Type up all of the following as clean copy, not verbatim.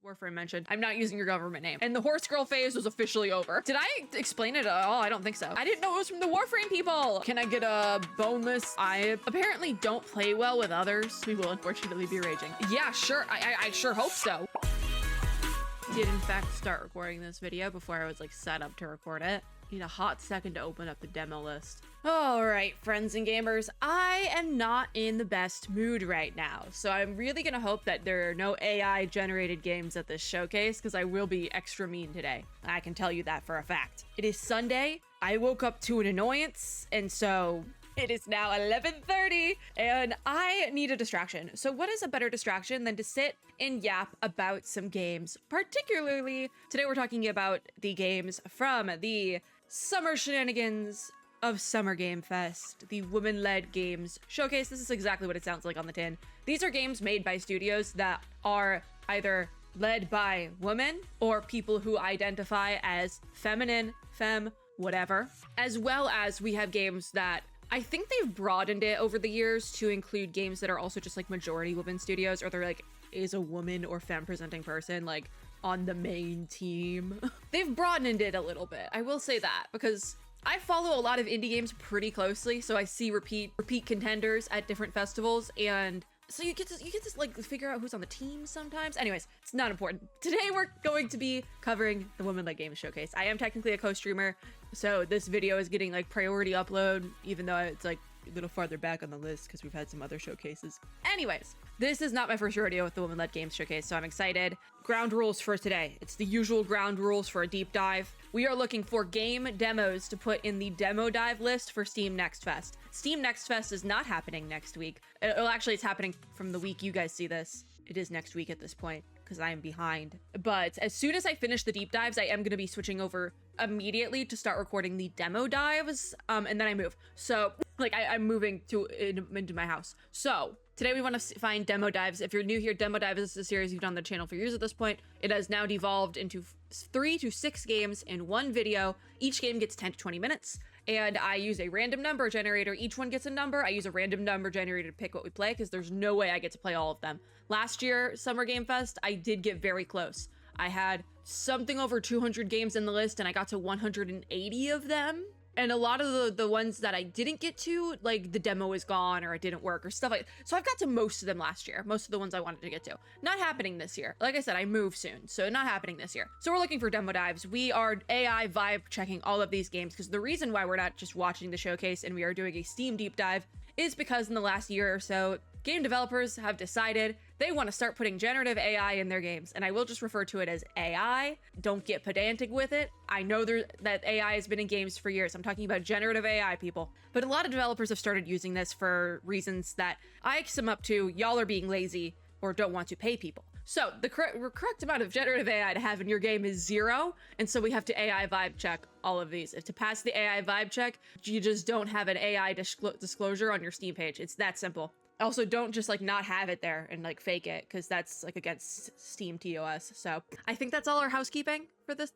Warframe mentioned, I'm not using your government name. And the horse girl phase was officially over. Did I explain it at all? I don't think so. I didn't know it was from the Warframe people. Can I get a bonus? I apparently don't play well with others. We will unfortunately be raging. Yeah, sure. I sure hope so. Did in fact start recording this video before I was like set up to record it. Need a hot second to open up the demo list. All right, friends and gamers, I am not in the best mood right now, so I'm really gonna hope that there are no AI generated games at this showcase because I will be extra mean today. I can tell you that for a fact. It is Sunday. I woke up to an annoyance, and so it is now 11:30 and I need a distraction. So what is a better distraction than to sit and yap about some games? Particularly, today we're talking about the games from the Summer Shenanigans of Summer Game Fest, the women-led games showcase. This is exactly what it sounds like on the tin. These are games made by studios that are either led by women or people who identify as feminine, femme, whatever. As well as we have games that I think they've broadened it over the years to include games that are also just like majority women studios, or they're like, is a woman or femme presenting person like on the main team. They've broadened it a little bit. I will say that because I follow a lot of indie games pretty closely, so I see repeat contenders at different festivals, and so you get to like figure out who's on the team sometimes. Anyways, it's not important. Today we're going to be covering the Women-Led Games Showcase. I am technically a co-streamer, so this video is getting like priority upload, even though it's like a little farther back on the list because we've had some other showcases. Anyways, this is not my first rodeo with the Women-Led Games Showcase, so I'm excited. Ground rules for today. It's the usual ground rules for a deep dive. We are looking for game demos to put in the demo dive list for Steam Next Fest. Steam Next Fest is not happening next week. Well, actually, it's happening from the week you guys see this. It is next week at this point because I am behind. But as soon as I finish the deep dives, I am going to be switching over immediately to start recording the demo dives, and then I move. So, like, I'm moving into my house. So today we want to find demo dives. If you're new here, demo dive is a series you've done on the channel for years at this point. It has now devolved into 3 to 6 games in one video. Each game gets 10 to 20 minutes, and I use a random number generator. Each one gets a number. I use a random number generator to pick what we play because there's no way I get to play all of them. Last year, Summer Game Fest, I did get very close. I had something over 200 games in the list, and I got to 180 of them. And a lot of the ones that I didn't get to, like the demo is gone or it didn't work or stuff like that. So I've got to most of them last year, most of the ones I wanted to get to. Not happening this year. Like I said, I move soon, so not happening this year. So we're looking for demo dives. We are AI vibe checking all of these games because the reason why we're not just watching the showcase and we are doing a Steam deep dive is because in the last year or so, game developers have decided they want to start putting generative AI in their games, and I will just refer to it as AI. Don't get pedantic with it. I know that AI has been in games for years. I'm talking about generative AI, people. But a lot of developers have started using this for reasons that I sum up to y'all are being lazy or don't want to pay people. So the correct amount of generative AI to have in your game is 0, and so we have to AI vibe check all of these. If to pass the AI vibe check, you just don't have an AI disclosure on your Steam page. It's that simple. Also, don't just like not have it there and like fake it because that's like against Steam TOS. So I think that's all our housekeeping for the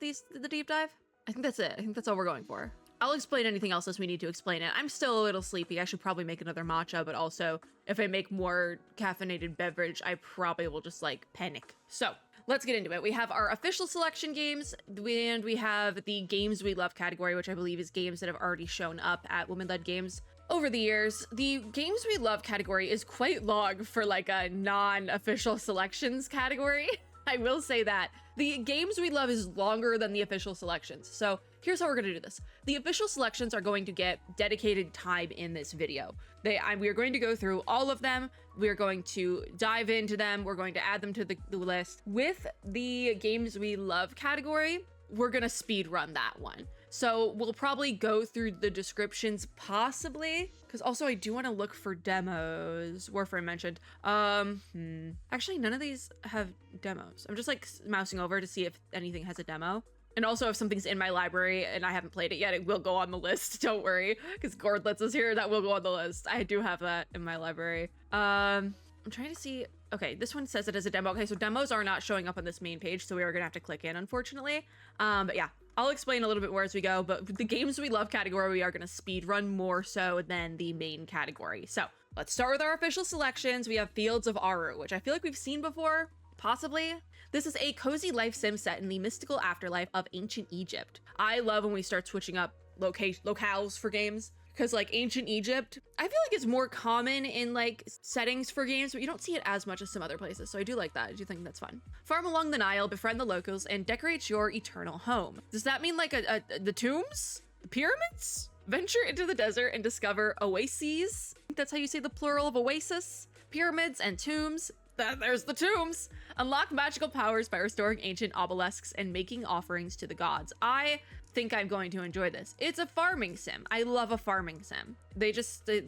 deep dive. I think that's it. I think that's all we're going for. I'll explain anything else as we need to explain it. I'm still a little sleepy. I should probably make another matcha, but also if I make more caffeinated beverage, I probably will just like panic. So let's get into it. We have our official selection games, and we have the games we love category, which I believe is games that have already shown up at Women-Led Games over the years. The games we love category is quite long for like a non-official selections category. I will say that. The games we love is longer than the official selections. So here's how we're going to do this. The official selections are going to get dedicated time in this video. We are going to go through all of them. We are going to dive into them. We're going to add them to the list. With the games we love category, we're going to speed run that one. So we'll probably go through the descriptions possibly, because also I do want to look for demos. Warframe mentioned. Actually, none of these have demos. I'm just like mousing over to see if anything has a demo. And also if something's in my library and I haven't played it yet, it will go on the list. Don't worry, because Gordlets is here. That will go on the list. I do have that in my library. I'm trying to see. Okay, this one says it as a demo. Okay, so demos are not showing up on this main page, so we are gonna have to click in, unfortunately. But yeah, I'll explain a little bit more as we go, but the games we love category, we are gonna speed run more so than the main category. So let's start with our official selections. We have Fields of Aru, which I feel like we've seen before, Possibly. This is a cozy life sim set in the mystical afterlife of ancient Egypt. I love when we start switching up locales for games, because like ancient Egypt, I feel like it's more common in like settings for games, but you don't see it as much as some other places. So I do like that. I do think that's fun. Farm along the Nile, befriend the locals, and decorate your eternal home. Does that mean like the tombs? The pyramids? Venture into the desert and discover oases. I think that's how you say the plural of oasis. Pyramids and tombs. There's the tombs. Unlock magical powers by restoring ancient obelisks and making offerings to the gods. I think I'm going to enjoy this. It's a farming sim. I love a farming sim. They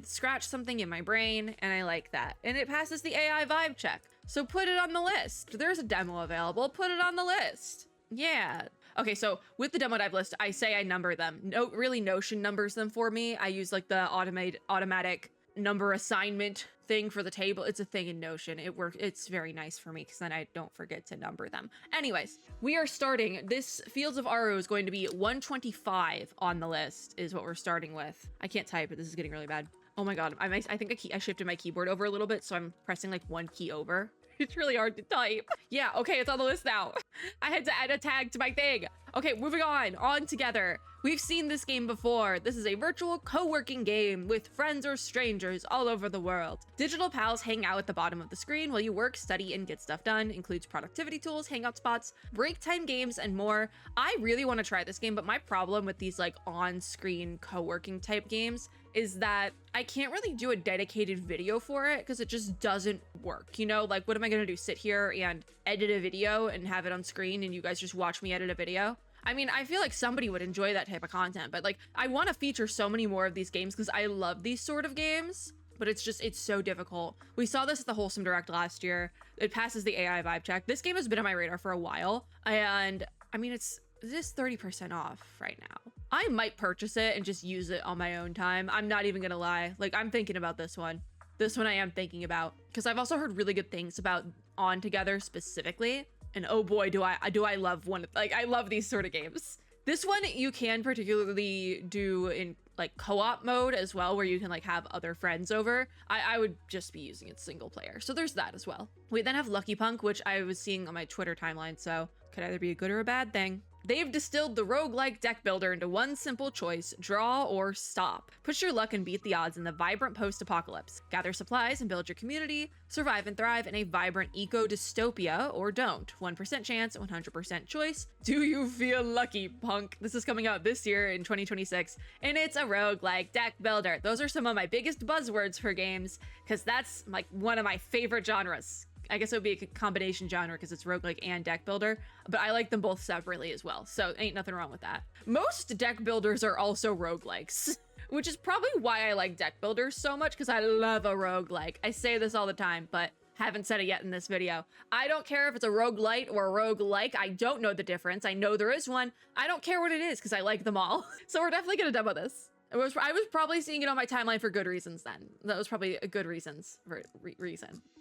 scratch something in my brain and I like that. And it passes the AI vibe check. So put it on the list. There's a demo available. Put it on the list. Yeah. Okay, so with the demo dive list, I say I number them. No, really Notion numbers them for me. I use like the automatic number assignment thing for the table. It's a thing in Notion. It works. It's very nice for me because then I don't forget to number them. Anyways, we are starting. This Fields of Aro is going to be 125 on the list is what we're starting with. I can't type, but this is getting really bad. Oh my God. I think I shifted my keyboard over a little bit, so I'm pressing like one key over. It's really hard to type. Yeah, okay, it's on the list now. I had to add a tag to my thing. Okay, moving on together. We've seen this game before. This is a virtual co-working game with friends or strangers all over the world. Digital pals hang out at the bottom of the screen while you work, study, and get stuff done. Includes productivity tools, hangout spots, break time games, and more. I really want to try this game, but my problem with these like on-screen co-working type games is that I can't really do a dedicated video for it because it just doesn't work. You know, like what am I gonna do? Sit here and edit a video and have it on screen and you guys just watch me edit a video? I mean, I feel like somebody would enjoy that type of content, but like I want to feature so many more of these games because I love these sort of games, but it's so difficult. We saw this at the Wholesome Direct last year. It passes the AI vibe check. This game has been on my radar for a while, and I mean, it's 30% off right now. I might purchase it and just use it on my own time. I'm not even gonna lie. Like, I'm thinking about this one. This one I am thinking about because I've also heard really good things about On Together specifically. And oh boy, do I love one. Like, I love these sort of games. This one you can particularly do in like co-op mode as well, where you can like have other friends over. I would just be using it single player. So there's that as well. We then have Lucky Punk, which I was seeing on my Twitter timeline. So could either be a good or a bad thing. They've distilled the roguelike deck builder into one simple choice: draw or stop. Push your luck and beat the odds in the vibrant post-apocalypse. Gather supplies and build your community. Survive and thrive in a vibrant eco-dystopia, or don't. 1% chance, 100% choice. Do you feel lucky, punk? This is coming out this year in 2026, and it's a roguelike deck builder. Those are some of my biggest buzzwords for games, because that's like one of my favorite genres. I guess it would be a combination genre because it's roguelike and deck builder, but I like them both separately as well, so ain't nothing wrong with that. Most deck builders are also roguelikes, which is probably why I like deck builders so much, because I love a roguelike. I say this all the time, but haven't said it yet in this video. I don't care if it's a roguelite or a roguelike. I don't know the difference. I know there is one. I don't care what it is because I like them all. So we're definitely gonna demo this. I was probably seeing it on my timeline for good reasons then. That was probably a good reason.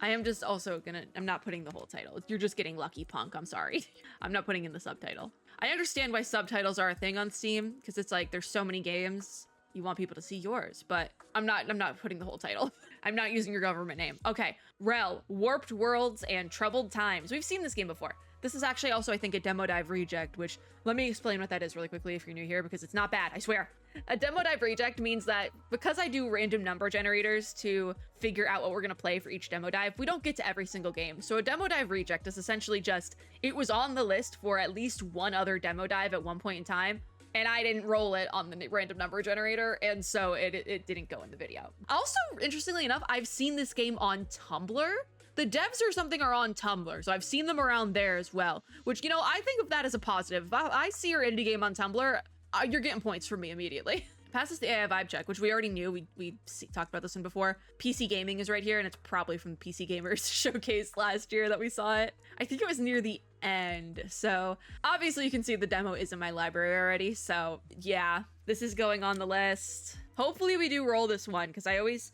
I am just also I'm not putting the whole title. You're just getting Lucky Punk, I'm sorry. I'm not putting in the subtitle. I understand why subtitles are a thing on Steam, because it's like, there's so many games, you want people to see yours, but I'm not putting the whole title. I'm not using your government name. Okay, Rel, Warped Worlds and Troubled Times. We've seen this game before. This is actually also, I think, a demo dive reject, which let me explain what that is really quickly if you're new here, because it's not bad, I swear. A demo dive reject means that because I do random number generators to figure out what we're gonna play for each demo dive, we don't get to every single game. So a demo dive reject is essentially just, it was on the list for at least one other demo dive at one point in time, and I didn't roll it on the random number generator, and so it didn't go in the video. Also, interestingly enough, I've seen this game on Tumblr. The devs or something are on Tumblr, so I've seen them around there as well, which, you know, I think of that as a positive. If I see your indie game on Tumblr, you're getting points from me immediately. Passes the AI vibe check, which we already knew. We talked about this one before. PC Gaming is right here, and it's probably from the PC Gamers showcase last year that we saw it. I think it was near the end, so obviously you can see the demo is in my library already, so yeah, this is going on the list. Hopefully we do roll this one, because I always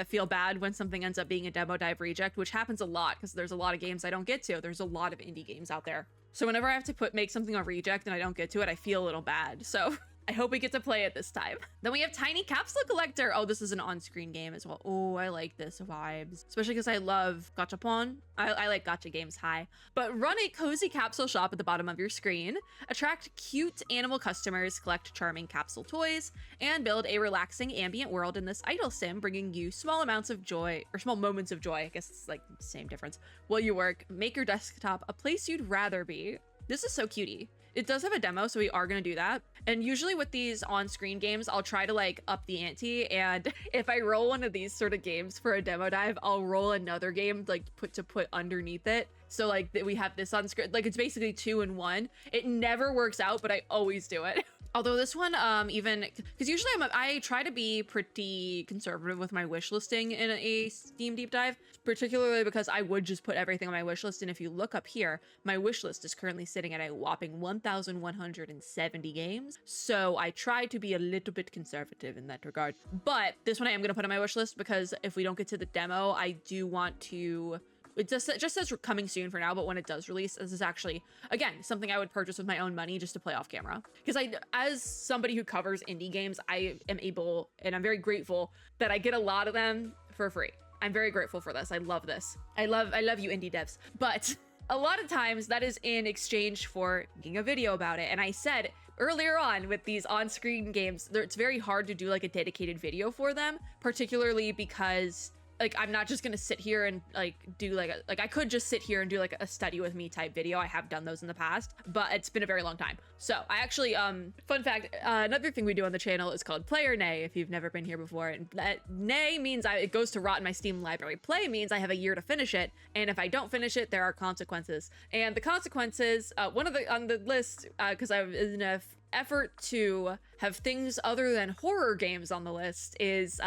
feel bad when something ends up being a demo dive reject, which happens a lot because there's a lot of games I don't get to. There's a lot of indie games out there. So whenever I have to make something on reject and I don't get to it, I feel a little bad. So I hope we get to play it this time. Then we have Tiny Capsule Collector. Oh, this is an on-screen game as well. Oh, I like this vibes, especially because I love gachapon. I like gacha games. Hi. But run a cozy capsule shop at the bottom of your screen, attract cute animal customers, collect charming capsule toys, and build a relaxing ambient world in this idle sim, bringing you small amounts of joy, or small moments of joy. I guess it's like the same difference. While you work, make your desktop a place you'd rather be. This is so cutie. It does have a demo, so we are going to do that. And usually with these on-screen games, I'll try to like up the ante. And if I roll one of these sort of games for a demo dive, I'll roll another game like put underneath it. So like we have this on screen, like it's basically 2 in 1. It never works out, but I always do it. Although this one, even because usually I try to be pretty conservative with my wish listing in a Steam deep dive, particularly because I would just put everything on my wish list. And if you look up here, my wish list is currently sitting at a whopping 1,170 games. So I try to be a little bit conservative in that regard. But this one I am going to put on my wish list because if we don't get to the demo, I do want to... It just says coming soon for now, but when it does release, this is actually, again, something I would purchase with my own money just to play off camera. Because as somebody who covers indie games, I am able, and I'm very grateful that I get a lot of them for free. I'm very grateful for this. I love this. I love you indie devs. But a lot of times that is in exchange for making a video about it. And I said earlier on with these on-screen games, it's very hard to do like a dedicated video for them, particularly because like I'm not just gonna sit here and like do like I could just sit here and do like a study with me type video. I have done those in the past, but it's been a very long time. So I actually fun fact, another thing we do on the channel is called player nay, if you've never been here before. And that nay means it goes to rot in my Steam library. Play means I have a year to finish it, and if I don't finish it, there are consequences. And the consequences, one of the on the list, because I was in a effort to have things other than horror games on the list, is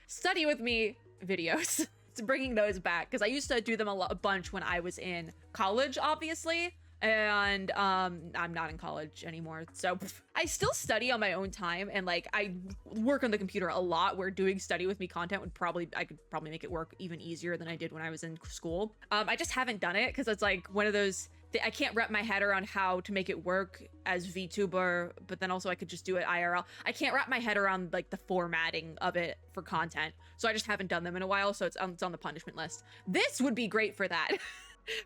study with me videos. It's bringing those back because I used to do them a bunch when I was in college, obviously, and I'm not in college anymore, so I still study on my own time, and like I work on the computer a lot, where doing study with me content would I could probably make it work even easier than I did when I was in school. I just haven't done it because it's like one of those I can't wrap my head around how to make it work as VTuber, but then also I could just do it IRL. I can't wrap my head around like the formatting of it for content, so I just haven't done them in a while, so it's on the punishment list. This would be great for that.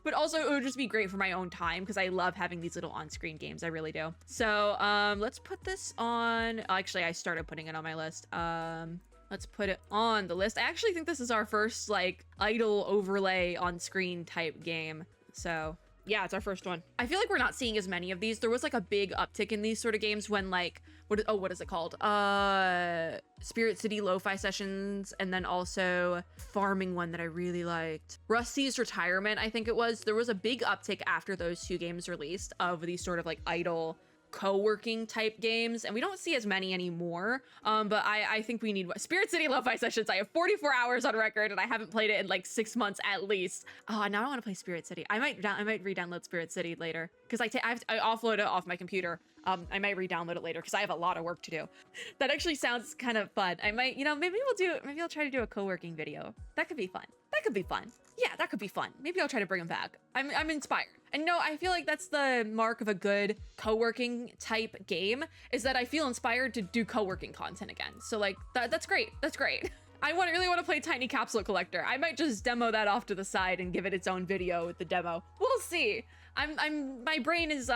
But also it would just be great for my own time because I love having these little on-screen games. I really do. So let's put this on. Actually, I started putting it on my list. Let's put it on the list. I actually think this is our first like idle overlay on screen type game. So yeah, it's our first one. I feel like we're not seeing as many of these. There was like a big uptick in these sort of games when like, what is it called? Spirit City Lo-Fi Sessions, and then also farming one that I really liked. Rusty's Retirement, I think it was. There was a big uptick after those 2 games released of these sort of like idle co-working type games, and we don't see as many anymore, but I think we need Spirit City Lo-Fi Sessions. I have 44 hours on record and I haven't played it in like 6 months at least. Oh, now I want to play Spirit City. I might re-download Spirit City later because I offload it off my computer. I might re-download it later because I have a lot of work to do. That actually sounds kind of fun. I might, maybe I'll try to do a co-working video. That could be fun. That could be fun. Yeah, that could be fun. Maybe I'll try to bring them back. I'm inspired. And no, I feel like that's the mark of a good co-working type game, is that I feel inspired to do co-working content again. So like that's great. That's great. I really want to play Tiny Capsule Collector. I might just demo that off to the side and give it its own video with the demo. We'll see. My brain is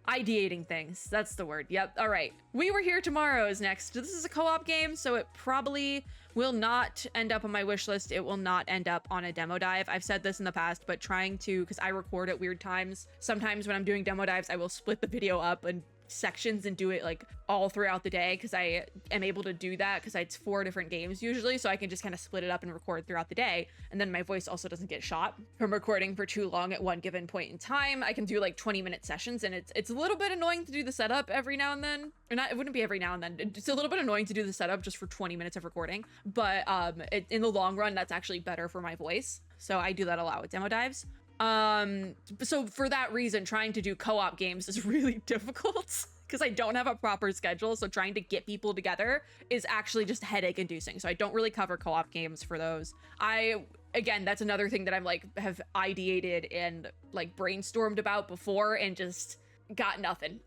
ideating things. That's the word. Yep. All right. We Were Here Tomorrow is next. This is a co-op game, so it probably will not end up on my wish list. It will not end up on a demo dive. I've said this in the past, but because I record at weird times, sometimes when I'm doing demo dives, I will split the video up and sections and do it like all throughout the day, because I am able to do that because it's 4 different games usually, so I can just kind of split it up and record throughout the day, and then my voice also doesn't get shot from recording for too long at one given point in time. I can do like 20-minute sessions, and it's a little bit annoying to do the setup every now and then, or not, it wouldn't be every now and then, it's a little bit annoying to do the setup just for 20 minutes of recording, but in the long run that's actually better for my voice, so I do that a lot with demo dives. So for that reason, trying to do co-op games is really difficult because I don't have a proper schedule. So trying to get people together is actually just headache inducing. So I don't really cover co-op games for those. Again, that's another thing that I'm like, have ideated and like brainstormed about before and just got nothing.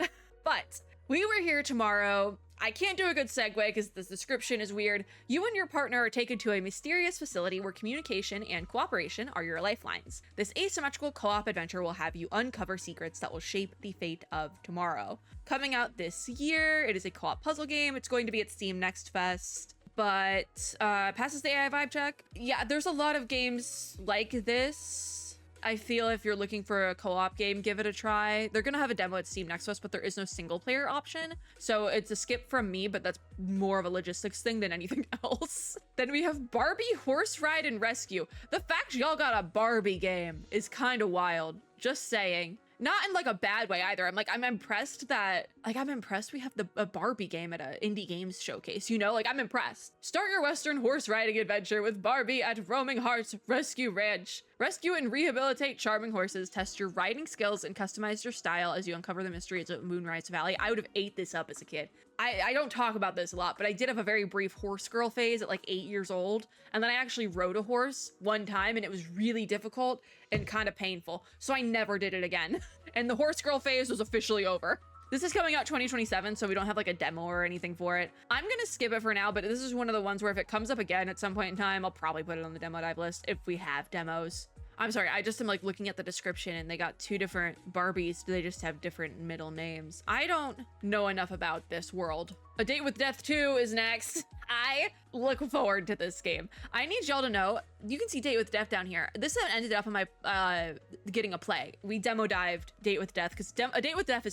But We were here tomorrow. I can't do a good segue because the description is weird. You and your partner are taken to a mysterious facility where communication and cooperation are your lifelines. This asymmetrical co-op adventure will have you uncover secrets that will shape the fate of tomorrow. Coming out this year, it is a co-op puzzle game. It's going to be at Steam Next Fest, but passes the AI vibe check. Yeah, there's a lot of games like this. I feel if you're looking for a co-op game, give it a try. They're gonna have a demo at Steam Next Fest, but there is no single player option. So it's a skip from me, but that's more of a logistics thing than anything else. Then we have Barbie Horse Ride and Rescue. The fact y'all got a Barbie game is kind of wild. Just saying. Not in like a bad way either. I'm impressed that, I'm impressed we have a Barbie game at a indie games showcase, you know? Like, I'm impressed. Start your Western horse riding adventure with Barbie at Roaming Hearts Rescue Ranch. Rescue and rehabilitate charming horses, test your riding skills, and customize your style as you uncover the mysteries of Moonrise Valley. I would have ate this up as a kid. I don't talk about this a lot, but I did have a very brief horse girl phase at like 8 years old. And then I actually rode a horse one time and it was really difficult and kind of painful. So I never did it again. And the horse girl phase was officially over. This is coming out 2027, so we don't have like a demo or anything for it. I'm gonna skip it for now, but this is one of the ones where if it comes up again at some point in time, I'll probably put it on the demo dive list if we have demos. I'm sorry, I just am like looking at the description and they got 2 different Barbies. Do they just have different middle names? I don't know enough about this world. A Date with Death 2 is next. I look forward to this game. I need y'all to know, you can see Date with Death down here. This ended up on my getting a play. We demo dived Date with Death because a Date with Death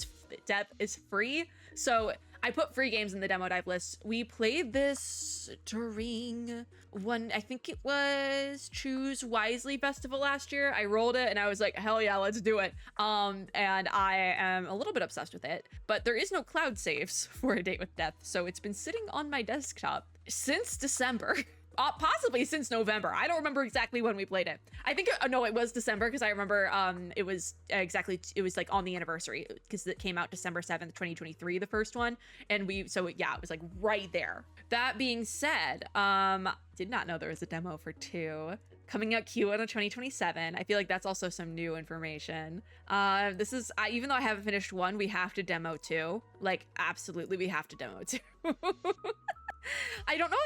is free. So I put free games in the demo dive list. We played this during one, I think it was Choose Wisely Festival last year. I rolled it and I was like, hell yeah, let's do it. And I am a little bit obsessed with it, but there is no cloud saves for A Date with Death. So it's been sitting on my desktop since December. Possibly since November. I don't remember exactly when we played it. I think, no, it was December because I remember it was like on the anniversary because it came out December 7th, 2023, the first one. And so yeah, it was like right there. That being said, did not know there was a demo for 2. Coming out Q1 of 2027. I feel like that's also some new information. This is, even though I haven't finished 1, we have to demo 2. Like, absolutely, we have to demo 2. I don't know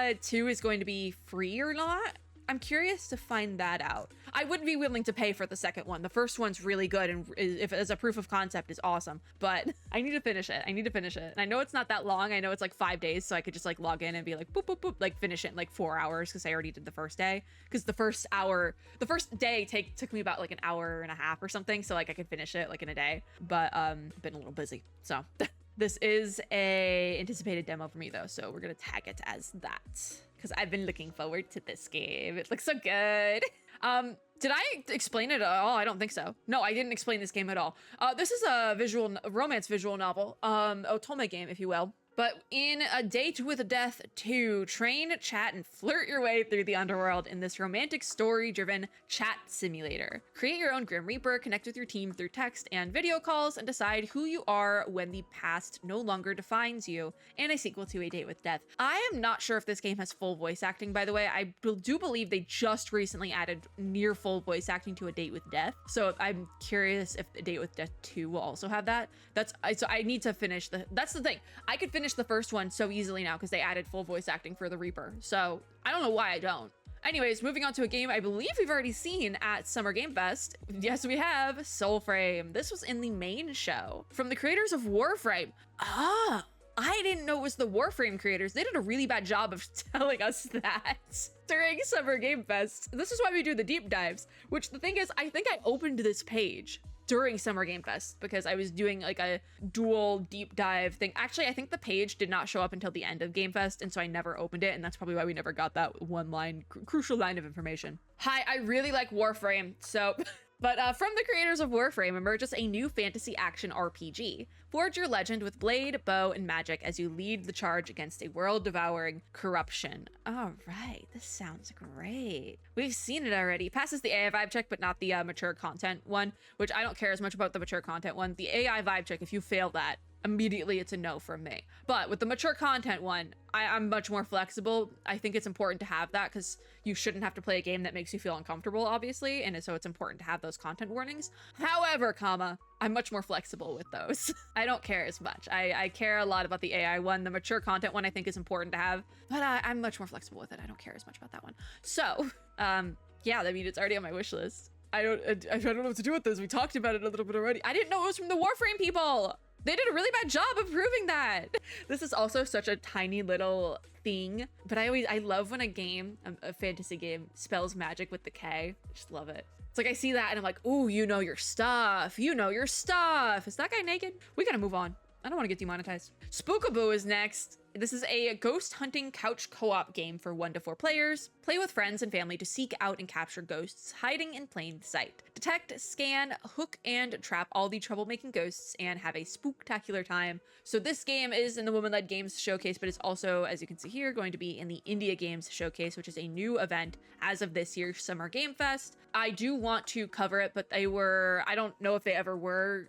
if 2 is going to be free or not. I'm curious to find that out. I would be willing to pay for the second one. The first one's really good and if as a proof of concept is awesome, but I need to finish it. And I know it's not that long. I know it's like 5 days, so I could just like log in and be like, boop, boop, boop, like finish it in like 4 hours because I already did the first day. Because the first day took me about like an hour and a half or something. So like I could finish it like in a day, but been a little busy. So this is a anticipated demo for me though. So we're gonna tag it as that, because I've been looking forward to this game. It looks so good. Did I explain it at all? I don't think so. No, I didn't explain this game at all. This is a romance visual novel, otome game, if you will. But in A Date with Death 2, train, chat, and flirt your way through the underworld in this romantic story-driven chat simulator. Create your own Grim Reaper, connect with your team through text and video calls, and decide who you are when the past no longer defines you, and a sequel to A Date with Death. I am not sure if this game has full voice acting, by the way. I do believe they just recently added near full voice acting to A Date with Death, so I'm curious if A Date with Death 2 will also have that. So I need to finish that's the thing. I could finish the first one so easily now because they added full voice acting for the Reaper. So I don't know why I don't. Anyways, moving on to a game I believe we've already seen at Summer Game Fest. Yes, we have. Soulframe. This was in the main show from the creators of Warframe. Ah, I didn't know it was the Warframe creators. They did a really bad job of telling us that during Summer Game Fest. This is why we do the deep dives, which the thing is, I think I opened this page during Summer Game Fest because I was doing like a dual deep dive thing. Actually, I think the page did not show up until the end of Game Fest, and so I never opened it, and that's probably why we never got that one line, crucial line of information. Hi, I really like Warframe, so... But from the creators of Warframe emerges a new fantasy action RPG. Forge your legend with blade, bow, and magic as you lead the charge against a world-devouring corruption. All right, this sounds great. We've seen it already. Passes the AI vibe check, but not the mature content one, which I don't care as much about the mature content one. The AI vibe check, if you fail that, immediately it's a no from me. But with the mature content one, I'm much more flexible. I think it's important to have that because you shouldn't have to play a game that makes you feel uncomfortable, obviously, and so it's important to have those content warnings. However, I'm much more flexible with those. I don't care as much. I care a lot about the AI one. The mature content one I think is important to have, but I'm much more flexible with it. I don't care as much about that one. So, yeah, I mean, it's already on my wish list. I don't know what to do with this. We talked about it a little bit already. I didn't know it was from the Warframe people. They did a really bad job of proving that. This is also such a tiny little thing, but I love when a fantasy game spells magic with the K. I just love it. It's like I see that and I'm like, ooh, you know your stuff. You know your stuff. Is that guy naked? We gotta move on. I don't want to get demonetized. Spookaboo is next. This is a ghost hunting couch co-op game for 1 to 4 players. Play with friends and family to seek out and capture ghosts hiding in plain sight. Detect, scan, hook, and trap all the troublemaking ghosts and have a spooktacular time. So this game is in the Women-Led Games Showcase, but it's also, as you can see here, going to be in the India Games Showcase, which is a new event as of this year's Summer Game Fest. I do want to cover it, but I don't know if they ever were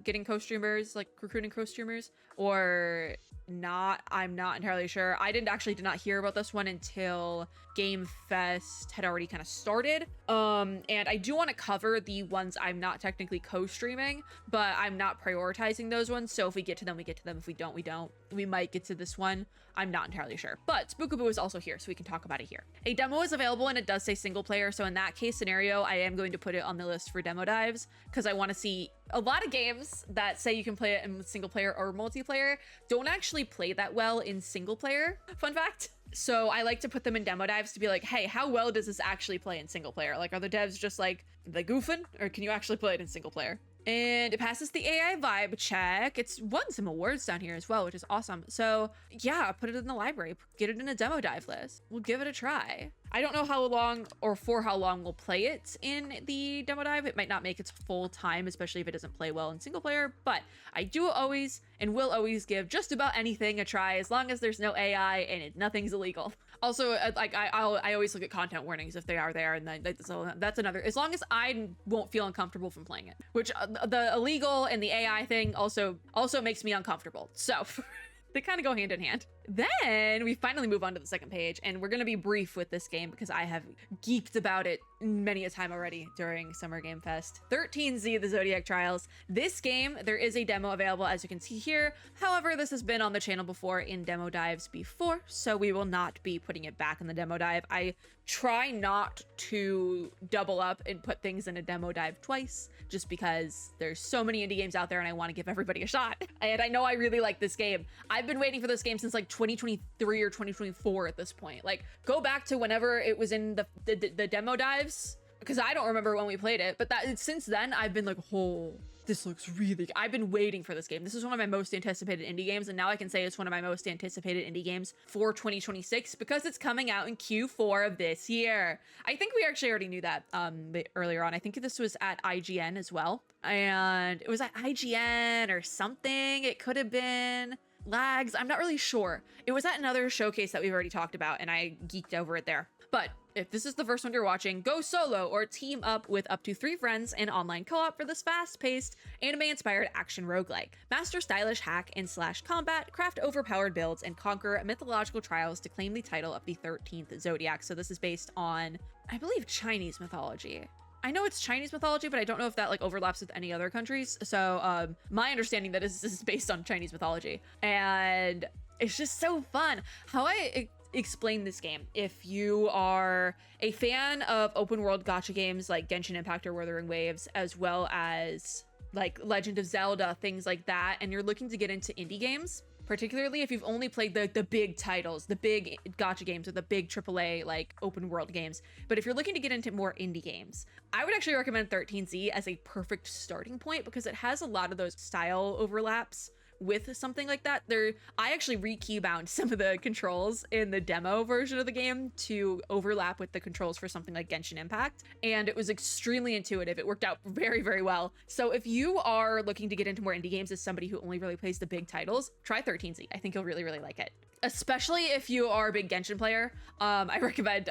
getting co-streamers, like recruiting co-streamers, or not. I'm not entirely sure. I did not hear about this one until Game Fest had already kind of started. And I do want to cover the ones I'm not technically co-streaming, but I'm not prioritizing those ones. So if we get to them, we get to them. If we don't, we don't. We might get to this one. I'm not entirely sure. But Spookaboo is also here, so we can talk about it here. A demo is available and it does say single player. So in that case scenario, I am going to put it on the list for demo dives because I want to see a lot of games that say you can play it in single player or multiplayer don't actually play that well in single player. Fun fact. So I like to put them in demo dives to be like, hey, how well does this actually play in single player? Like, are the devs just like, they goofing, or can you actually play it in single player? And it passes the AI vibe check. It's won some awards down here as well, which is awesome. So yeah, put it in the library, get it in a demo dive list. We'll give it a try. I don't know how long or for how long we'll play it in the demo dive. It might not make its full time, especially if it doesn't play well in single player, but I do always and will always give just about anything a try as long as there's no AI and nothing's illegal. Also, like I always look at content warnings if they are there, and that's another, as long as I won't feel uncomfortable from playing it, which the illegal and the AI thing also makes me uncomfortable. So they kind of go hand in hand. Then we finally move on to the second page, and we're going to be brief with this game because I have geeked about it many a time already during Summer Game Fest. 13Z, the Zodiac Trials. This game, there is a demo available, as you can see here. However, this has been on the channel before in demo dives before, so we will not be putting it back in the demo dive. I try not to double up and put things in a demo dive twice, just because there's so many indie games out there and I want to give everybody a shot. And I know I really like this game. I've been waiting for this game since like 2023 or 2024 at this point. Like, go back to whenever it was in the demo dives, because I don't remember when we played it, but since then I've been like, oh, this looks really, I've been waiting for this game. This is one of my most anticipated indie games, and now I can say it's one of my most anticipated indie games for 2026 because it's coming out in Q4 of this year. I think we actually already knew that earlier on. I think this was at IGN as well, and it was at IGN or something. It could have been Lags, I'm not really sure. It was at another showcase that we've already talked about, and I geeked over it there. But if this is the first one you're watching, go solo or team up with up to 3 friends in online co-op for this fast-paced, anime-inspired action roguelike. Master stylish hack and slash combat, craft overpowered builds, and conquer mythological trials to claim the title of the 13th Zodiac. So this is based on, I believe, Chinese mythology. I know it's Chinese mythology, but I don't know if that like overlaps with any other countries. So my understanding that this is based on Chinese mythology, and it's just so fun. How I explain this game, if you are a fan of open world gacha games like Genshin Impact or Wuthering Waves, as well as like Legend of Zelda, things like that, and you're looking to get into indie games, particularly if you've only played the big titles, the big gacha games or the big AAA like open world games. But if you're looking to get into more indie games, I would actually recommend 13Z as a perfect starting point because it has a lot of those style overlaps with something like that. I actually re-key bound some of the controls in the demo version of the game to overlap with the controls for something like Genshin Impact, and it was extremely intuitive. It worked out very, very well. So if you are looking to get into more indie games as somebody who only really plays the big titles, try 13Z. I think you'll really, really like it. especially if you are a big Genshin player. I recommend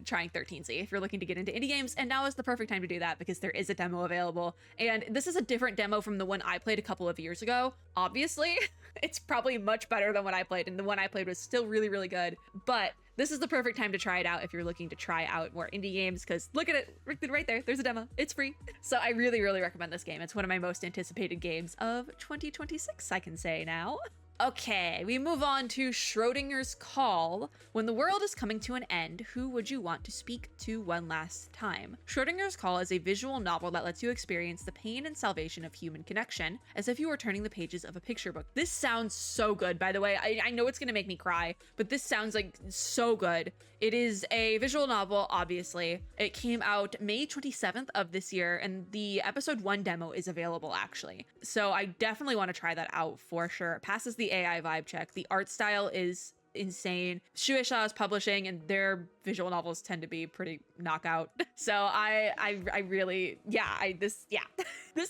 trying 13Z if you're looking to get into indie games, and now is the perfect time to do that because there is a demo available. And this is a different demo from the one I played a couple of years ago. Obviously, it's probably much better than what I played, and the one I played was still really, really good. But this is the perfect time to try it out if you're looking to try out more indie games, because look at it right there. There's a demo. It's free. So I really, really recommend this game. It's one of my most anticipated games of 2026, I can say now. Okay, we move on to Schrodinger's Call. When the world is coming to an end, who would you want to speak to one last time? Schrodinger's Call is a visual novel that lets you experience the pain and salvation of human connection, as if you were turning the pages of a picture book. This sounds so good, by the way. I know it's gonna make me cry, but this sounds like so good. It is a visual novel, obviously. It came out May 27th of this year, and the episode 1 demo is available, actually. So I definitely want to try that out for sure. It passes the AI vibe check. The art style is insane. Shueisha is publishing, and their visual novels tend to be pretty knockout. So I really, this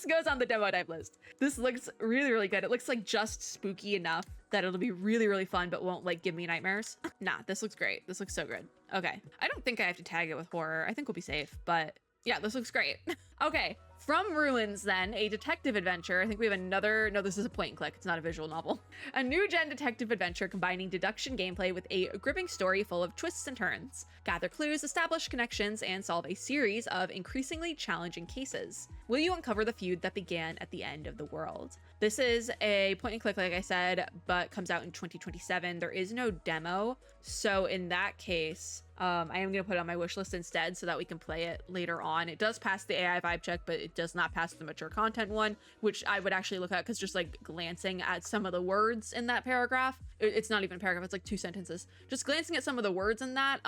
goes on the demo dive list. This looks really, really good. It looks like just spooky enough that it'll be really, really fun, but won't like give me nightmares. Nah, this looks great. This looks so good. Okay, I don't think I have to tag it with horror. I think we'll be safe, but yeah, this looks great. Okay, From Ruins then, a detective adventure. I think we have another, no, this is a point and click. It's not a visual novel. A new gen detective adventure combining deduction gameplay with a gripping story full of twists and turns. Gather clues, establish connections, and solve a series of increasingly challenging cases. Will you uncover the feud that began at the end of the world? This is a point and click, like I said, but comes out in 2027. There is no demo. So in that case, I am going to put it on my wish list instead so that we can play it later on. It does pass the AI vibe check, but it does not pass the mature content one, which I would actually look at because just like glancing at some of the words in that paragraph, it's not even a paragraph, it's like 2 sentences. Just glancing at some of the words in that,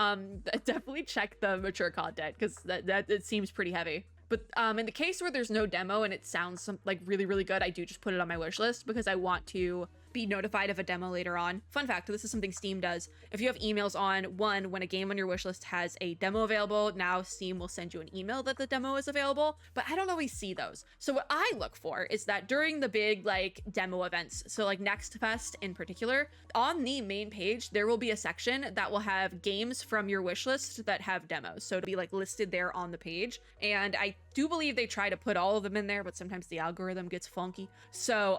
definitely check the mature content because that it seems pretty heavy. But in the case where there's no demo and it sounds like really, really good, I do just put it on my wish list because I want to be notified of a demo later on. Fun fact, this is something Steam does. If you have emails on, one, when a game on your wishlist has a demo available, now Steam will send you an email that the demo is available, but I don't always see those. So what I look for is that during the big like demo events, so like Next Fest in particular, on the main page, there will be a section that will have games from your wishlist that have demos. So it'll be like listed there on the page. And I do believe they try to put all of them in there, but sometimes the algorithm gets funky. So,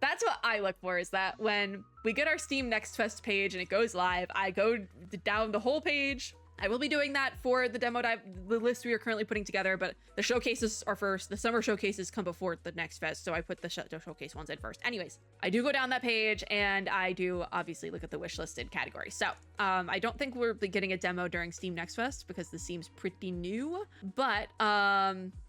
that's what I look for, is that when we get our Steam Next Fest page and it goes live, I go down the whole page. I will be doing that for the demo dive, the list we are currently putting together, but the showcases are first. The summer showcases come before the Next Fest, so I put the showcase ones in first. Anyways, I do go down that page and I do obviously look at the wishlisted category. So I don't think we're getting a demo during Steam Next Fest because this seems pretty new, but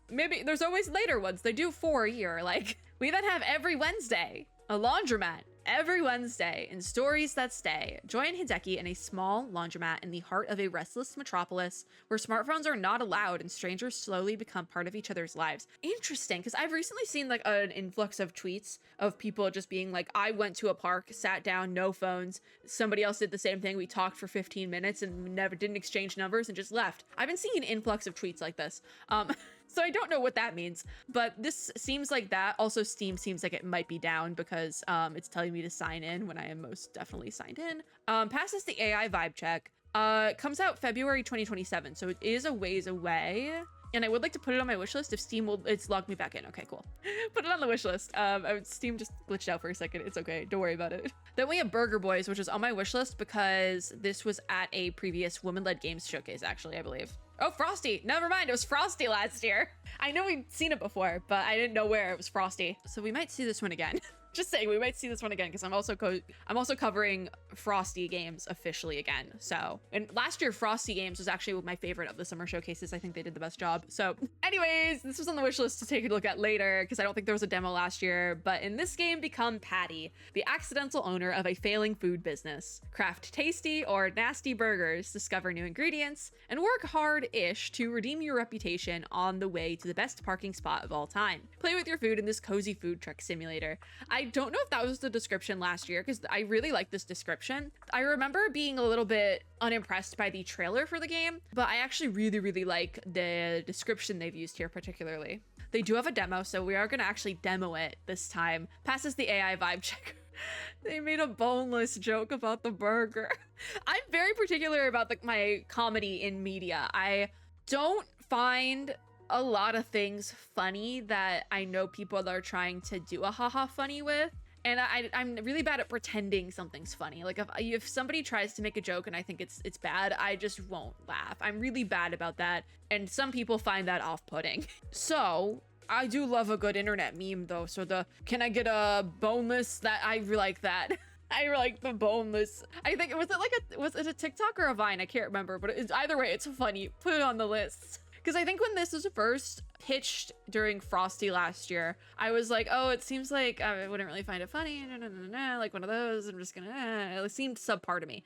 maybe there's always later ones. They do 4 a year. Like, we then have every Wednesday a laundromat. Every Wednesday in Stories That Stay, join Hideki in a small laundromat in the heart of a restless metropolis where smartphones are not allowed and strangers slowly become part of each other's lives. Interesting, because I've recently seen like an influx of tweets of people just being like, I went to a park, sat down, no phones. Somebody else did the same thing. We talked for 15 minutes and never didn't exchange numbers and just left. I've been seeing an influx of tweets like this. So I don't know what that means, but this seems like that. Also, Steam seems like it might be down because it's telling me to sign in when I am most definitely signed in. Passes the AI vibe check. Comes out February 2027, so it is a ways away. And I would like to put it on my wish list if Steam will, it's logged me back in. Okay, cool. Put it on the wish list. Steam just glitched out for a second. It's okay. Don't worry about it. Then we have Burger Boys, which is on my wish list because this was at a previous women-led games showcase, actually, I believe. Oh, Frosty. Never mind. It was Frosty last year. I know we've seen it before, but I didn't know where it was Frosty. So we might see this one again. Just saying, we might see this one again because I'm also covering Frosty games officially again. So, and last year Frosty games was actually my favorite of the summer showcases. I think they did the best job. So anyways, this was on the wish list to take a look at later because I don't think there was a demo last year. But in this game, become Patty, the accidental owner of a failing food business. Craft tasty or nasty burgers, discover new ingredients, and work hard-ish to redeem your reputation on the way to the best parking spot of all time. Play with your food in this cozy food truck simulator. I don't know if that was the description last year because I really like this description. I remember being a little bit unimpressed by the trailer for the game, but I actually really, really like the description they've used here particularly. They do have a demo, so we are going to actually demo it this time. Passes the AI vibe check. They made a boneless joke about the burger. I'm very particular about my comedy in media. I don't find a lot of things funny that I know people are trying to do a haha funny with. And I'm really bad at pretending something's funny. Like if somebody tries to make a joke and I think it's bad, I just won't laugh. I'm really bad about that. And some people find that off-putting. So I do love a good internet meme though. So can I get a boneless? That I like that. I like the boneless. I think was it a TikTok or a Vine? I can't remember, but either way, it's funny. Put it on the list. Because I think when this was first pitched during Frosty last year, I was like, oh, it seems like I wouldn't really find it funny. Like one of those. I'm just gonna, it seemed subpar to me.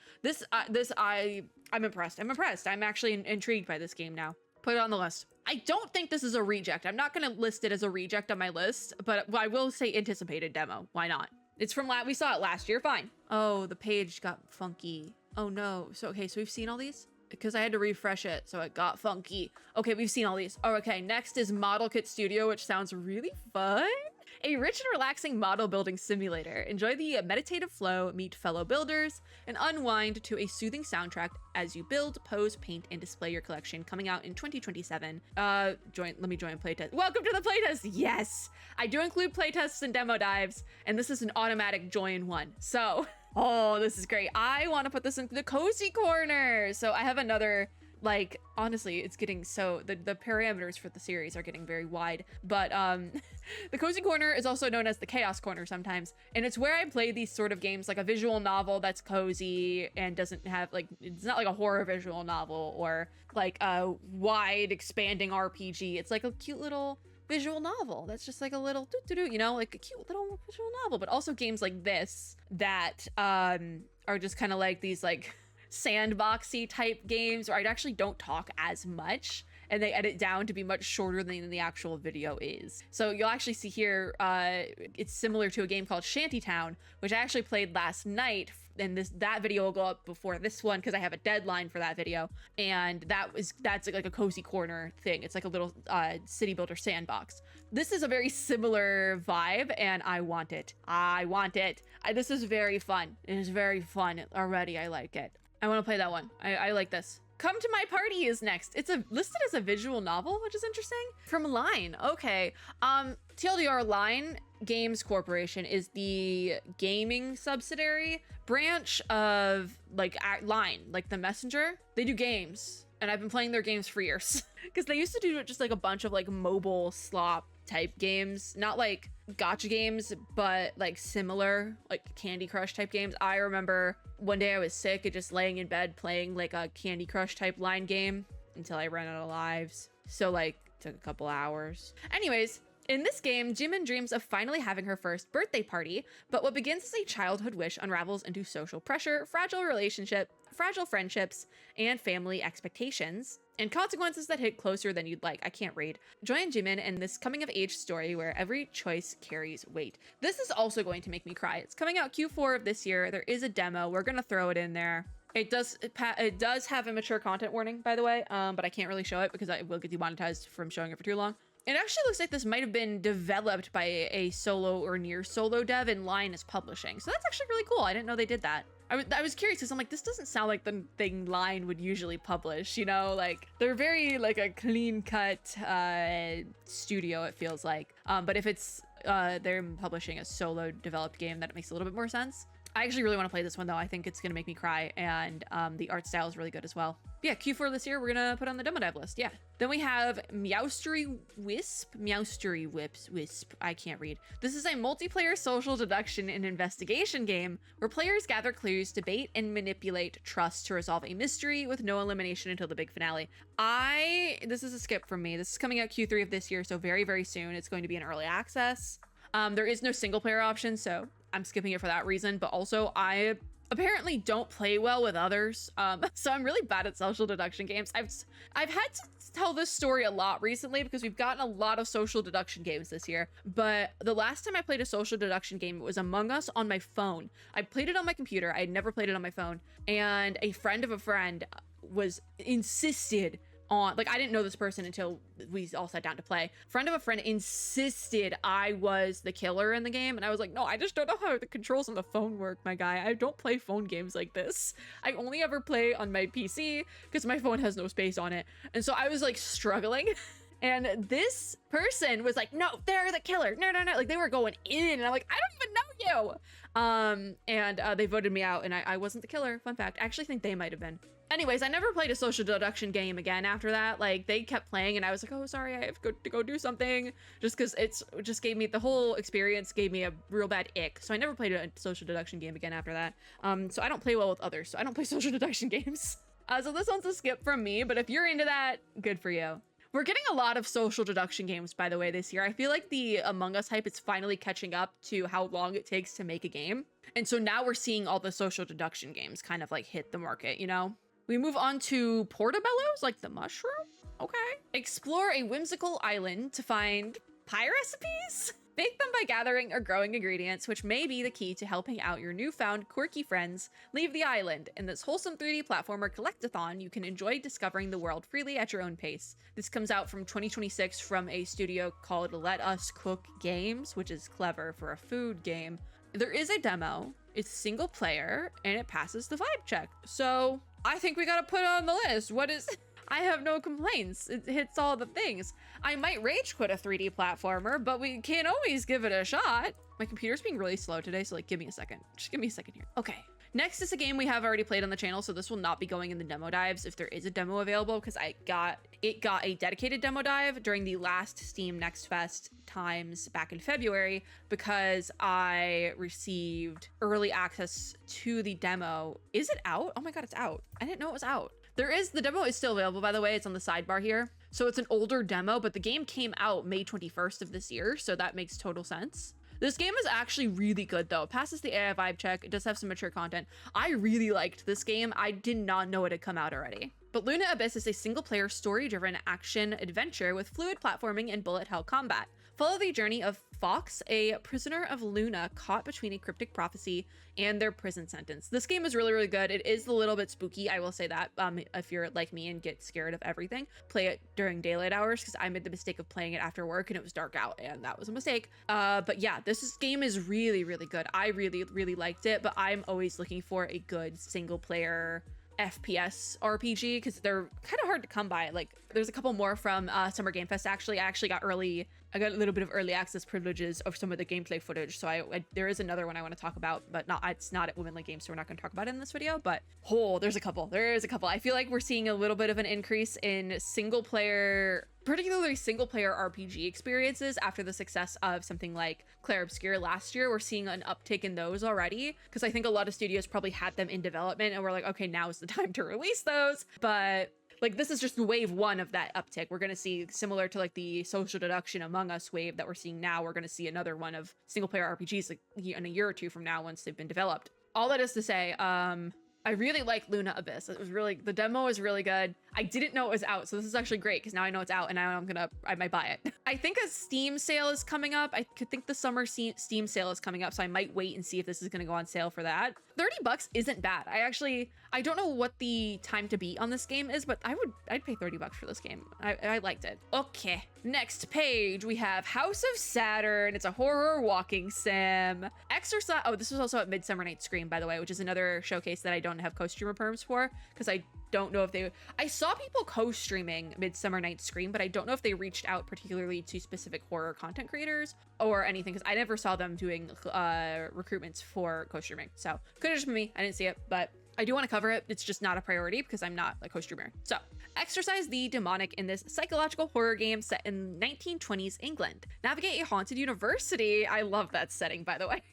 I'm impressed. I'm impressed. I'm actually intrigued by this game now. Put it on the list. I don't think this is a reject. I'm not gonna list it as a reject on my list, but I will say anticipated demo. Why not? It's from we saw it last year. Fine. Oh, the page got funky. Oh no. So we've seen all these? Because I had to refresh it, so it got funky. Okay, we've seen all these. Oh, okay, next is Model Kit Studio, which sounds really fun. A rich and relaxing model building simulator. Enjoy the meditative flow, meet fellow builders, and unwind to a soothing soundtrack as you build, pose, paint, and display your collection. Coming out in 2027. Let me join playtest. Welcome to the playtest. Yes, I do include playtests and demo dives, and this is an automatic join one. So. Oh, this is great. I want to put this into the cozy corner. So I have another, like, honestly, it's getting so, the parameters for the series are getting very wide. But the cozy corner is also known as the chaos corner sometimes. And it's where I play these sort of games, like a visual novel that's cozy and doesn't have, like, it's not like a horror visual novel or like a wide expanding RPG. It's like a cute little visual novel that's just like a little you know, like a cute little visual novel. But also games like this that are just kind of like these like sandboxy type games where I actually don't talk as much and they edit down to be much shorter than the actual video is. So you'll actually see here, it's similar to a game called Shantytown, which I actually played last night, and that video will go up before this one because I have a deadline for that video. And that's like a cozy corner thing. It's like a little city builder sandbox. This is a very similar vibe, and I want it. I want it. This is very fun. It is very fun already. I like it. I want to play that one. I like this. Come to My Party is next. It's listed as a visual novel, which is interesting. From Line. Okay. TLDR, Line Games Corporation is the gaming subsidiary branch of like Line, like the Messenger. They do games, and I've been playing their games for years because they used to do just like a bunch of like mobile slop type games, not like gacha games, but like similar like Candy Crush type games. I remember one day I was sick and just laying in bed playing like a Candy Crush type line game until I ran out of lives. So like took a couple hours. Anyways, in this game, Jimin dreams of finally having her first birthday party, but what begins as a childhood wish unravels into social pressure, fragile friendships, and family expectations, and consequences that hit closer than you'd like. I can't read. Join Jimin in this coming-of-age story where every choice carries weight. This is also going to make me cry. It's coming out Q4 of this year. There is a demo. We're gonna throw it in there. It does have a mature content warning, by the way, but I can't really show it because I will get demonetized from showing it for too long. It actually looks like this might have been developed by a solo or near solo dev, and Line is publishing. So that's actually really cool. I didn't know they did that. I was curious because I'm like, this doesn't sound like the thing Line would usually publish, you know? Like, they're very like a clean cut studio, it feels like. But if it's they're publishing a solo developed game, that makes a little bit more sense. I actually really want to play this one though. I think it's gonna make me cry, and the art style is really good as well. Yeah, Q4 this year, we're gonna put on the demo dive list. Yeah. Then we have Meowstery Wisp. I can't read. This is a multiplayer social deduction and investigation game where players gather clues, debate, and manipulate trust to resolve a mystery with no elimination until the big finale. This is a skip from me. This is coming out Q3 of this year, so very, very soon. It's going to be in early access. There is no single player option, so I'm skipping it for that reason, but also I apparently don't play well with others, so I'm really bad at social deduction games. I've had to tell this story a lot recently because we've gotten a lot of social deduction games this year, but the last time I played a social deduction game, it was Among Us on my phone. I played it on my computer. I had never played it on my phone, and a friend of a friend insisted on, like, I didn't know this person until we all sat down to play. Friend of a friend insisted I was the killer in the game, and I was like, no, I just don't know how the controls on the phone work, my guy. I don't play phone games like this. I only ever play on my PC because my phone has no space on it. And so I was like struggling. And this person was like, no, they're the killer. No, no, no. Like, they were going in, and I'm like, I don't even know you. They voted me out, and I wasn't the killer. Fun fact. I actually think they might have been. Anyways, I never played a social deduction game again after that. Like, they kept playing, and I was like, oh, sorry, I have to go do something. Just because it just gave me, the whole experience gave me a real bad ick. So I never played a social deduction game again after that. So I don't play well with others, so I don't play social deduction games. So this one's a skip from me, but if you're into that, good for you. We're getting a lot of social deduction games, by the way, this year. I feel like the Among Us hype is finally catching up to how long it takes to make a game. And so now we're seeing all the social deduction games kind of like hit the market, you know? We move on to portobellos, like the mushroom. Okay. Explore a whimsical island to find pie recipes. Bake them by gathering or growing ingredients, which may be the key to helping out your newfound quirky friends leave the island. In this wholesome 3D platformer collectathon, you can enjoy discovering the world freely at your own pace. This comes out from 2026 from a studio called Let Us Cook Games, which is clever for a food game. There is a demo, it's single player, and it passes the vibe check. So I think we gotta put it on the list. What is... I have no complaints. It hits all the things. I might rage quit a 3D platformer, but we can always give it a shot. My computer's being really slow today, so like, give me a second. Just give me a second here. Okay. Next is a game we have already played on the channel, so this will not be going in the demo dives if there is a demo available, because it got a dedicated demo dive during the last Steam Next Fest times back in February, because I received early access to the demo. Is it out? Oh my god, it's out. I didn't know it was out. The demo is still available, by the way. It's on the sidebar here. So it's an older demo, but the game came out May 21st of this year, so that makes total sense. This game is actually really good, though. It passes the AI vibe check. It does have some mature content. I really liked this game. I did not know it had come out already. But Luna Abyss is a single-player, story-driven action-adventure with fluid platforming and bullet hell combat. Follow the journey of Fox, a prisoner of Luna caught between a cryptic prophecy and their prison sentence. This game is really, really good. It is a little bit spooky, I will say that. If you're like me and get scared of everything, play it during daylight hours, because I made the mistake of playing it after work and it was dark out, and that was a mistake. But yeah, this game is really, really good. I really, really liked it, but I'm always looking for a good single-player FPS RPG, because they're kind of hard to come by. Like, there's a couple more from Summer Game Fest. Actually, I got a little bit of early access privileges of some of the gameplay footage, so there is another one I want to talk about, but it's not at Womenly Games, so we're not going to talk about it in this video. But there is a couple. I feel like we're seeing a little bit of an increase in particularly single player RPG experiences after the success of something like Clair Obscur last year. We're seeing an uptick in those already, because I think a lot of studios probably had them in development and we're like, okay, now is the time to release those. But like, this is just wave one of that uptick. We're going to see, similar to like the social deduction Among Us wave that we're seeing now, we're going to see another one of single player RPGs like in a year or two from now, once they've been developed. All that is to say, I really like Luna Abyss. The demo is really good. I didn't know it was out, so this is actually great, because now I know it's out, and now I might buy it. I think a Steam sale is coming up. I could think the summer Steam sale is coming up, so I might wait and see if this is going to go on sale for that. $30 isn't bad. I don't know what the time to beat on this game is, but I'd pay $30 for this game. I liked it. Okay, next page, we have House of Saturn. It's a horror walking sim. Exercise. Oh, this was also at Midsummer Night's Scream, by the way, which is another showcase that I don't have co-streamer perms for, because I don't know if I saw people co-streaming Midsummer Night's Scream, but I don't know if they reached out particularly to specific horror content creators or anything, because I never saw them doing recruitments for co-streaming. So could have just been me. I didn't see it, but I do want to cover it. It's just not a priority because I'm not a co-streamer. So exorcise the demonic in this psychological horror game set in 1920s England. Navigate a haunted university. I love that setting, by the way.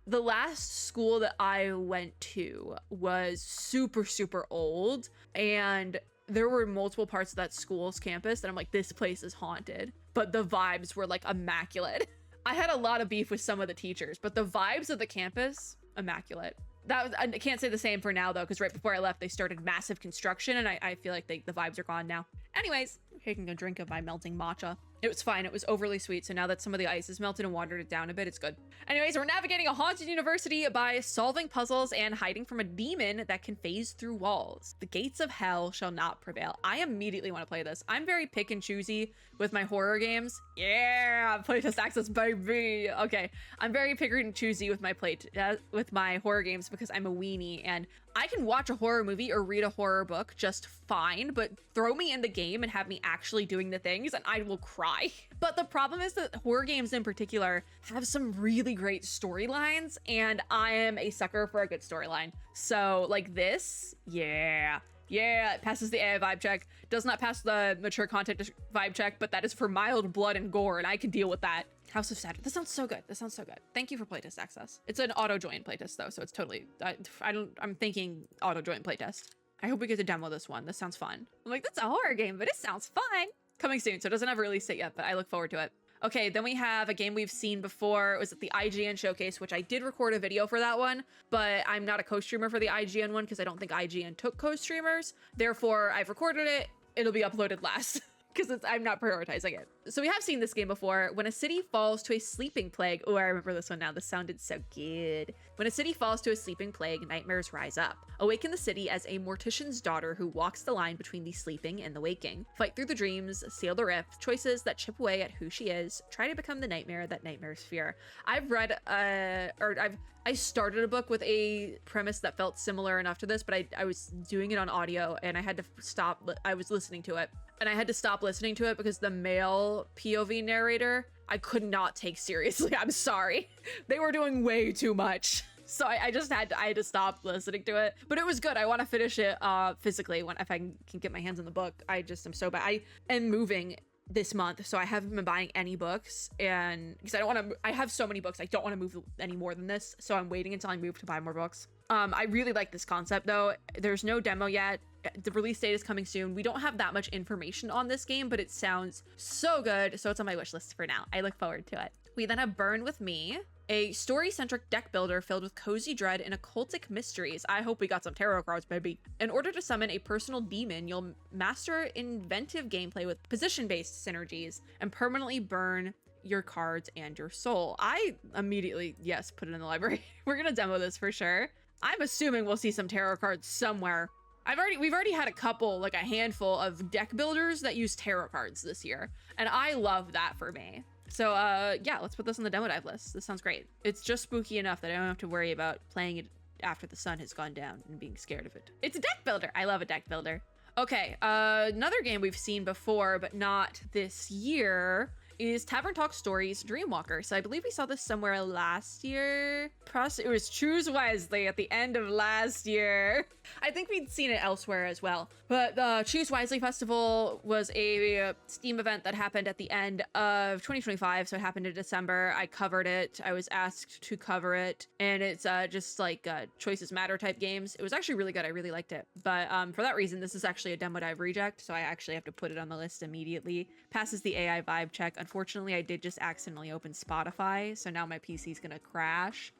The last school that I went to was super, super old, and there were multiple parts of that school's campus that I'm like, this place is haunted, but the vibes were like immaculate. I had a lot of beef with some of the teachers, but the vibes of the campus, immaculate. I can't say the same for now, though, because right before I left, they started massive construction, and I feel like the vibes are gone now. Anyways, taking a drink of my melting matcha. It was fine. It was overly sweet. So now that some of the ice has melted and watered it down a bit, it's good. Anyways, we're navigating a haunted university by solving puzzles and hiding from a demon that can phase through walls. The gates of hell shall not prevail. I immediately want to play this. I'm very pick and choosy with my horror games. Yeah, playtest access, baby. Okay, I'm very pick and choosy with my horror games because I'm a weenie and I can watch a horror movie or read a horror book just fine, but throw me in the game and have me actually doing the things and I will cry. But the problem is that horror games in particular have some really great storylines and I am a sucker for a good storyline. So like this, yeah, it passes the AI vibe check. Does not pass the mature content vibe check, but that is for mild blood and gore and I can deal with that. House of Saturn. This sounds so good. This sounds so good. Thank you for playtest access. It's an auto join playtest though, so it's totally, I'm thinking auto join playtest. I hope we get to demo this one. This sounds fun. I'm like, that's a horror game, but it sounds fun. Coming soon, so it doesn't have a release date yet, but I look forward to it. Okay, then we have a game we've seen before. It was at the IGN showcase, which I did record a video for that one, but I'm not a co-streamer for the IGN one because I don't think IGN took co-streamers. Therefore, I've recorded it. It'll be uploaded last. Because I'm not prioritizing it. So we have seen this game before. When a city falls to a sleeping plague. Oh, I remember this one now. This sounded so good. When a city falls to a sleeping plague, nightmares rise up. Awaken the city as a mortician's daughter who walks the line between the sleeping and the waking. Fight through the dreams, sail the rift, choices that chip away at who she is. Try to become the nightmare that nightmares fear. I've read, I started a book with a premise that felt similar enough to this, but I was doing it on audio and I had to stop. I was listening to it. And I had to stop listening to it because the male POV narrator, I could not take seriously. I'm sorry. They were doing way too much. So I had to stop listening to it. But it was good. I want to finish it physically if I can get my hands on the book. I just am so bad. I am moving this month, so I haven't been buying any books, and because I don't want to, I have so many books, I don't want to move any more than this, so I'm waiting until I move to buy more books. I really like this concept though. There's no demo yet. The release date is coming soon. We don't have that much information on this game, but it sounds so good, so it's on my wish list for now. I look forward to it. We then have Burn With Me, a story-centric deck builder filled with cozy dread and occultic mysteries. I hope we got some tarot cards, baby. In order to summon a personal demon, you'll master inventive gameplay with position-based synergies and permanently burn your cards and your soul. I immediately, yes, put it in the library. We're gonna demo this for sure. I'm assuming we'll see some tarot cards somewhere. We've already had a couple, like a handful of deck builders that use tarot cards this year, and I love that for me. So yeah, let's put this on the demo dive list. This sounds great. It's just spooky enough that I don't have to worry about playing it after the sun has gone down and being scared of it. It's a deck builder. I love a deck builder. Okay, another game we've seen before, but not this year, is Tavern Talk Stories Dreamwalker. So I believe we saw this somewhere last year. It was Choose Wisely at the end of last year. I think we'd seen it elsewhere as well. But the Choose Wisely Festival was a Steam event that happened at the end of 2025. So it happened in December. I covered it. I was asked to cover it. And it's just like Choices Matter type games. It was actually really good. I really liked it. But for that reason, this is actually a demo dive reject. So I actually have to put it on the list immediately. Passes the AI vibe check. Unfortunately, I did just accidentally open Spotify. So now my PC is going to crash.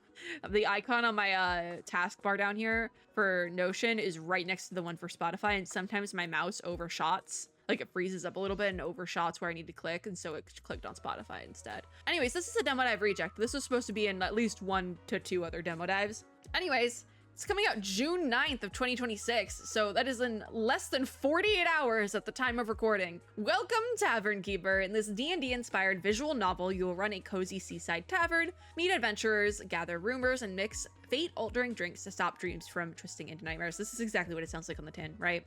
The icon on my taskbar down here for Notion is right next to the one for Spotify, and sometimes my mouse overshots. Like it freezes up a little bit and overshots where I need to click, and so it clicked on Spotify instead. Anyways, this is a demo dive reject. This was supposed to be in at least 1 to 2 other demo dives. Anyways, it's coming out June 9th of 2026, so that is in less than 48 hours at the time of recording. Welcome, Tavern Keeper. In this D&D inspired visual novel, you will run a cozy seaside tavern, meet adventurers, gather rumors, and mix fate-altering drinks to stop dreams from twisting into nightmares. This is exactly what it sounds like on the tin, right?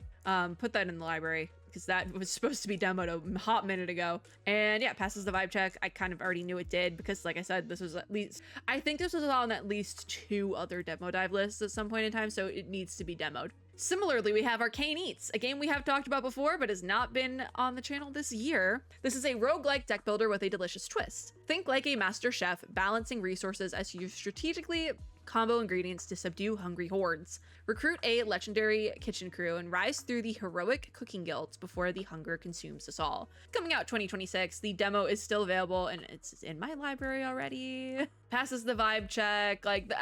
Put that in the library, because that was supposed to be demoed a hot minute ago. And yeah, passes the vibe check. I kind of already knew it did, because like I said, this was at least, I think this was on at least 2 other demo dive lists at some point in time, so it needs to be demoed. Similarly, we have Arcane Eats, a game we have talked about before, but has not been on the channel this year. This is a roguelike deck builder with a delicious twist. Think like a master chef, balancing resources as you strategically combo ingredients to subdue hungry hordes. Recruit a legendary kitchen crew and rise through the heroic cooking guilds before the hunger consumes us all. Coming out 2026, the demo is still available and it's in my library already. Passes the vibe check. Like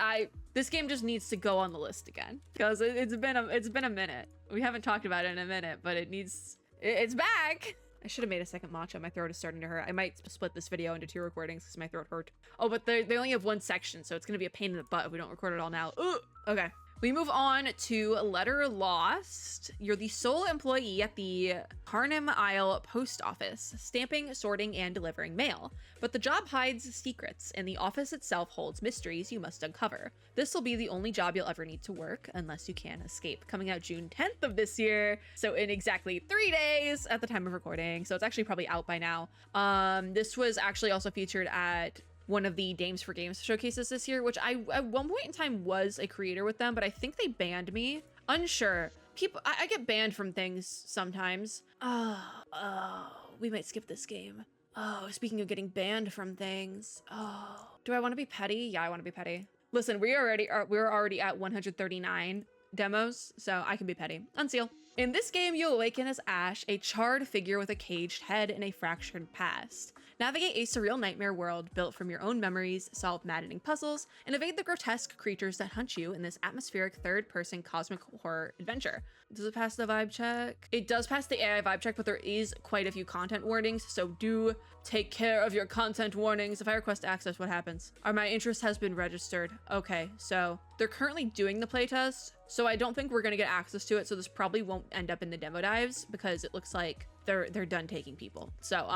this game just needs to go on the list again because it's been a minute. We haven't talked about it in a minute, but it's back. I should have made a second matcha. My throat is starting to hurt. I might split this video into 2 recordings because my throat hurt. Oh, but they only have 1 section, so it's going to be a pain in the butt if we don't record it all now. Ugh. Okay. We move on to Letter Lost. You're the sole employee at the Harnham Isle post office, stamping, sorting, and delivering mail. But the job hides secrets, and the office itself holds mysteries you must uncover. This will be the only job you'll ever need to work, unless you can escape. Coming out June 10th of this year, so in exactly 3 days at the time of recording. So it's actually probably out by now. This was actually also featured at one of the Dames for Games showcases this year, which I at one point in time was a creator with them, but I think they banned me. Unsure. I get banned from things sometimes. We might skip this game. Oh, speaking of getting banned from things. Oh, do I want to be petty? Yeah, I want to be petty. Listen, we're already at 139 demos, so I can be petty. Unseal. In this game, you awaken as Ash, a charred figure with a caged head and a fractured past. Navigate a surreal nightmare world built from your own memories, solve maddening puzzles, and evade the grotesque creatures that hunt you in this atmospheric third-person cosmic horror adventure. Does it pass the vibe check? It does pass the AI vibe check, but there is quite a few content warnings, so do take care of your content warnings. If I request access, what happens? My interest has been registered. Okay, so they're currently doing the playtest, so I don't think we're gonna get access to it, so this probably won't end up in the demo dives because it looks like they're done taking people. So,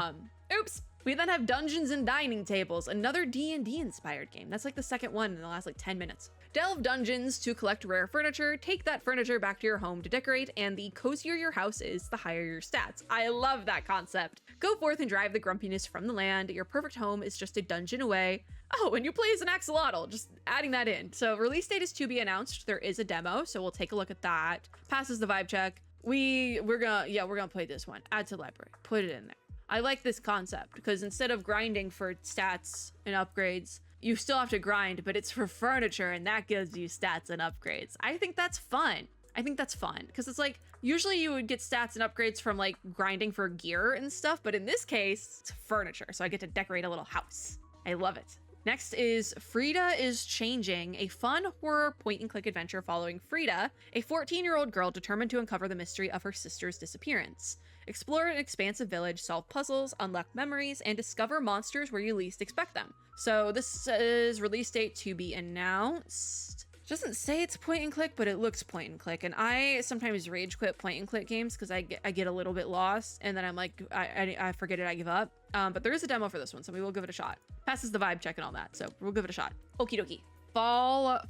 oops. We then have Dungeons and Dining Tables, another D&D inspired game. That's like the second one in the last like 10 minutes. Delve dungeons to collect rare furniture, take that furniture back to your home to decorate, and the cozier your house is, the higher your stats. I love that concept. Go forth and drive the grumpiness from the land. Your perfect home is just a dungeon away. Oh, and you play as an axolotl, just adding that in. So release date is to be announced. There is a demo, so we'll take a look at that. Passes the vibe check. We're gonna play this one. Add to library, put it in there. I like this concept because instead of grinding for stats and upgrades, you still have to grind, but it's for furniture and that gives you stats and upgrades. I think that's fun. Because it's like, usually you would get stats and upgrades from like grinding for gear and stuff, but in this case, it's furniture. So I get to decorate a little house. I love it. Next is Frida is Changing, a fun horror point-and-click adventure following Frida, a 14-year-old girl determined to uncover the mystery of her sister's disappearance. Explore an expansive village, solve puzzles, unlock memories, and discover monsters where you least expect them. So this is release date to be announced. It doesn't say it's point and click, but it looks point and click. And I sometimes rage quit point and click games because I get a little bit lost and then I'm like, I forget it, I give up. But there is a demo for this one, so we will give it a shot. Passes the vibe check and all that, so we'll give it a shot. Okie dokie.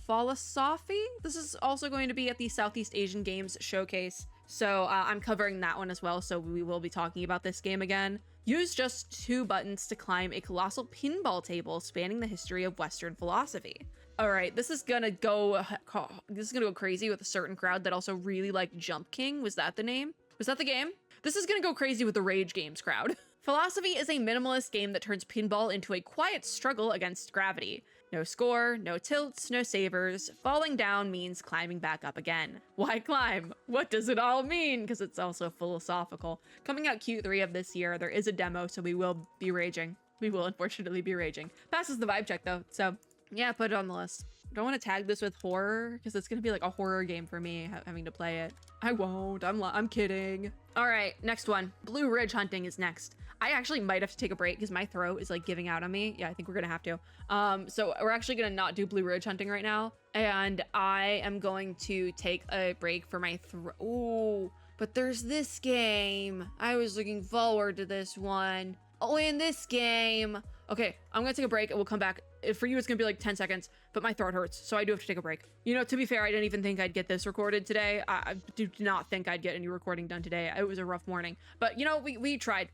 Philosophy? This is also going to be at the Southeast Asian Games Showcase. So I'm covering that one as well, so we will be talking about this game again. Use just 2 buttons to climb a colossal pinball table spanning the history of Western philosophy. All right, this is gonna go crazy with a certain crowd that also really liked Jump King. Was that the name? Was that the game? This is gonna go crazy with the Rage Games crowd. Philosophy is a minimalist game that turns pinball into a quiet struggle against gravity. No score, no tilts, no savers. Falling down means climbing back up again. Why climb? What does it all mean? Because it's also philosophical. Coming out Q3 of this year, there is a demo, so we will be raging. We will unfortunately be raging. Passes the vibe check though, so yeah, put it on the list. Don't want to tag this with horror because it's gonna be like a horror game for me having to play it. I won't. I'm kidding. All right, next one. Blue Ridge Hunting is next. I actually might have to take a break because my throat is like giving out on me. Yeah, I think we're gonna have to. So we're actually gonna not do Blue Ridge Hunting right now, and I am going to take a break for my throat. Ooh, but there's this game. I was looking forward to this one. Oh, in this game. Okay, I'm gonna take a break and we'll come back. For you, it's gonna be like 10 seconds, but my throat hurts, so I do have to take a break. You know, to be fair, I didn't even think I'd get this recorded today. I do not think I'd get any recording done today. It was a rough morning, but you know, we tried.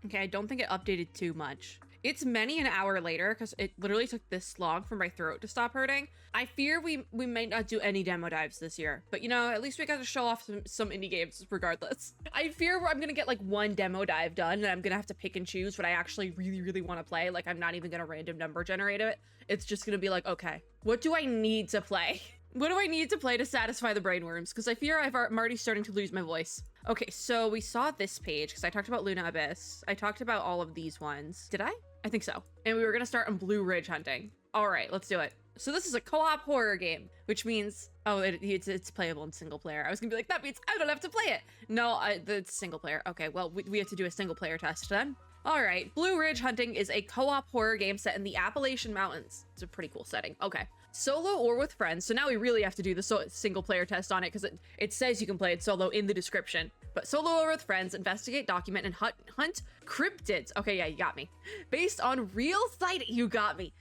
Okay, I don't think it updated too much. It's many an hour later because it literally took this long for my throat to stop hurting. I fear we might not do any demo dives this year, but you know, at least we got to show off some indie games regardless. I fear I'm gonna get like 1 demo dive done and I'm gonna have to pick and choose what I actually really want to play. Like I'm not even gonna random number generate it. It's just gonna be like, okay, what do I need to play? What do I need to play to satisfy the brainworms? Because I fear I'm already starting to lose my voice. Okay, so we saw this page because I talked about Luna Abyss. I talked about all of these ones. Did I? I think so. And we were gonna start on Blue Ridge Hunting. All right, let's do it. So this is a co-op horror game, which means, oh, it's playable in single player. I was gonna be like, that means I don't have to play it. No, it's single player. Okay, well, we have to do a single player test then. All right, Blue Ridge Hunting is a co-op horror game set in the Appalachian Mountains. It's a pretty cool setting. Okay, solo or with friends. So now we really have to do the single player test on it because it says you can play it solo in the description. But solo or with friends, investigate, document, and hunt cryptids. Okay, yeah, you got me. Based on real you got me.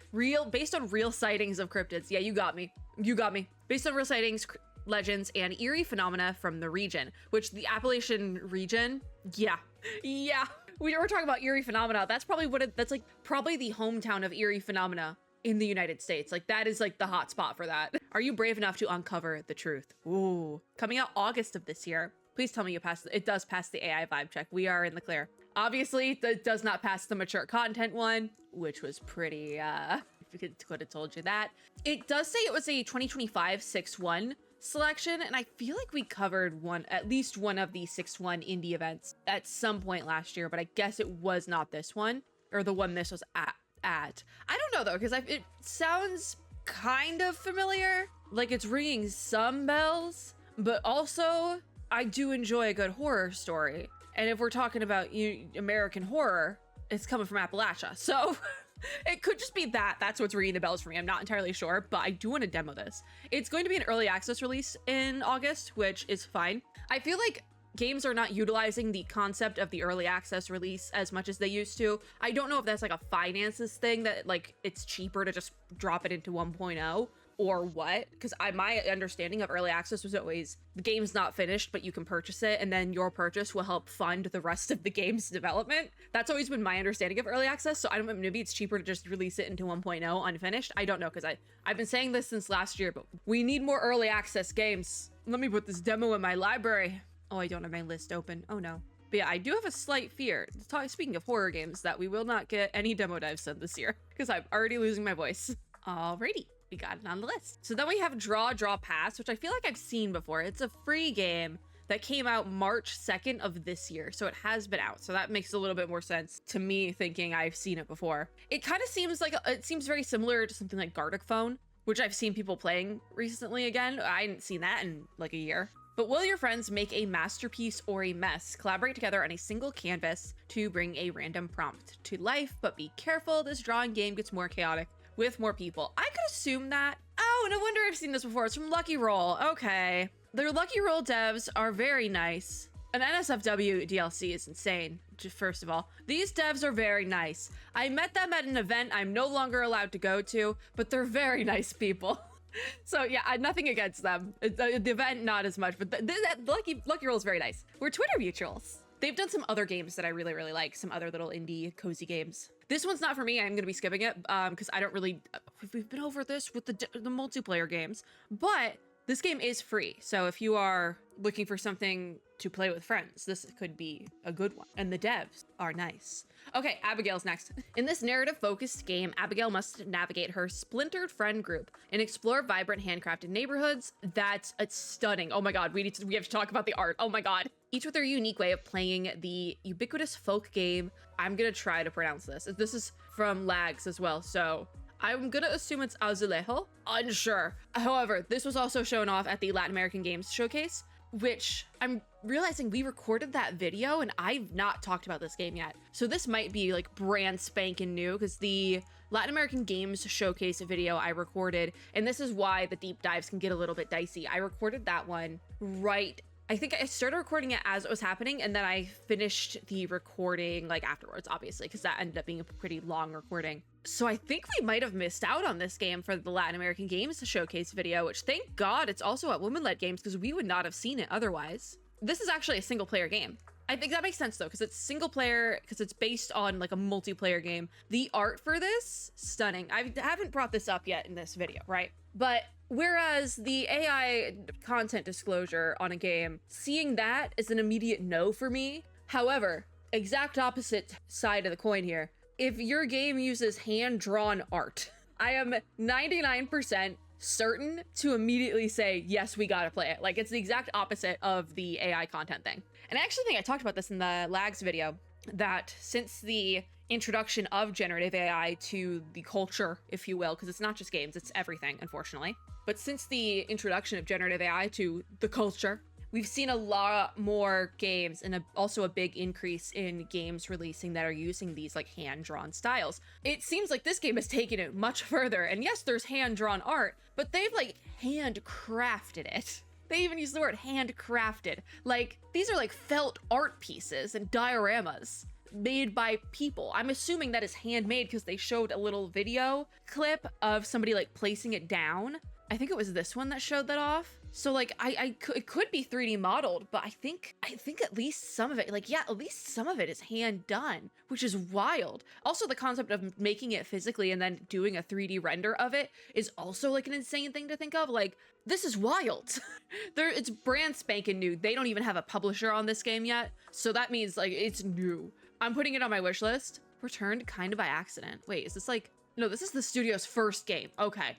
Based on real sightings of cryptids. Yeah, you got me. You got me. Based on real sightings, legends, and eerie phenomena from the region, which the Appalachian region, yeah. We were talking about eerie phenomena. That's probably that's like probably the hometown of eerie phenomena in the United States. Like that is like the hot spot for that. Are you brave enough to uncover the truth? Ooh, coming out August of this year. Please tell me you passed. It does pass the AI vibe check. We are in the clear. Obviously, that does not pass the mature content one, which was pretty, could have told you that. It does say it was a 2025 6-1 selection, and I feel like we covered at least one of the 6-1 indie events at some point last year, but I guess it was not this one, or the one this was at. I don't know though, because it sounds kind of familiar, like it's ringing some bells, but also I do enjoy a good horror story. And if we're talking about American horror, it's coming from Appalachia. So it could just be that's what's ringing the bells for me. I'm not entirely sure, but I do want to demo this. It's going to be an early access release in August, which is fine. I feel like games are not utilizing the concept of the early access release as much as they used to. I don't know if that's like a finances thing that like it's cheaper to just drop it into 1.0 or what, because my understanding of early access was always the game's not finished, but you can purchase it, and then your purchase will help fund the rest of the game's development. That's always been my understanding of early access, so I don't know, maybe it's cheaper to just release it into 1.0 unfinished. I don't know, because I've been saying this since last year, but we need more early access games. Let me put this demo in my library. Oh, I don't have my list open. Oh no. But yeah, I do have a slight fear, speaking of horror games, that we will not get any demo dives done this year, because I'm already losing my voice. Alrighty. We got it on the list. So then we have Draw Pass, which I feel like I've seen before. It's a free game that came out March 2nd of this year. So it has been out. So that makes a little bit more sense to me thinking I've seen it before. It kind of seems like, it seems very similar to something like Gartic Phone, which I've seen people playing recently again. I hadn't seen that in like a year. But will your friends make a masterpiece or a mess? Collaborate together on a single canvas to bring a random prompt to life, but be careful, this drawing game gets more chaotic with more people. I could assume that. Oh, no wonder I've seen this before. It's from Lucky Roll. Okay. Their Lucky Roll devs are very nice. An NSFW DLC is insane, first of all. These devs are very nice. I met them at an event I'm no longer allowed to go to, but they're very nice people. So yeah, nothing against them. The event, not as much, but Lucky Roll is very nice. We're Twitter mutuals. They've done some other games that I really, really like. Some other little indie cozy games. This one's not for me. I'm going to be skipping it because I don't really... We've been over this with the multiplayer games. But this game is free. So if you are looking for something to play with friends, this could be a good one. And the devs are nice. Okay, Abigail's next. In this narrative-focused game, Abigail must navigate her splintered friend group and explore vibrant handcrafted neighborhoods. It's stunning. Oh my god, we have to talk about the art. Oh my god. Each with their unique way of playing the ubiquitous folk game. I'm gonna try to pronounce this. This is from Lags as well, so I'm gonna assume it's Azulejo. Unsure. However, this was also shown off at the Latin American Games Showcase, which I'm realizing we recorded that video and I've not talked about this game yet. So this might be like brand spanking new because the Latin American Games Showcase video I recorded, and this is why the deep dives can get a little bit dicey. I recorded that one I think I started recording it as it was happening, and then I finished the recording like afterwards, obviously, because that ended up being a pretty long recording. So I think we might have missed out on this game for the Latin American Games Showcase video, which thank God it's also at Women-Led Games because we would not have seen it otherwise. This is actually a single player game. I think that makes sense though, because it's single player, because it's based on like a multiplayer game. The art for this, stunning. I haven't brought this up yet in this video, right? But whereas the AI content disclosure on a game, seeing that is an immediate no for me. However, exact opposite side of the coin here. If your game uses hand-drawn art, I am 99% certain to immediately say, yes, we gotta play it. Like, it's the exact opposite of the AI content thing. And I actually think I talked about this in the Lags video, that since the introduction of generative AI to the culture, if you will, because it's not just games, it's everything, unfortunately. But since the introduction of generative AI to the culture, we've seen a lot more games and also a big increase in games releasing that are using these like hand-drawn styles. It seems like this game has taken it much further, and yes, there's hand-drawn art, but they've like handcrafted it. They even use the word handcrafted. Like, these are like felt art pieces and dioramas made by people. I'm assuming that is handmade because they showed a little video clip of somebody like placing it down. I think it was this one that showed that off. So like it could be 3D modeled, but I think at least some of it, like, yeah, at least some of it is hand done, which is wild. Also, the concept of making it physically and then doing a 3D render of it is also like an insane thing to think of. Like, this is wild. It's brand spanking new. They don't even have a publisher on this game yet. So that means like it's new. I'm putting it on my wish list. Returned kind of by accident. Wait, is this like, no, this is the studio's first game. Okay.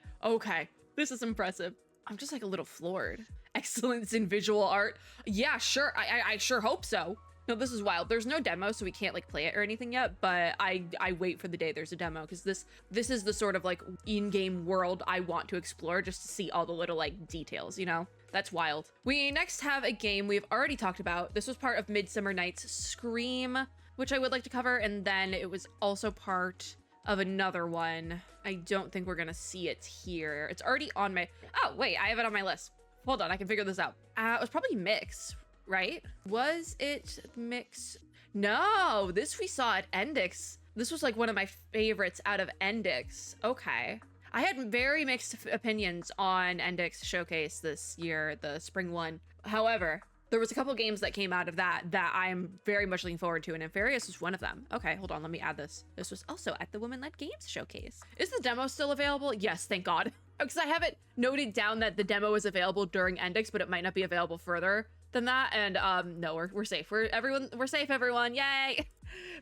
This is impressive. I'm just like a little floored. Excellence in visual art. Yeah, sure. I sure hope so. No, this is wild. There's no demo, so we can't like play it or anything yet, but I wait for the day there's a demo, because this is the sort of like in-game world I want to explore, just to see all the little like details, you know? That's wild. We next have a game we've already talked about. This was part of Midsummer Night's Scream, which I would like to cover, and then it was also part of another one. I don't think we're gonna see it here. It's already on my, oh wait, I have it on my list. Hold on, I can figure this out. It was probably Mix, right? Was it Mix? No, this we saw at Endix. This was like one of my favorites out of Endix. Okay. I had very mixed opinions on Endix Showcase this year, the spring one. However, there was a couple games that came out of that I'm very much looking forward to, and Nefarious was one of them. Okay, hold on, let me add this. This was also at the Women Led Games Showcase. Is the demo still available? Yes, thank God. Because I have it noted down that the demo is available during Endix, but it might not be available further than that. And no, we're safe. We're safe, everyone. Yay!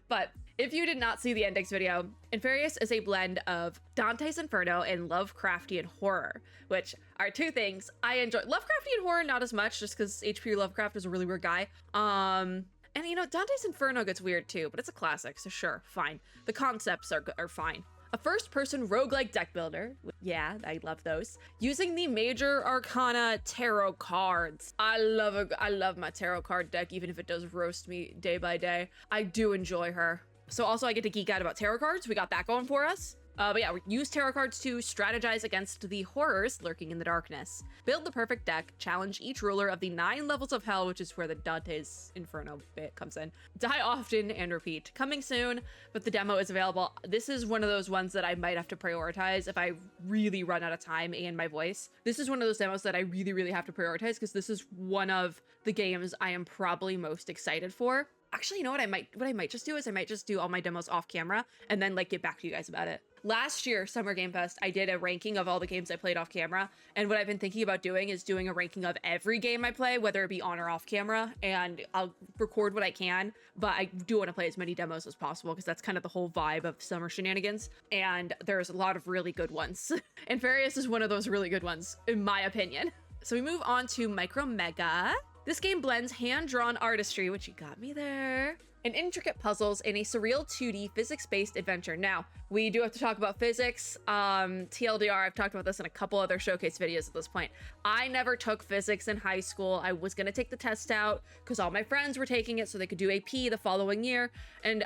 But if you did not see the Endix video, Nefarious is a blend of Dante's Inferno and Lovecraftian horror, which are two things I enjoy. Lovecraftian horror, not as much, just because H.P. Lovecraft is a really weird guy. And you know, Dante's Inferno gets weird too, but it's a classic, so sure, fine. The concepts are fine. A first-person roguelike deck builder. Yeah, I love those. Using the Major Arcana tarot cards. I love my tarot card deck, even if it does roast me day by day. I do enjoy her. So also I get to geek out about tarot cards. We got that going for us. But yeah, use tarot cards to strategize against the horrors lurking in the darkness. Build the perfect deck, challenge each ruler of the 9 levels of hell, which is where the Dante's Inferno bit comes in. Die often and repeat. Coming soon, but the demo is available. This is one of those ones that I might have to prioritize if I really run out of time and my voice. This is one of those demos that I really have to prioritize, because this is one of the games I am probably most excited for. Actually, you know what I might just do is I might just do all my demos off camera and then like get back to you guys about it. Last year, Summer Game Fest, I did a ranking of all the games I played off camera. And what I've been thinking about doing is doing a ranking of every game I play, whether it be on or off camera. And I'll record what I can, but I do want to play as many demos as possible, because that's kind of the whole vibe of summer shenanigans. And there's a lot of really good ones. And Nefarious is one of those really good ones, in my opinion. So we move on to Micro Mega. This game blends hand-drawn artistry, which you got me there, and intricate puzzles in a surreal 2D physics-based adventure. Now, we do have to talk about physics. TLDR, I've talked about this in a couple other showcase videos at this point. I never took physics in high school. I was gonna take the test out because all my friends were taking it so they could do AP the following year, and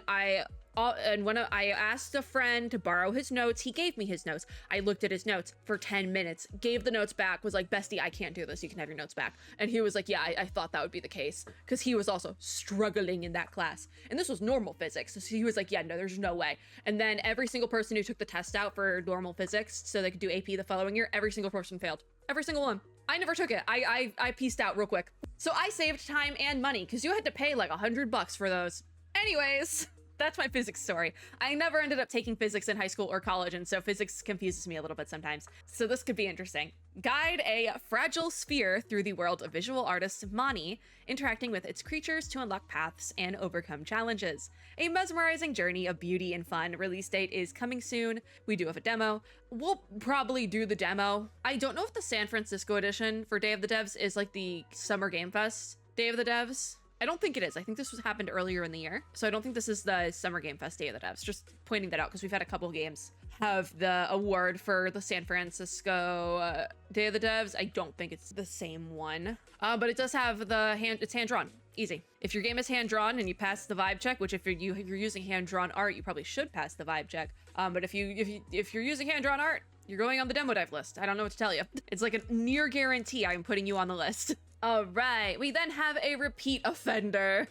when I asked a friend to borrow his notes, he gave me his notes. I looked at his notes for 10 minutes, gave the notes back, was like, bestie, I can't do this. You can have your notes back. And he was like, yeah, I thought that would be the case, because he was also struggling in that class. And this was normal physics. So he was like, yeah, no, there's no way. And then every single person who took the test out for normal physics so they could do AP the following year, every single person failed. Every single one. I never took it. I pieced out real quick. So I saved time and money, because you had to pay like $100 for those. Anyways, that's my physics story. I never ended up taking physics in high school or college, and so physics confuses me a little bit sometimes. So this could be interesting. Guide a fragile sphere through the world of visual artist Mani, interacting with its creatures to unlock paths and overcome challenges. A mesmerizing journey of beauty and fun. Release date is coming soon. We do have a demo. We'll probably do the demo. I don't know if the San Francisco edition for Day of the Devs is like the Summer Game Fest Day of the Devs. I don't think it is. I think this was happened earlier in the year. So I don't think this is the Summer Game Fest Day of the Devs. Just pointing that out because we've had a couple of games have the award for the San Francisco Day of the Devs. I don't think it's the same one, but it does have it's hand-drawn. Easy. If your game is hand-drawn and you pass the vibe check, which if you're using hand-drawn art, you probably should pass the vibe check. But if you're using hand-drawn art, you're going on the demo dive list. I don't know what to tell you. It's like a near guarantee I'm putting you on the list. All right, we then have a repeat offender.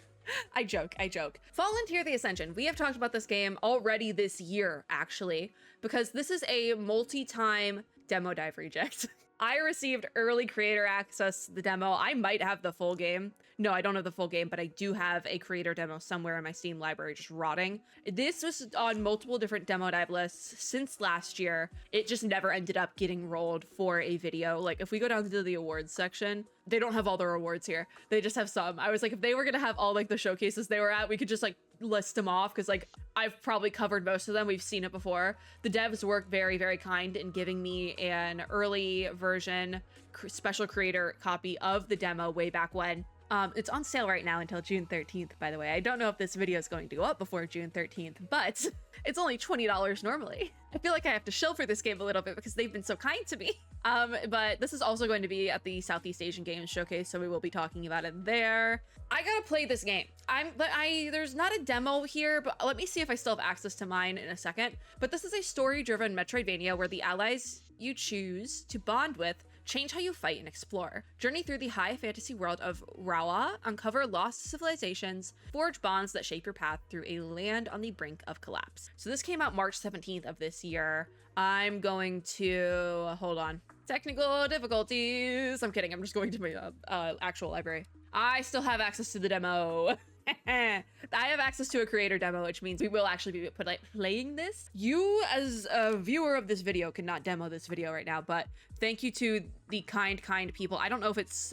I joke. Volunteer the Ascension. We have talked about this game already this year, actually, because this is a multi-time demo dive reject. I received early creator access to the demo. I might have the full game. No, I don't have the full game, but I do have a creator demo somewhere in my Steam library just rotting. This was on multiple different demo dive lists since last year. It just never ended up getting rolled for a video. Like, if we go down to the awards section, they don't have all their awards here. They just have some. I was like, if they were gonna have all like the showcases they were at, we could just like list them off, because like I've probably covered most of them. We've seen it before. The devs were very, very kind in giving me an early version special creator copy of the demo way back when. It's on sale right now until June 13th, by the way. I don't know if this video is going to go up before June 13th, but it's only $20 normally. I feel like I have to shill for this game a little bit because they've been so kind to me. But this is also going to be at the Southeast Asian Games Showcase, so we will be talking about it there. I gotta play this game. There's not a demo here, but let me see if I still have access to mine in a second. But this is a story-driven Metroidvania where the allies you choose to bond with change how you fight and explore. Journey through the high fantasy world of Rawa, uncover lost civilizations, forge bonds that shape your path through a land on the brink of collapse. So this came out March 17th of this year. I'm going to, hold on. Technical difficulties. I'm kidding, I'm just going to my actual library. I still have access to the demo. I have access to a creator demo, which means we will actually be playing this. You, as a viewer of this video, cannot demo this video right now, but thank you to the kind people. I don't know if it's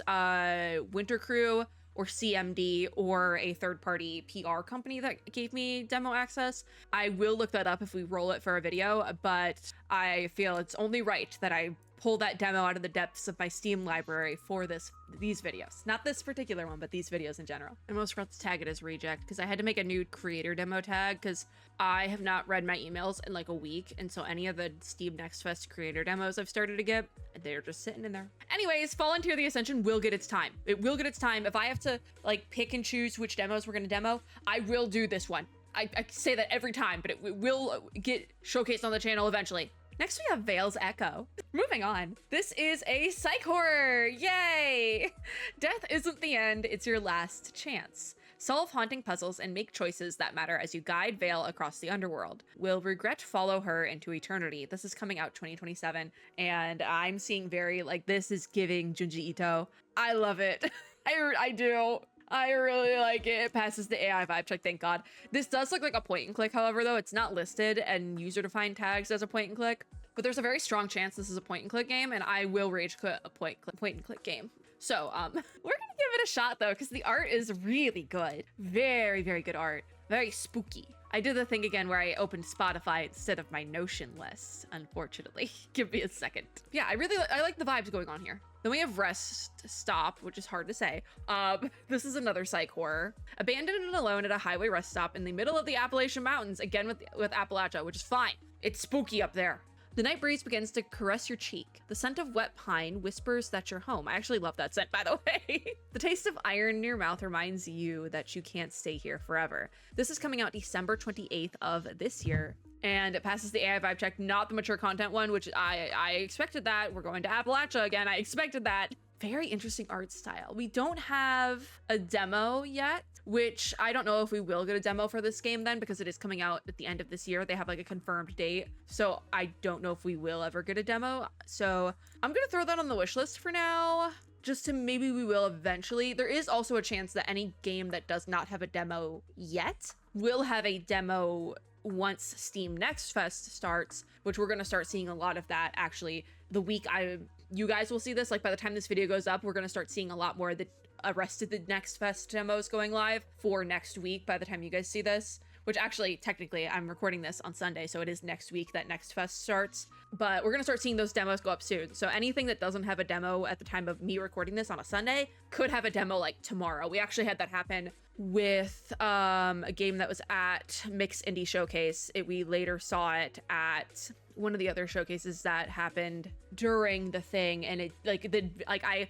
Winter Crew or CMD or a third-party PR company that gave me demo access. I will look that up if we roll it for a video, but I feel it's only right that I pull that demo out of the depths of my Steam library for these videos. Not this particular one, but these videos in general. I almost forgot to tag it as reject because I had to make a new creator demo tag because I have not read my emails in like a week, and so any of the Steam Next Fest creator demos I've started to get, they're just sitting in there. Anyways, Volunteer the Ascension will get its time. It will get its time. If I have to like pick and choose which demos we're gonna demo, I will do this one. I say that every time, but it will get showcased on the channel eventually. Next, we have Veil's Echo. Moving on. This is a psych horror. Yay! Death isn't the end, it's your last chance. Solve haunting puzzles and make choices that matter as you guide Veil across the underworld. Will regret follow her into eternity. This is coming out 2027, and I'm seeing very, like, this is giving Junji Ito. I love it. I do. I really like it. It passes the AI vibe check, thank God. This does look like a point and click, however, though. It's not listed and user-defined tags as a point and click, but there's a very strong chance this is a point and click game, and I will rage quit a point and click game. So, we're gonna give it a shot, though, because the art is really good. Very, very good art. Very spooky. I did the thing again where I opened Spotify instead of my Notion list, unfortunately. Give me a second. Yeah, I like the vibes going on here. Then we have Rest Stop, which is hard to say. This is another psych horror. Abandoned and alone at a highway rest stop in the middle of the Appalachian Mountains, again with Appalachia, which is fine. It's spooky up there. The night breeze begins to caress your cheek. The scent of wet pine whispers that you're home. I actually love that scent, by the way. The taste of iron in your mouth reminds you that you can't stay here forever. This is coming out December 28th of this year, and it passes the AI vibe check, not the mature content one, which I expected that. We're going to Appalachia again. I expected that. Very interesting art style. We don't have a demo yet, which I don't know if we will get a demo for this game then, because it is coming out at the end of this year. They have like a confirmed date, so I don't know if we will ever get a demo. So I'm gonna throw that on the wish list for now, just to maybe we will eventually. There is also a chance that any game that does not have a demo yet will have a demo once Steam Next Fest starts, which we're gonna start seeing a lot of that actually the week you guys will see this. Like by the time this video goes up, we're gonna start seeing a lot more of the rest of the Next Fest demos going live for next week by the time you guys see this, which actually, technically, I'm recording this on Sunday, so it is next week that Next Fest starts. But we're gonna start seeing those demos go up soon. So anything that doesn't have a demo at the time of me recording this on a Sunday could have a demo like tomorrow. We actually had that happen with a game that was at Mix Indie Showcase. We later saw it at one of the other showcases that happened during the thing, and it I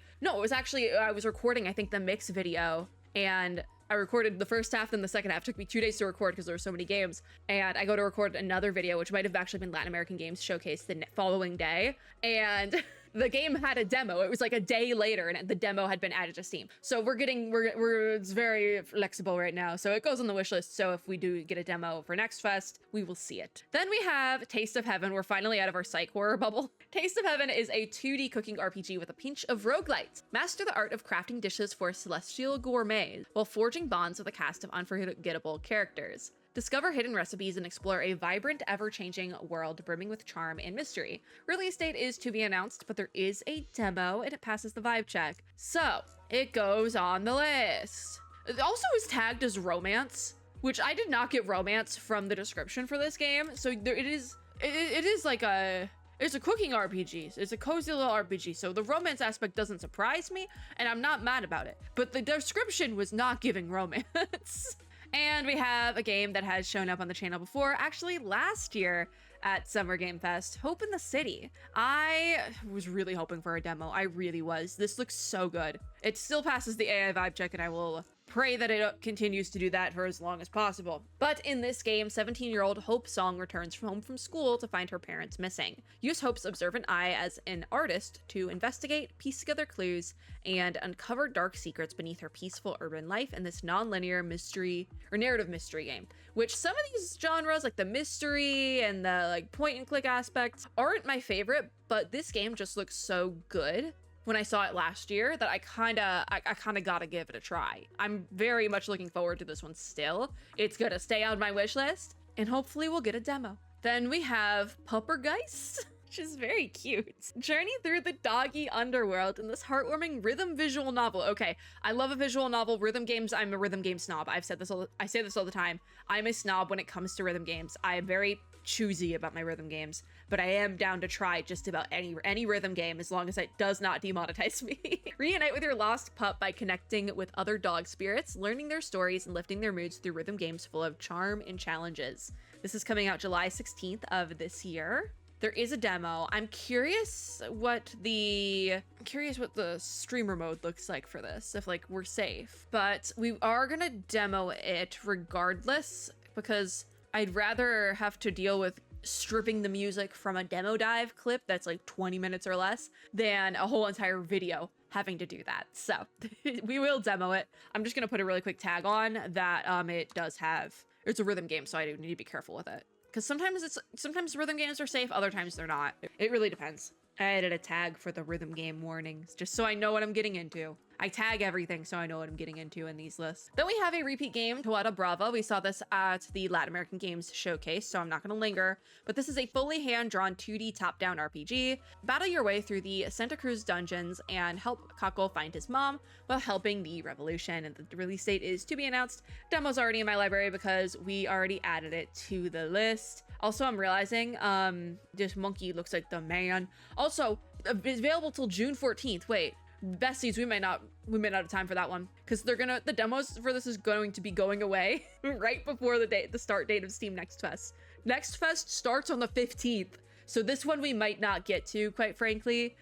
was recording, I think, the mix video, and I recorded the first half, then the second half. It took me 2 days to record because there were so many games. And I go to record another video, which might have actually been Latin American Games Showcase the following day. And the game had a demo. It was like a day later, and the demo had been added to Steam. So it's very flexible right now. So it goes on the wish list. So if we do get a demo for Next Fest, we will see it. Then we have Taste of Heaven. We're finally out of our psych horror bubble. Taste of Heaven is a 2D cooking RPG with a pinch of roguelite. Master the art of crafting dishes for celestial gourmets while forging bonds with a cast of unforgettable characters. Discover hidden recipes and explore a vibrant, ever-changing world brimming with charm and mystery. Release date is to be announced, but there is a demo and it passes the vibe check. So, it goes on the list. It also is tagged as romance, which I did not get romance from the description for this game. So it is like it's a cooking RPG. It's a cozy little RPG. So the romance aspect doesn't surprise me, and I'm not mad about it. But the description was not giving romance. And we have a game that has shown up on the channel before, actually last year at Summer Game Fest, Hope in the City. I was really hoping for a demo. I really was. This looks so good. It still passes the AI vibe check, and I will pray that it continues to do that for as long as possible. But in this game, 17-year-old Hope Song returns home from school to find her parents missing. Use Hope's observant eye as an artist to investigate, piece together clues, and uncover dark secrets beneath her peaceful urban life in this non-linear mystery or narrative mystery game. Which some of these genres, like the mystery and the like point and click aspects, aren't my favorite, but this game just looks so good when I saw it last year that I kind of gotta give it a try. I'm very much looking forward to this one still. It's gonna stay on my wish list, and hopefully we'll get a demo. Then we have Puppergeist, which is very cute. Journey through the doggy underworld in this heartwarming rhythm visual novel. Okay, I love a visual novel. Rhythm games, I'm a rhythm game snob. I say this all the time. I'm a snob when it comes to rhythm games. I am very choosy about my rhythm games, but I am down to try just about any rhythm game as long as it does not demonetize me. Reunite with your lost pup by connecting with other dog spirits, learning their stories, and lifting their moods through rhythm games full of charm and challenges. This is coming out July 16th of this year. There is a demo. I'm curious what the streamer mode looks like for this, if like we're safe. But we are gonna demo it regardless, because I'd rather have to deal with stripping the music from a demo dive clip that's like 20 minutes or less than a whole entire video having to do that. So we will demo it. I'm just gonna put a really quick tag on that it's a rhythm game, so I do need to be careful with it. Because sometimes rhythm games are safe, other times they're not. It really depends. I added a tag for the rhythm game warnings, just so I know what I'm getting into. I tag everything so I know what I'm getting into in these lists. Then we have a repeat game, Tuata Brava. We saw this at the Latin American Games Showcase, so I'm not going to linger. But this is a fully hand-drawn 2D top-down RPG. Battle your way through the Santa Cruz dungeons and help Kako find his mom while helping the revolution. And the release date is to be announced. Demo's already in my library because we already added it to the list. Also, I'm realizing this monkey looks like the man. Also, it's available till June 14th. Wait. Besties, we may not have time for that one, because the demos for this is going to be going away right before the start date of Steam Next Fest. Next Fest starts on the 15th, so this one we might not get to, quite frankly,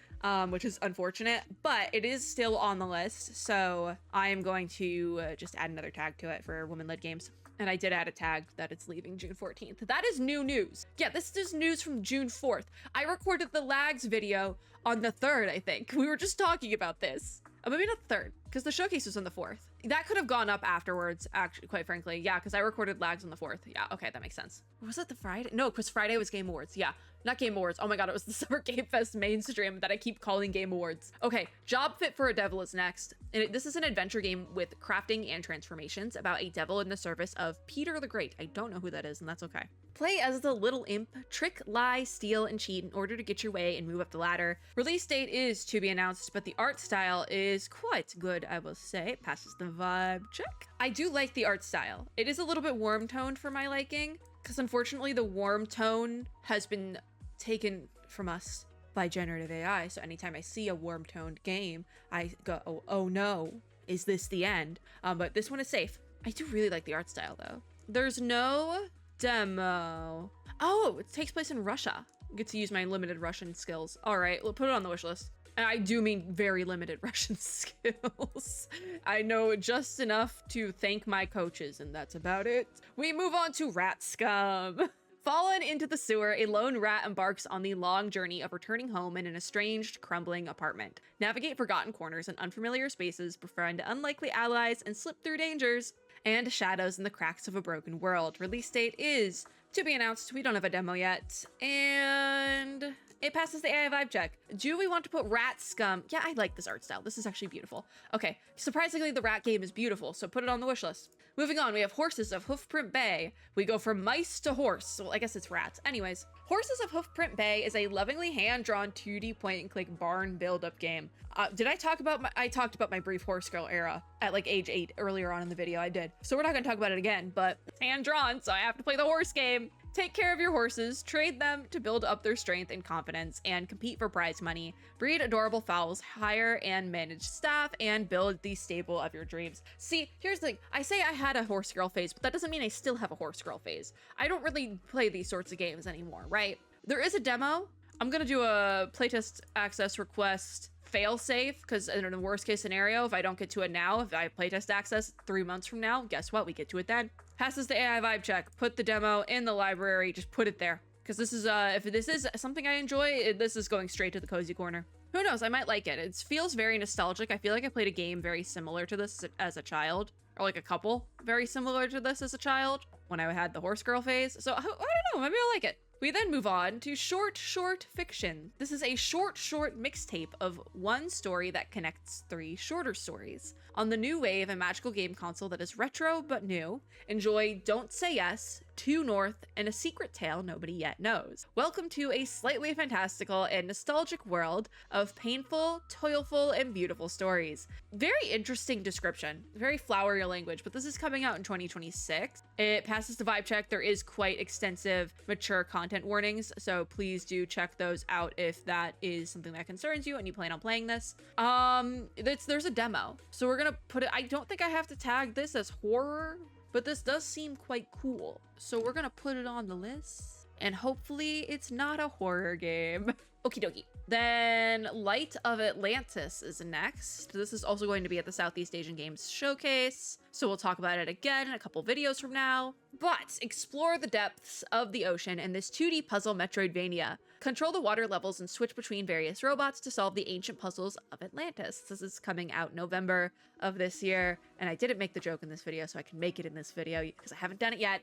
which is unfortunate, but it is still on the list, so I am going to just add another tag to it for women-led games. And I did add a tag that it's leaving June 14th. That is new news. Yeah, this is news from June 4th. I recorded the lags video on the 3rd, I think. We were just talking about this. Maybe not the 3rd, because the showcase was on the 4th. That could have gone up afterwards, actually, quite frankly. Yeah, because I recorded lags on the 4th. Yeah, okay, that makes sense. Was it the Friday? No, because Friday was Game Awards. Yeah, Not Game Awards. Oh my god, it was the Summer Game Fest mainstream that I keep calling Game Awards. Okay, Job Fit for a Devil is next. And this is an adventure game with crafting and transformations about a devil in the service of Peter the Great. I don't know who that is, and that's okay. Play as the little imp, trick, lie, steal, and cheat in order to get your way and move up the ladder. Release date is to be announced, but the art style is quite good, I will say. It passes the vibe check. I do like the art style. It is a little bit warm toned for my liking, because unfortunately the warm tone has been taken from us by generative AI. So anytime I see a warm toned game, I go, oh no, is this the end? But this one is safe. I do really like the art style though. There's no demo. Oh, it takes place in Russia. I get to use my limited Russian skills. All right, we'll put it on the wish list. And I do mean very limited Russian skills. I know just enough to thank my coaches, and that's about it. We move on to Rat Scum. Fallen into the sewer, a lone rat embarks on the long journey of returning home in an estranged, crumbling apartment. Navigate forgotten corners and unfamiliar spaces, befriend unlikely allies, and slip through dangers and shadows in the cracks of a broken world. Release date is to be announced. We don't have a demo yet. And it passes the AI vibe check. Do we want to put Rat Scum? Yeah, I like this art style. This is actually beautiful. Okay, surprisingly, the rat game is beautiful, so put it on the wish list. Moving on, we have Horses of Hoofprint Bay. We go from mice to horse. Well, I guess it's rats. Anyways, Horses of Hoofprint Bay is a lovingly hand-drawn 2D point-and-click barn build-up game. Did I talk about I talked about my brief horse girl era at like age 8 earlier on in the video. I did. So we're not gonna talk about it again, but it's hand-drawn, so I have to play the horse game. Take care of your horses, trade them to build up their strength and confidence, and compete for prize money. Breed adorable fowls, hire and manage staff, and build the stable of your dreams. See, here's the thing. I say I had a horse girl phase, but that doesn't mean I still have a horse girl phase. I don't really play these sorts of games anymore, right? There is a demo. I'm gonna do a playtest access request fail safe, because in the worst case scenario, if I don't get to it now, if I playtest access 3 months from now, guess what? We get to it then. Passes the AI vibe check. Put the demo in the library. Just put it there. Because this is, if this is something I enjoy, this is going straight to the cozy corner. Who knows? I might like it. It feels very nostalgic. I feel like I played a game very similar to this as a child. Or like a couple very similar to this as a child when I had the horse girl phase. So I don't know. Maybe I'll like it. We then move on to short fiction. This is a short mixtape of one story that connects 3 shorter stories. On the new wave, a magical game console that is retro but new, enjoy Don't Say Yes, Two North, and A Secret Tale Nobody Yet Knows. Welcome to a slightly fantastical and nostalgic world of painful, toilful, and beautiful stories. Very interesting description. Very flowery language, but this is coming out in 2026. It passes the vibe check. There is quite extensive, mature content warnings, so please do check those out if that is something that concerns you and you plan on playing this. There's a demo, so we're gonna put it. I don't think I have to tag this as horror, but this does seem quite cool, so we're gonna put it on the list, and hopefully it's not a horror game. Okie dokie. Then Light of Atlantis is next. This is also going to be at the Southeast Asian Games Showcase, so we'll talk about it again in a couple videos from now. But explore the depths of the ocean in this 2D puzzle Metroidvania. Control the water levels and switch between various robots to solve the ancient puzzles of Atlantis. This is coming out November of this year, and I didn't make the joke in this video, so I can make it in this video because I haven't done it yet.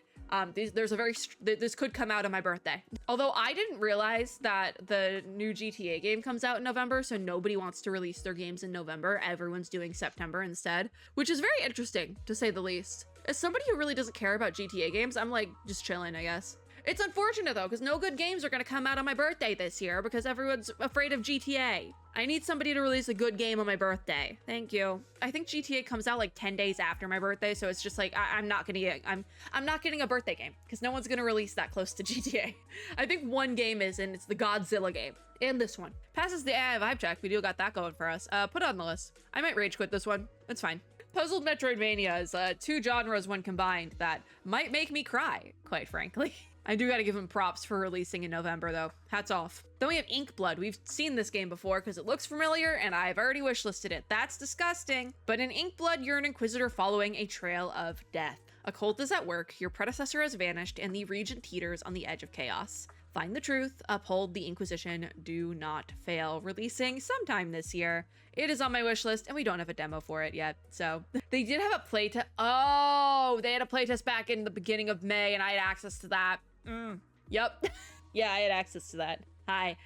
This could come out on my birthday. Although I didn't realize that the new GTA game comes out in November, so nobody wants to release their games in November. Everyone's doing September instead, which is very interesting to say the least. As somebody who really doesn't care about GTA games, I'm like just chilling, I guess. It's unfortunate though, because no good games are going to come out on my birthday this year because everyone's afraid of GTA. I need somebody to release a good game on my birthday. Thank you. I think GTA comes out like 10 days after my birthday, so it's just like I'm not getting a birthday game because no one's going to release that close to GTA. I think one game is, and it's the Godzilla game. And this one passes the AI vibe check. We do got that going for us. Put it on the list. I might rage quit this one. It's fine. Puzzle Metroidvania is 2 genres when combined that might make me cry, quite frankly. I do gotta give him props for releasing in November though. Hats off. Then we have Inkblood. We've seen this game before because it looks familiar and I've already wishlisted it. That's disgusting. But in Inkblood, you're an inquisitor following a trail of death. A cult is at work, your predecessor has vanished, and the regent teeters on the edge of chaos. Find the truth, uphold the Inquisition, do not fail. Releasing sometime this year. It is on my wish list, and we don't have a demo for it yet. So they did have a playtest. Oh, they had a playtest back in the beginning of May, and I had access to that. Yep. Yeah, I had access to that. Hi.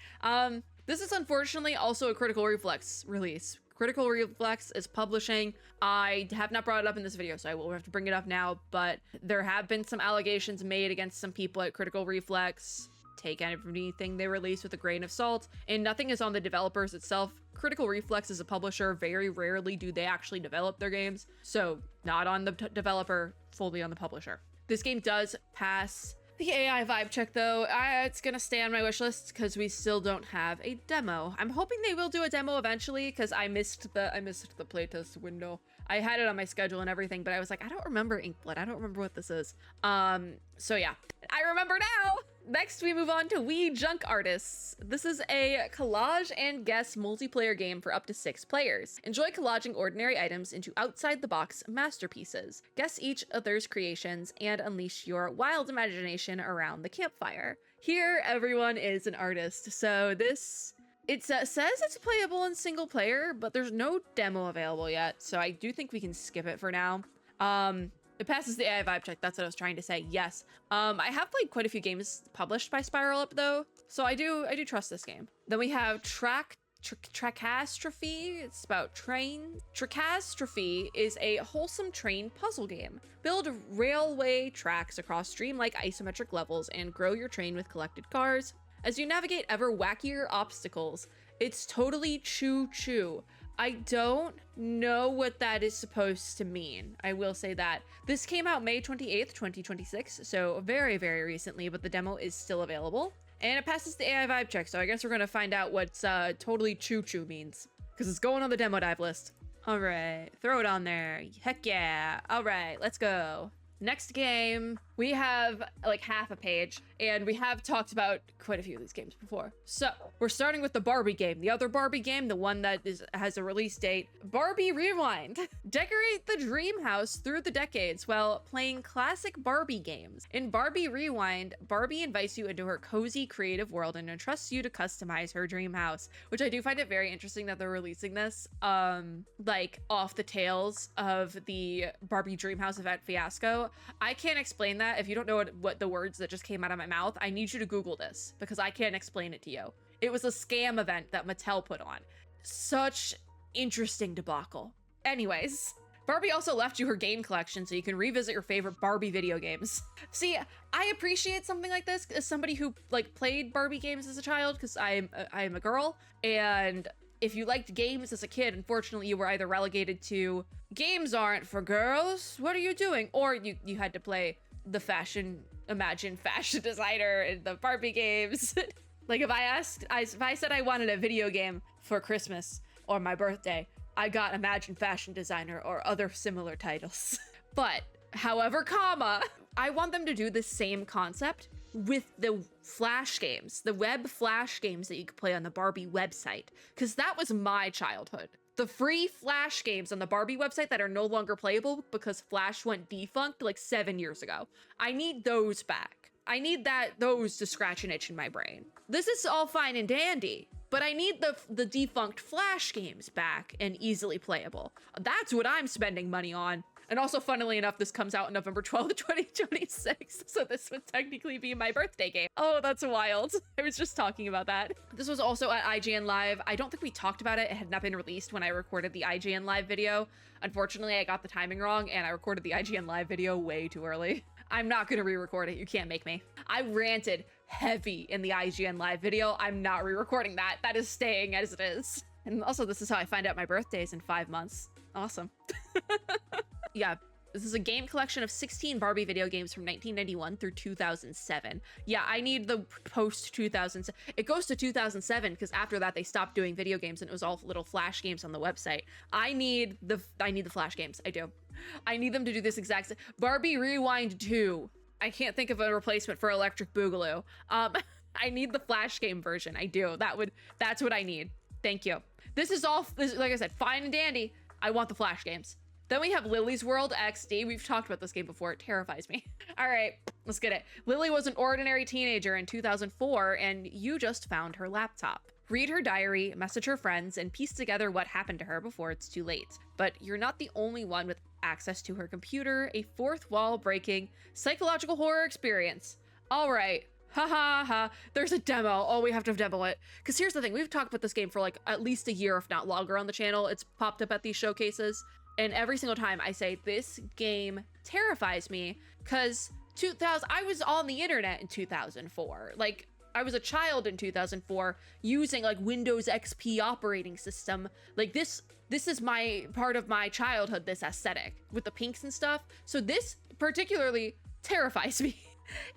This is unfortunately also a Critical Reflex release. Critical Reflex is publishing. I have not brought it up in this video, so I will have to bring it up now, but there have been some allegations made against some people at Critical Reflex. Take anything they release with a grain of salt, and nothing is on the developers itself. Critical Reflex is a publisher. Very rarely do they actually develop their games, so not on the developer, fully on the publisher. This game does pass the AI vibe check, though. It's gonna stay on my wish list because we still don't have a demo. I'm hoping they will do a demo eventually because I missed the playtest window. I had it on my schedule and everything, but I was like, I don't remember Inkblood. I don't remember what this is. So yeah, I remember now. Next, we move on to We Junk Artists. This is a collage and guess multiplayer game for up to 6 players. Enjoy collaging ordinary items into outside-the-box masterpieces. Guess each other's creations and unleash your wild imagination around the campfire. Here, everyone is an artist. So this, it says it's playable in single player, but there's no demo available yet. So I do think we can skip it for now. It passes the AI vibe check. That's what I was trying to say. Yes. I have played quite a few games published by Spiral Up though, so I do trust this game. Then we have Tracastrophe. It's about trains. Tracastrophe is a wholesome train puzzle game. Build railway tracks across dreamlike isometric levels and grow your train with collected cars. As you navigate ever wackier obstacles, it's totally choo-choo. I don't know what that is supposed to mean. I will say that. This came out May 28th, 2026, so very, very recently, but the demo is still available. And it passes the AI vibe check, so I guess we're gonna find out what totally choo-choo means, because it's going on the demo dive list. All right, throw it on there. Heck yeah. All right, let's go. Next game, we have like half a page, and we have talked about quite a few of these games before. So we're starting with the Barbie game, the other Barbie game, the one that has a release date. Barbie Rewind. Decorate the dream house through the decades while playing classic Barbie games. In Barbie Rewind, Barbie invites you into her cozy creative world and entrusts you to customize her dream house, which I do find it very interesting that they're releasing this like off the tails of the Barbie dream house event fiasco. I can't explain that. If you don't know what the words that just came out of my mouth, I need you to Google this because I can't explain it to you. It was a scam event that Mattel put on. Such interesting debacle. Anyways, Barbie also left you her game collection so you can revisit your favorite Barbie video games. See, I appreciate something like this as somebody who like played Barbie games as a child because I am a girl, and if you liked games as a kid, unfortunately you were either relegated to games aren't for girls, what are you doing? Or you had to play the imagined fashion designer in the Barbie games. Like if I said I wanted a video game for Christmas or my birthday, I got imagined fashion designer or other similar titles. But however, I want them to do the same concept with the flash games, the web flash games that you could play on the Barbie website, because that was my childhood. The free flash games on the Barbie website that are no longer playable because Flash went defunct like 7 years ago. I need those back. I need those to scratch an itch in my brain. This is all fine and dandy, but I need the defunct Flash games back and easily playable. That's what I'm spending money on. And also, funnily enough, this comes out November 12th, 2026, so this would technically be my birthday game. Oh, that's wild. I was just talking about that. This was also at IGN Live. I don't think we talked about it. It had not been released when I recorded the IGN Live video. Unfortunately, I got the timing wrong, and I recorded the IGN Live video way too early. I'm not gonna re-record it. You can't make me. I ranted heavy in the IGN Live video. I'm not re-recording that. That is staying as it is. And also, this is how I find out my birthday is in 5 months. Awesome. Yeah, this is a game collection of 16 Barbie video games from 1991 through 2007. Yeah, I need the post 2007. It goes to 2007 because after that they stopped doing video games and it was all little flash games on the website. I need the flash games. I do. I need them to do this exact Barbie Rewind 2. I can't think of a replacement for Electric Boogaloo. I need the flash game version. I do. That's what I need. Thank you. This is like I said, fine and dandy. I want the flash games. Then we have Lily's World XD. We've talked about this game before. It terrifies me. All right, let's get it. Lily was an ordinary teenager in 2004, and you just found her laptop. Read her diary, message her friends, and piece together what happened to her before it's too late. But you're not the only one with access to her computer, a fourth wall breaking psychological horror experience. All right. Ha ha ha. There's a demo. Oh, we have to demo it. Because here's the thing. We've talked about this game for like at least a year, if not longer on the channel. It's popped up at these showcases. And every single time I say this game terrifies me because I was on the internet in 2004. Like, I was a child in 2004 using like Windows XP operating system. Like this is my part of my childhood, this aesthetic with the pinks and stuff. So this particularly terrifies me.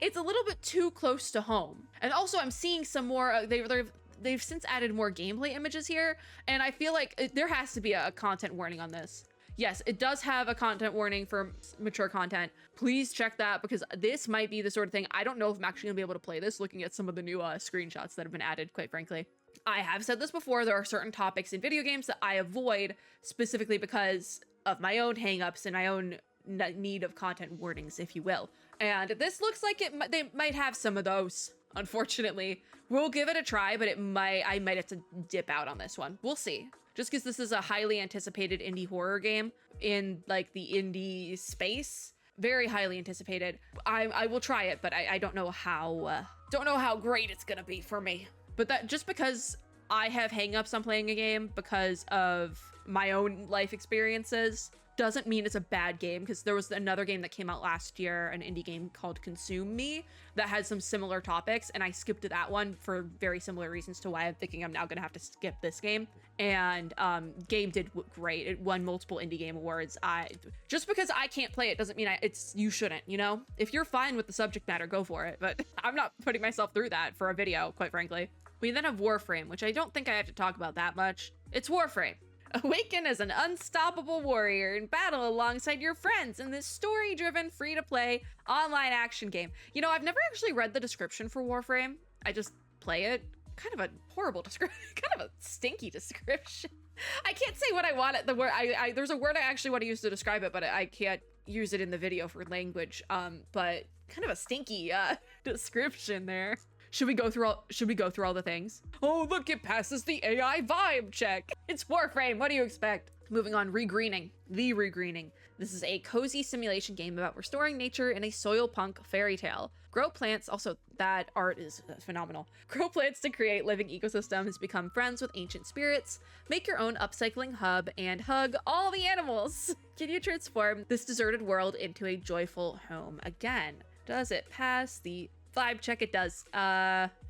It's a little bit too close to home. And also I'm seeing some more, they've since added more gameplay images here. And I feel like there has to be a content warning on this. Yes, it does have a content warning for mature content. Please check that because this might be the sort of thing. I don't know if I'm actually gonna be able to play this looking at some of the new screenshots that have been added, quite frankly. I have said this before, there are certain topics in video games that I avoid specifically because of my own hangups and my own need of content warnings, if you will. And this looks like they might have some of those, unfortunately. We'll give it a try, but I might have to dip out on this one. We'll see. Just because this is a highly anticipated indie horror game in like the indie space, very highly anticipated. I will try it, but I don't know how great it's gonna be for me. But that just because I have hangups on playing a game because of my own life experiences doesn't mean it's a bad game, because there was another game that came out last year, an indie game called Consume Me, that had some similar topics, and I skipped that one for very similar reasons to why I'm thinking I'm now gonna have to skip this game. And game did great. It won multiple indie game awards. Just because I can't play it doesn't mean you shouldn't, you know? If you're fine with the subject matter, go for it. But I'm not putting myself through that for a video, quite frankly. We then have Warframe, which I don't think I have to talk about that much. It's Warframe. Awaken as an unstoppable warrior and battle alongside your friends in this story-driven, free-to-play online action game. You know, I've never actually read the description for Warframe. I just play it. Kind of a horrible description, kind of a stinky description. I can't say what I want at the word. There's a word I actually want to use to describe it, but I can't use it in the video for language. But kind of a stinky description there. Should we go through all the things? Oh, look, it passes the AI vibe check. It's Warframe. What do you expect? Moving on, Regreening. The Regreening. This is a cozy simulation game about restoring nature in a soil punk fairy tale. Grow plants, also that art is phenomenal. Grow plants to create living ecosystems, become friends with ancient spirits, make your own upcycling hub, and hug all the animals. Can you transform this deserted world into a joyful home again? Does it pass the vibe check? It does.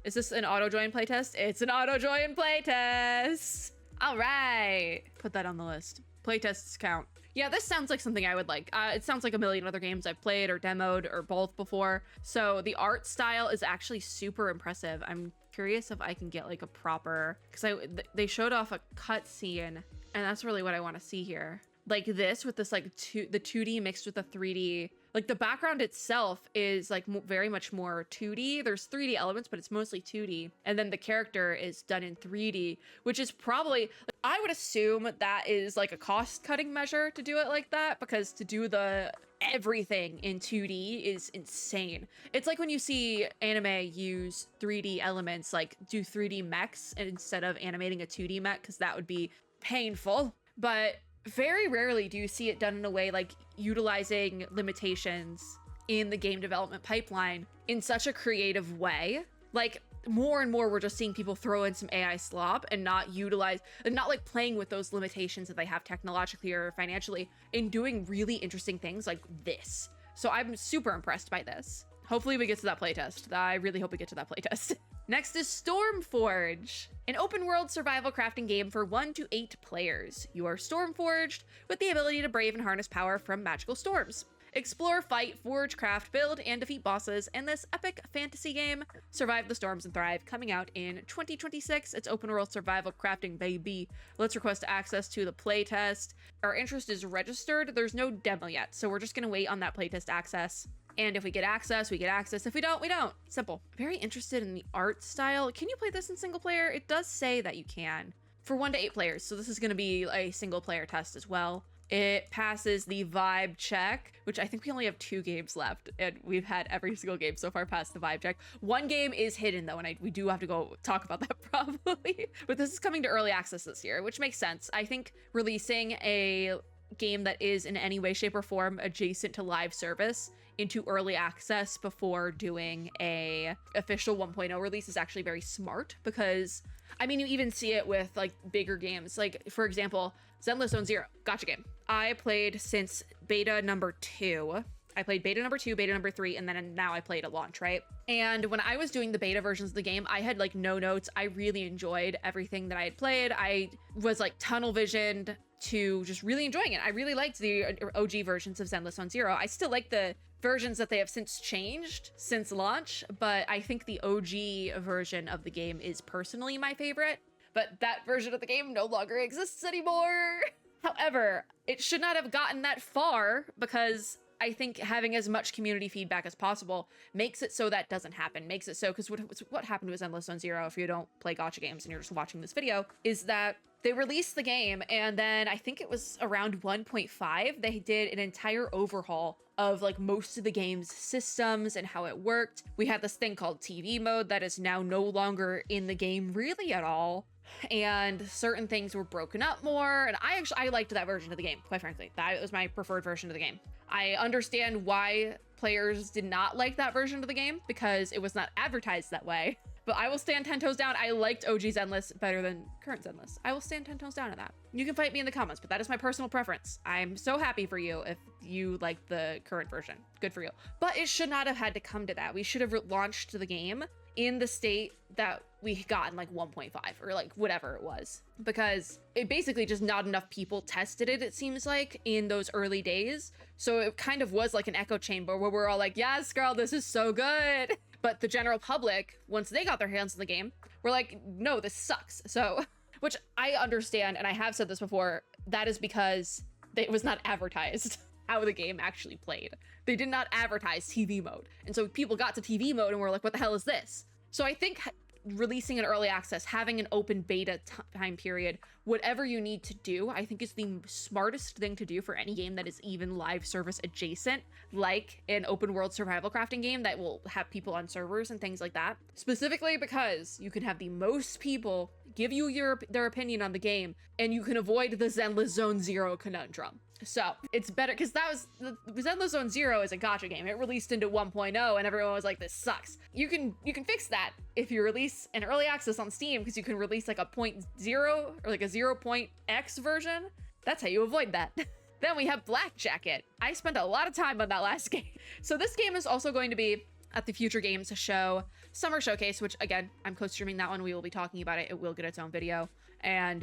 Is this an auto join playtest? It's an auto join playtest. All right, put that on the list. Playtests count. Yeah, this sounds like something I would like. It sounds like a million other games I've played or demoed or both before. So the art style is actually super impressive. I'm curious if I can get like a proper, because they showed off a cutscene, and that's really what I want to see here. Like this with this like the 2D mixed with the 3D. Like the background itself is like very much more 2D. There's 3D elements, but it's mostly 2D. And then the character is done in 3D, which is probably, I would assume that is like a cost cutting measure to do it like that, because to do the everything in 2D is insane. It's like when you see anime use 3D elements, like do 3D mechs instead of animating a 2D mech, because that would be painful. But very rarely do you see it done in a way like utilizing limitations in the game development pipeline in such a creative way. Like more and more, we're just seeing people throw in some AI slop and not like playing with those limitations that they have technologically or financially in doing really interesting things like this. So I'm super impressed by this. Hopefully we get to that playtest. I really hope we get to that playtest. Next is Stormforge, an open world survival crafting game for 1 to 8 players. You are Stormforged with the ability to brave and harness power from magical storms. Explore, fight, forge, craft, build, and defeat bosses in this epic fantasy game. Survive the storms and thrive, coming out in 2026. It's open world survival crafting, baby. Let's request access to the playtest. Our interest is registered. There's no demo yet, so we're just gonna wait on that playtest access. And if we get access, we get access. If we don't, we don't. Simple. Very interested in the art style. Can you play this in single player? It does say that you can. For 1 to 8 players, so this is gonna be a single player test as well. It passes the vibe check, which I think we only have 2 games left, and we've had every single game so far pass the vibe check. 1 game is hidden though, and we do have to go talk about that probably. But this is coming to early access this year, which makes sense. I think releasing a game that is in any way, shape, or form adjacent to live service into early access before doing a official 1.0 release is actually very smart, because I mean, you even see it with like bigger games. Like, for example, Zenless Zone Zero, gacha game. I played since beta number 2. I played beta number 2, beta number 3, and then now I played at launch, right? And when I was doing the beta versions of the game, I had like no notes. I really enjoyed everything that I had played. I was like tunnel visioned to just really enjoying it. I really liked the OG versions of Zenless Zone Zero. I still like the versions that they have since changed since launch, but I think the OG version of the game is personally my favorite. But that version of the game no longer exists anymore. However, it should not have gotten that far, because I think having as much community feedback as possible makes it so that doesn't happen. Makes it so, because what happened with Endless Zone Zero, if you don't play gacha games and you're just watching this video, is that they released the game, and then I think it was around 1.5, they did an entire overhaul of like most of the game's systems and how it worked. We had this thing called TV mode that is now no longer in the game really at all. And certain things were broken up more, and I liked that version of the game, quite frankly. That was my preferred version of the game. I understand why players did not like that version of the game, because it was not advertised that way. But I will stand 10 toes down. I liked OG Zenless better than current Zenless. I will stand 10 toes down on that. You can fight me in the comments, but that is my personal preference. I'm so happy for you if you like the current version. Good for you. But it should not have had to come to that. We should have launched the game in the state that we got in like 1.5 or like whatever it was, because it basically just not enough people tested it seems like, in those early days. So it kind of was like an echo chamber where we're all like, yes, girl, this is so good. But the general public, once they got their hands on the game, were like, no, this sucks. So, which I understand, and I have said this before, that is because it was not advertised how the game actually played. They did not advertise TV mode. And so people got to TV mode and were like, what the hell is this? So I think releasing an early access, having an open beta time period, whatever you need to do, I think is the smartest thing to do for any game that is even live service adjacent, like an open world survival crafting game that will have people on servers and things like that. Specifically because you can have the most people give you their opinion on the game, and you can avoid the Zenless Zone Zero conundrum. So it's better, because that was the Zenless Zone Zero is a gacha game. It released into 1.0 and everyone was like, this sucks. You can fix that if you release an early access on Steam, because you can release like a 0.0 or like a 0.x version. That's how you avoid that. Then we have Black Jacket. I spent a lot of time on that last game. So this game is also going to be at the Future Games Show Summer Showcase, which again, I'm co-streaming that one. We will be talking about it. It will get its own video, and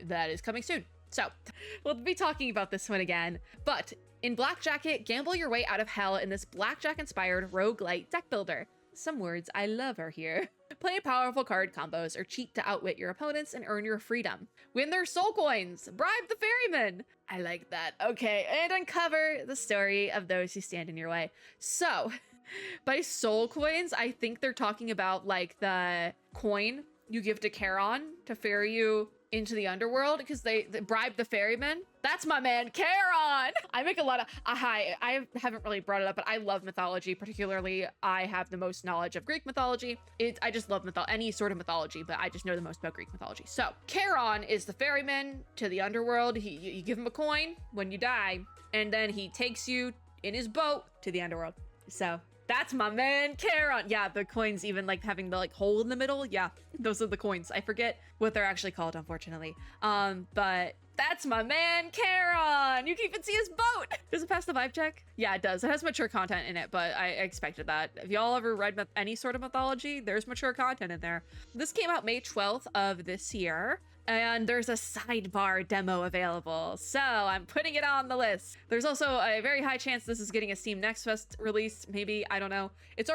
that is coming soon. So we'll be talking about this one again. But in Black Jacket, gamble your way out of hell in this blackjack-inspired roguelite deck builder. Some words I love are here. Play powerful card combos or cheat to outwit your opponents and earn your freedom. Win their soul coins. Bribe the ferryman. I like that. Okay, and uncover the story of those who stand in your way. So, by soul coins, I think they're talking about like the coin you give to Charon to ferry you into the underworld, because they bribe the ferryman. That's my man, Charon! I make a lot of, I haven't really brought it up, but I love mythology. Particularly, I have the most knowledge of Greek mythology. I just love any sort of mythology, but I just know the most about Greek mythology. So, Charon is the ferryman to the underworld. You give him a coin when you die, and then he takes you in his boat to the underworld. So, that's my man, Charon. Yeah, the coins even like having the like hole in the middle. Yeah, those are the coins. I forget what they're actually called, unfortunately. But that's my man, Charon. You can even see his boat. Does it pass the vibe check? Yeah, it does. It has mature content in it, but I expected that. If y'all ever read any sort of mythology, there's mature content in there. This came out May 12th of this year, and there's a sidebar demo available, so I'm putting it on the list. There's also a very high chance this is getting a Steam Next Fest release, maybe, I don't know. It's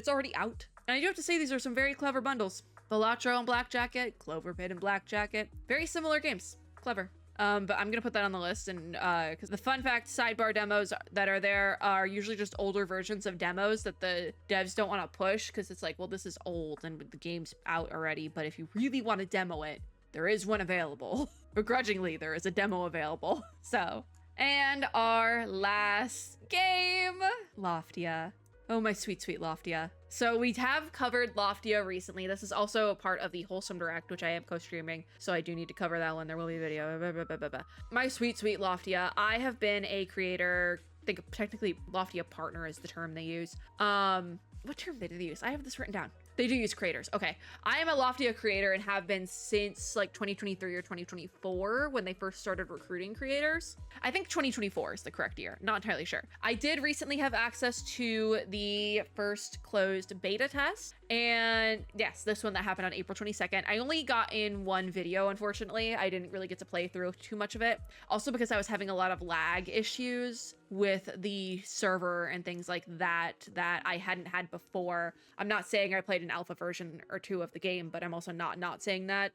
already out. And I do have to say, these are some very clever bundles. Balatro and Black Jacket, Clover Pit and Black Jacket. Very similar games. Clever. But I'm gonna put that on the list, and because the fun fact, sidebar demos that are there are usually just older versions of demos that the devs don't want to push, because it's like, well, this is old and the game's out already, but if you really want to demo it, there is one available. Begrudgingly, there is a demo available. So, and our last game, Loftia. Oh, my sweet, sweet Loftia. So we have covered Loftia recently. This is also a part of the Wholesome Direct, which I am co-streaming, so I do need to cover that one. There will be a video. My sweet, sweet Loftia. I have been a creator think technically Loftia partner is the term they use. What term did they use? I have this written down. They do use creators. Okay. I am a Loftia creator and have been since like 2023 or 2024 when they first started recruiting creators. I think 2024 is the correct year. Not entirely sure. I did recently have access to the first closed beta test. And yes, this one that happened on April 22nd. I only got in one video, unfortunately. I didn't really get to play through too much of it. Also because I was having a lot of lag issues with the server and things like that I hadn't had before. I'm not saying I played an alpha version or two of the game, but I'm also not saying that.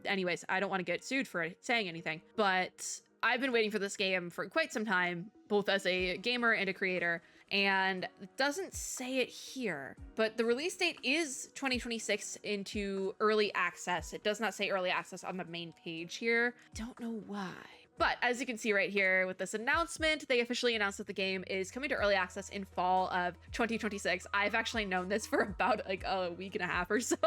Anyways, I don't want to get sued for saying anything, but I've been waiting for this game for quite some time, both as a gamer and a creator, and it doesn't say it here, but the release date is 2026 into early access. It does not say early access on the main page here. Don't know why. But as you can see right here with this announcement, they officially announced that the game is coming to early access in fall of 2026. I've actually known this for about like a week and a half or so.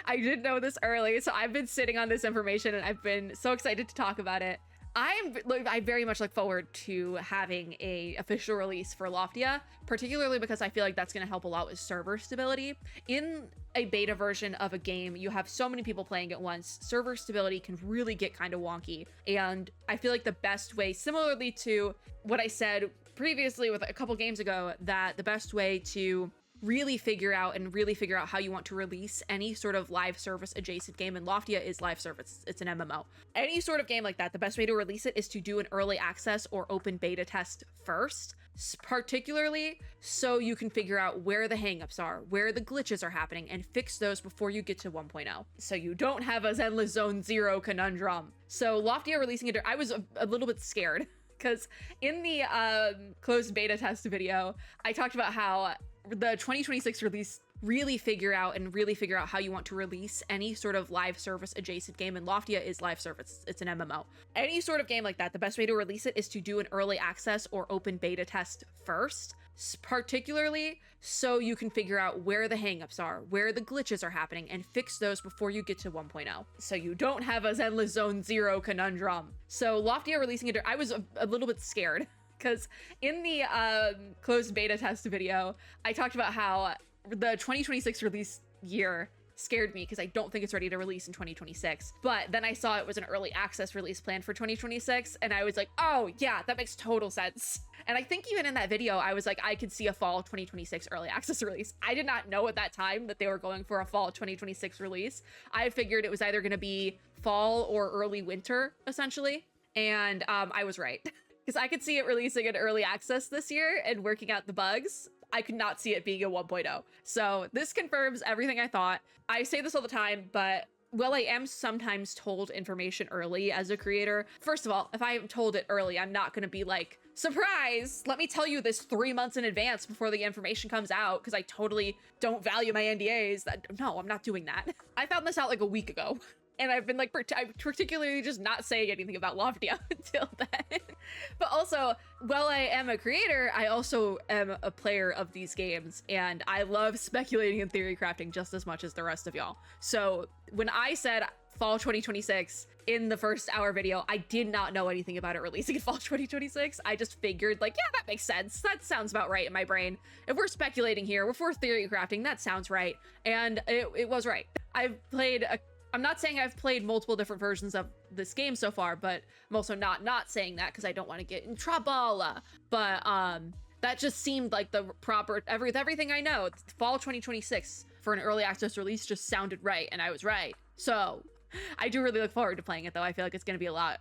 I didn't know this early, so I've been sitting on this information and I've been so excited to talk about it. I very much look forward to having a official release for Loftia, particularly because I feel like that's going to help a lot with server stability. In a beta version of a game, you have so many people playing at once, server stability can really get kind of wonky. And I feel like the best way, similarly to what I said previously with a couple games ago, that the best way to really figure out how you want to release any sort of live service adjacent game, and Loftia is live service, it's an MMO. Any sort of game like that, the best way to release it is to do an early access or open beta test first, particularly so you can figure out where the hangups are, where the glitches are happening, and fix those before you get to 1.0. So you don't have a Zenless Zone 0 conundrum. So Loftia releasing it, I was a little bit scared because in the closed beta test video, I talked about how the 2026 release really figure out how you want to release any sort of live service adjacent game, and Loftia is live service, it's an MMO. Any sort of game like that, the best way to release it is to do an early access or open beta test first, particularly so you can figure out where the hangups are, where the glitches are happening, and fix those before you get to 1.0. So you don't have a Zenless Zone 0 conundrum. So Loftia releasing it, I was a little bit scared because in the closed beta test video, I talked about how the 2026 release year scared me because I don't think it's ready to release in 2026. But then I saw it was an early access release plan for 2026, and I was like, oh yeah, that makes total sense. And I think even in that video, I was like, I could see a fall 2026 early access release. I did not know at that time that they were going for a fall 2026 release. I figured it was either going to be fall or early winter, essentially. And I was right. Because I could see it releasing in early access this year and working out the bugs. I could not see it being a 1.0. So this confirms everything I thought. I say this all the time, but while I am sometimes told information early as a creator, first of all, if I am told it early, I'm not going to be like, surprise, let me tell you this 3 months in advance before the information comes out, because I totally don't value my NDAs. No, I'm not doing that. I found this out like a week ago. And I've been like, I'm particularly just not saying anything about Loftia until then. But also, while I am a creator, I also am a player of these games, and I love speculating and theory crafting just as much as the rest of y'all. So when I said fall 2026 in the first hour video, I did not know anything about it releasing in fall 2026. I just figured like, yeah, that makes sense. That sounds about right in my brain. If we're speculating here, if we're theory crafting, that sounds right. And it was right. I'm not saying I've played multiple different versions of this game so far, but I'm also not saying that because I don't want to get in trouble. But that just seemed like the proper, everything I know. Fall 2026 for an early access release just sounded right, and I was right. So I do really look forward to playing it, though. I feel like it's going to be a lot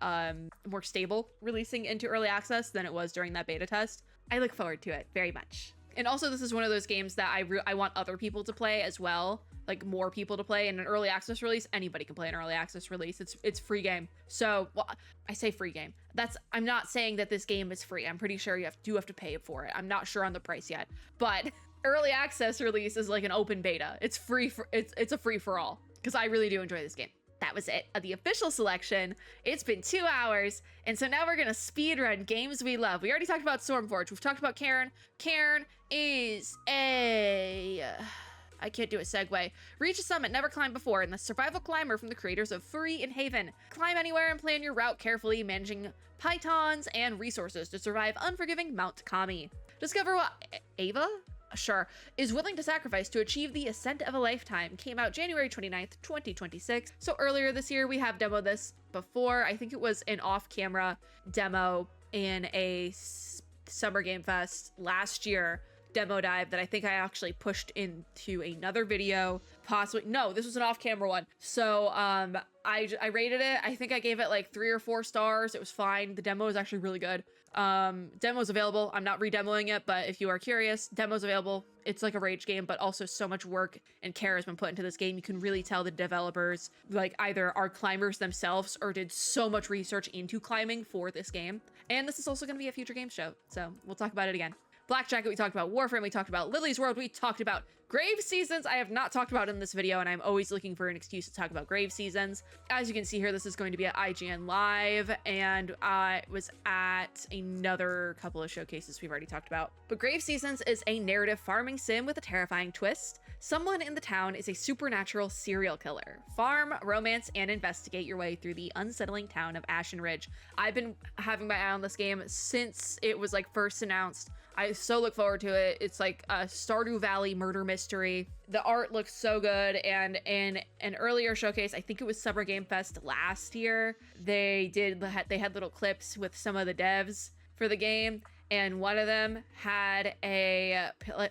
more stable releasing into early access than it was during that beta test. I look forward to it very much. And also, this is one of those games that I want other people to play as well. Like more people to play in an early access release. Anybody can play an early access release. It's free game. So, well, I say free game. I'm not saying that this game is free. I'm pretty sure you do have to pay for it. I'm not sure on the price yet, but early access release is like an open beta. It's free it's a free for all because I really do enjoy this game. That was it. The official selection. It's been 2 hours, and so now we're gonna speed run games we love. We already talked about Stormforge. We've talked about Cairn. Cairn is a I can't do a segue. Reach a summit never climbed before in the survival climber from the creators of Free and Haven. Climb anywhere and plan your route carefully, managing pythons and resources to survive unforgiving Mount Kami. Discover what Ava? Sure, is willing to sacrifice to achieve the ascent of a lifetime. Came out January 29th, 2026. So earlier this year, we have demoed this before. I think it was an off-camera demo in a Summer Game Fest last year demo dive that I think I actually pushed into another video, possibly. No, this was an off-camera one. So I rated it. I think I gave it like 3 or 4 stars. It was fine. The demo is actually really good. Demo's available. I'm not re-demoing it, but if you are curious, demo's available. It's like a rage game, but also so much work and care has been put into this game. You can really tell the developers like either are climbers themselves or did so much research into climbing for this game. And this is also going to be a future game show, so we'll talk about it again. Black Jacket, we talked about Warframe, we talked about Lily's World, we talked about Grave Seasons. I have not talked about in this video, and I'm always looking for an excuse to talk about Grave Seasons. As you can see here, this is going to be at IGN Live, and I was at another couple of showcases we've already talked about. But Grave Seasons is a narrative farming sim with a terrifying twist. Someone in the town is a supernatural serial killer. Farm, romance, and investigate your way through the unsettling town of Ashen Ridge. I've been having my eye on this game since it was like first announced. I so look forward to it. It's like a Stardew Valley murder mystery. The art looks so good, and in an earlier showcase, I think it was Summer Game Fest last year, they had little clips with some of the devs for the game, and one of them had a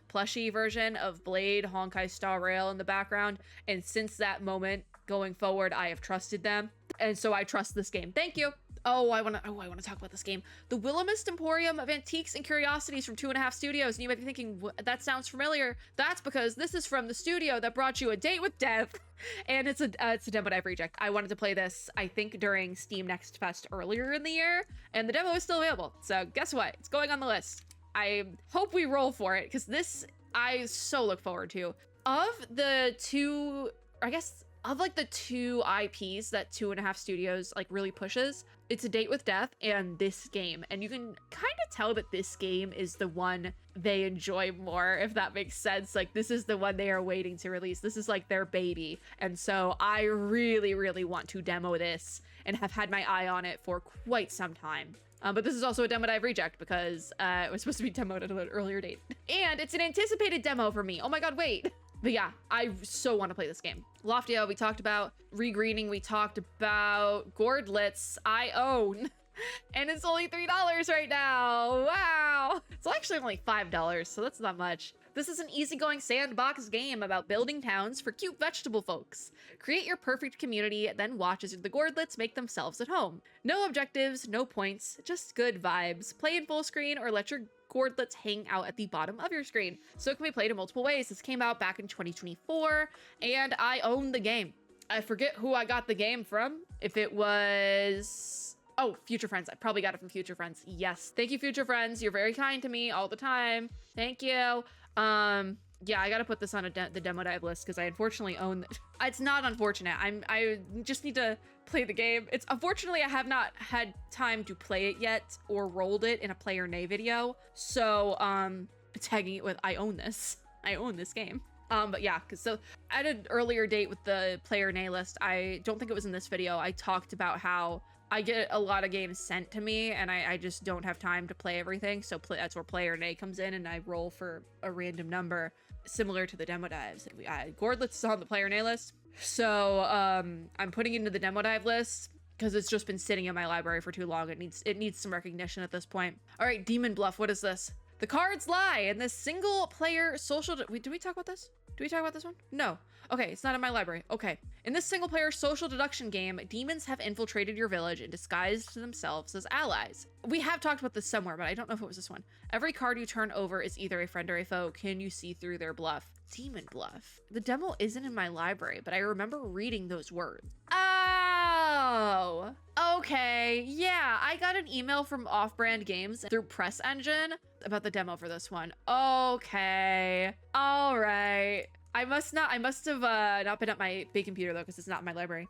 plushie version of Blade Honkai Star Rail in the background, and since that moment going forward, I have trusted them, and so I trust this game. Thank you. I want to talk about this game. The Willamist Emporium of Antiques and Curiosities from 2.5 Studios. And you might be thinking, that sounds familiar. That's because this is from the studio that brought you A Date with Death. And it's a demo dive reject. I wanted to play this, I think, during Steam Next Fest earlier in the year. And the demo is still available. So guess what? It's going on the list. I hope we roll for it, because this I so look forward to. Of the two, I guess, of like the 2 IPs that 2.5 Studios like really pushes, it's A Date with Death and this game. And you can kind of tell that this game is the one they enjoy more, if that makes sense. Like, this is the one they are waiting to release. This is like their baby. And so I really, really want to demo this and have had my eye on it for quite some time. But this is also a demo dive reject because it was supposed to be demoed at an earlier date. And it's an anticipated demo for me. Oh my god, wait. But yeah, I so want to play this game. Loftia, we talked about. Regreening, we talked about. Gordlets, I own. And it's only $3 right now. Wow. It's actually only $5, so that's not much. This is an easygoing sandbox game about building towns for cute vegetable folks. Create your perfect community, then watch as the Gordlets make themselves at home. No objectives, no points, just good vibes. Play in full screen or let your Gordlets hang out at the bottom of your screen. So it can be played in multiple ways. This came out back in 2024, and I own the game. I forget who I got the game from. If it was... Oh, Future Friends. I probably got it from Future Friends. Yes. Thank you, Future Friends. You're very kind to me all the time. Thank you. Yeah, I gotta put this on the demo dive list because I unfortunately own it. It's not unfortunate. I just need to play the game. It's unfortunately I have not had time to play it yet or rolled it in a player nay video. So tagging it with I own this. I own this game. But yeah, because so at an earlier date with the player nay list, I don't think it was in this video, I talked about how I get a lot of games sent to me and I just don't have time to play everything. So that's where player nay comes in and I roll for a random number similar to the demo dives. Gordlets is on the player nay list. So I'm putting it into the demo dive list because it's just been sitting in my library for too long. It needs some recognition at this point. All right, Demon Bluff, what is this? The cards lie in this single player social... Did we talk about this? Did we talk about this one? No. Okay, it's not in my library. Okay. In this single player social deduction game, demons have infiltrated your village and disguised themselves as allies. We have talked about this somewhere, but I don't know if it was this one. Every card you turn over is either a friend or a foe. Can you see through their bluff? Demon Bluff. The demo isn't in my library, but I remember reading those words. Oh, okay. Yeah, I got an email from Off-Brand Games through Press Engine about the demo for this one. Okay. All right. I must have not been at my big computer though, because it's not in my library.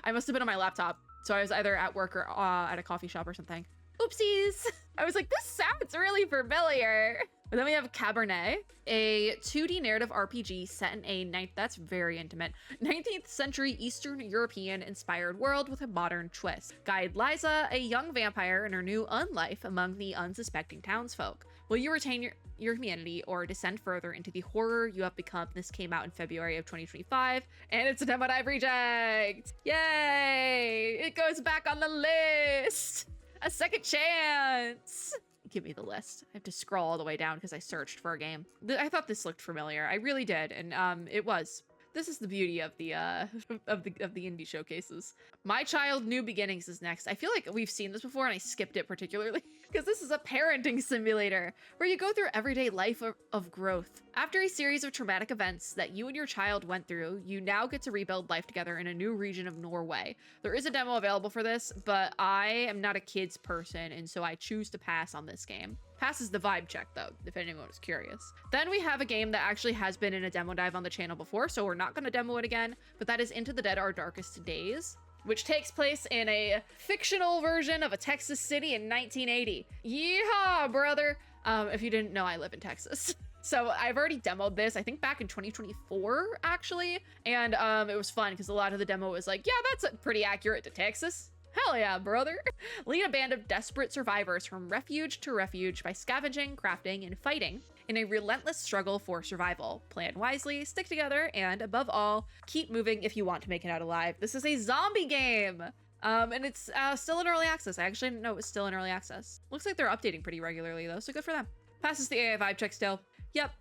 I must have been on my laptop. So I was either at work or at a coffee shop or something. Oopsies. I was like, this sounds really familiar. Then we have Cabernet, a 2D narrative RPG set in a that's very intimate, 19th century Eastern European inspired world with a modern twist. Guide Liza, a young vampire in her new unlife among the unsuspecting townsfolk. Will you retain your humanity or descend further into the horror you have become? This came out in February of 2025, and it's a demo dive reject. Yay! It goes back on the list. A second chance. Give me the list. I have to scroll all the way down because I searched for a game. I thought this looked familiar. I really did, and it was. This is the beauty of the of the indie showcases. My Child New Beginnings is next. I feel like we've seen this before and I skipped it particularly because this is a parenting simulator where you go through everyday life of growth. After a series of traumatic events that you and your child went through, you now get to rebuild life together in a new region of Norway. There is a demo available for this, but I am not a kids person, and so I choose to pass on this game. Passes the vibe check though, if anyone is curious. Then we have a game that actually has been in a demo dive on the channel before, so we're not going to demo it again, but that is Into the Dead Our Darkest Days, which takes place in a fictional version of a Texas city in 1980. Yeehaw, brother! If you didn't know, I live in Texas. So I've already demoed this, I think back in 2024, actually, and it was fun because a lot of the demo was like, yeah, that's pretty accurate to Texas. Hell yeah, brother. Lead a band of desperate survivors from refuge to refuge by scavenging, crafting, and fighting in a relentless struggle for survival. Plan wisely, stick together, and above all, keep moving if you want to make it out alive. This is a zombie game! And it's still in early access. I actually didn't know it was still in early access. Looks like they're updating pretty regularly though, so good for them. Passes the AI vibe check still. Yep.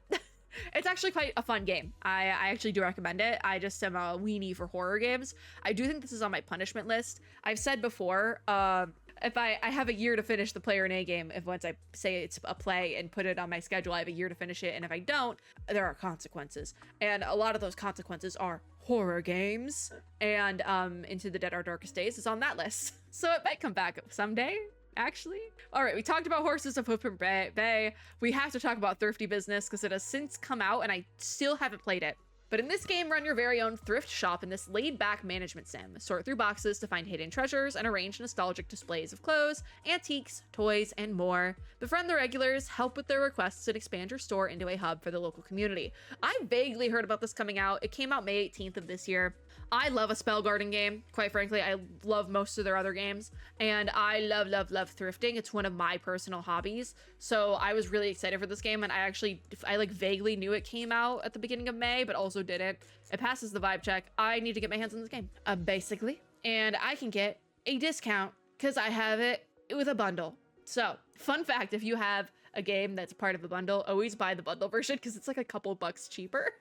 It's actually quite a fun game. I actually do recommend it. I just am a weenie for horror games. I do think this is on my punishment list. I've said before, if I have a year to finish the Player in A game, if once I say it's a play and put it on my schedule, I have a year to finish it, and if I don't, there are consequences. And a lot of those consequences are horror games, and Into the Dead Our Darkest Days is on that list. So it might come back someday. Actually. All right, we talked about Horses of Hope and Bay. We have to talk about Thrifty Business because it has since come out and I still haven't played it. But in this game, run your very own thrift shop in this laid-back management sim. Sort through boxes to find hidden treasures and arrange nostalgic displays of clothes, antiques, toys, and more. Befriend the regulars, help with their requests, and expand your store into a hub for the local community. I vaguely heard about this coming out. It came out May 18th of this year. I love a spell guarding game. Quite frankly, I love most of their other games, and I love thrifting. It's one of my personal hobbies, so I was really excited for this game, and I like vaguely knew it came out at the beginning of May, but also didn't. It passes the vibe check. I need to get my hands on this game, basically, and I can get a discount because I have it with a bundle. So, fun fact, if you have a game that's part of a bundle, always buy the bundle version because it's like a couple bucks cheaper.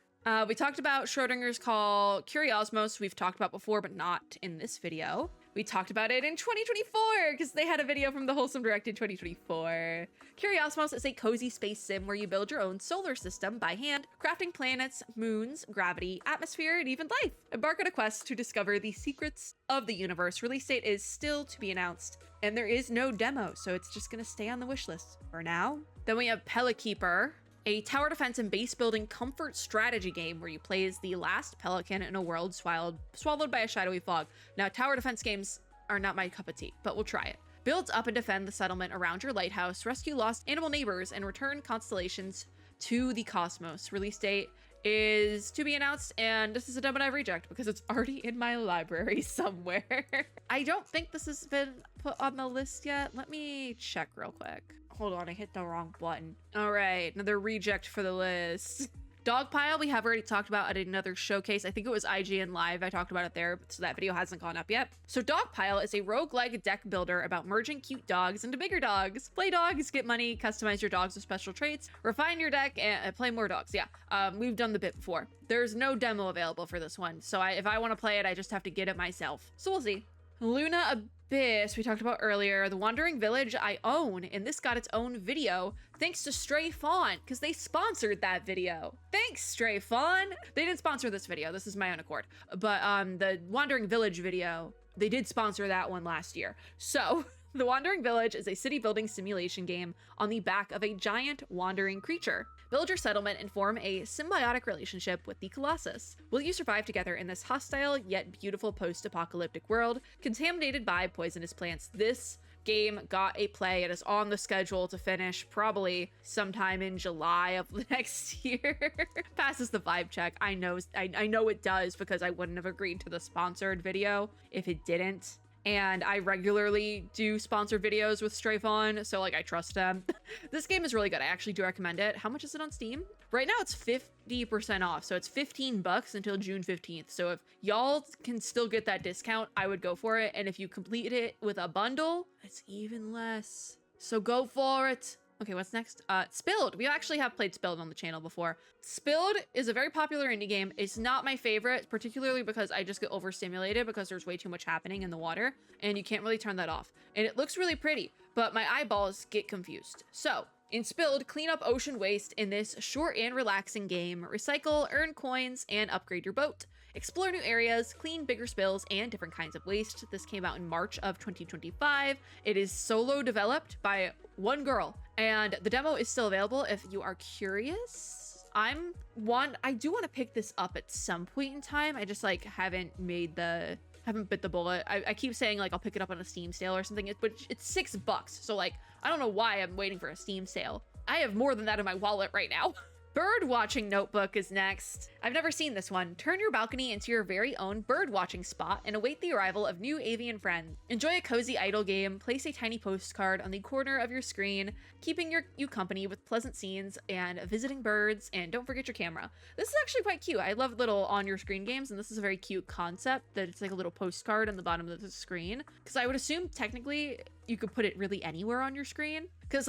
We talked about Schrodinger's Call Curiosmos. We've talked about before, but not in this video. We talked about it in 2024 because they had a video from the Wholesome Direct in 2024. Curiosmos is a cozy space sim where you build your own solar system by hand, crafting planets, moons, gravity, atmosphere, and even life. Embark on a quest to discover the secrets of the universe. Release date is still to be announced, and there is no demo, so it's just gonna stay on the wish list for now. Then we have Pelikeeper, a tower defense and base building comfort strategy game where you play as the last pelican in a world swallowed by a shadowy fog. Now, tower defense games are not my cup of tea, but we'll try it. Build up and defend the settlement around your lighthouse, rescue lost animal neighbors, and return constellations to the cosmos. Release date is to be announced, and this is a demo dive reject because it's already in my library somewhere. I don't think this has been put on the list yet. Let me check real quick. Hold on, I hit the wrong button. All right, another reject for the list. Dogpile, we have already talked about at another showcase. I think it was IGN Live. I talked about it there, so that video hasn't gone up yet. So Dogpile is a roguelike deck builder about merging cute dogs into bigger dogs. Play dogs, get money, customize your dogs with special traits, refine your deck, and play more dogs. Yeah, we've done the bit before. There's no demo available for this one, so if I want to play it, I just have to get it myself. So we'll see. Luna Abyss, we talked about earlier. The Wandering Village I own, and this got its own video thanks to Stray Fawn, because they sponsored that video. Thanks, Stray Fawn. They didn't sponsor this video. This is my own accord. But the Wandering Village video, they did sponsor that one last year. So The Wandering Village is a city building simulation game on the back of a giant wandering creature. Build your settlement and form a symbiotic relationship with the Colossus. Will you survive together in this hostile yet beautiful post-apocalyptic world contaminated by poisonous plants? This game got a play. It is on the schedule to finish probably sometime in July of next year. Passes the vibe check. I know it does, because I wouldn't have agreed to the sponsored video if it didn't. And I regularly do sponsored videos with Strafon, so like I trust them. This game is really good. I actually do recommend it. How much is it on Steam? Right now it's 50% off, so it's $15 until June 15th. So if y'all can still get that discount, I would go for it. And if you complete it with a bundle, it's even less. So go for it. Okay, what's next? Spilled. We actually have played Spilled on the channel before. Spilled is a very popular indie game. It's not my favorite, particularly because I just get overstimulated because there's way too much happening in the water, and you can't really turn that off. And it looks really pretty, but my eyeballs get confused. So, in Spilled, clean up ocean waste in this short and relaxing game. Recycle, earn coins, and upgrade your boat. Explore new areas, clean bigger spills, and different kinds of waste. This came out in March of 2025. It is solo developed by one girl, and the demo is still available if you are curious. I do want to pick this up at some point in time. I just like haven't bit the bullet. I keep saying like I'll pick it up on a Steam sale or something, but it's $6. So like, I don't know why I'm waiting for a Steam sale. I have more than that in my wallet right now. Bird watching notebook is next. I've never seen this one. Turn your balcony into your very own bird watching spot and await the arrival of new avian friends. Enjoy a cozy idle game. Place a tiny postcard on the corner of your screen, keeping you company with pleasant scenes and visiting birds, and don't forget your camera. This is actually quite cute. I love little on your screen games, and this is a very cute concept that it's like a little postcard on the bottom of the screen, because I would assume technically you could put it really anywhere on your screen, because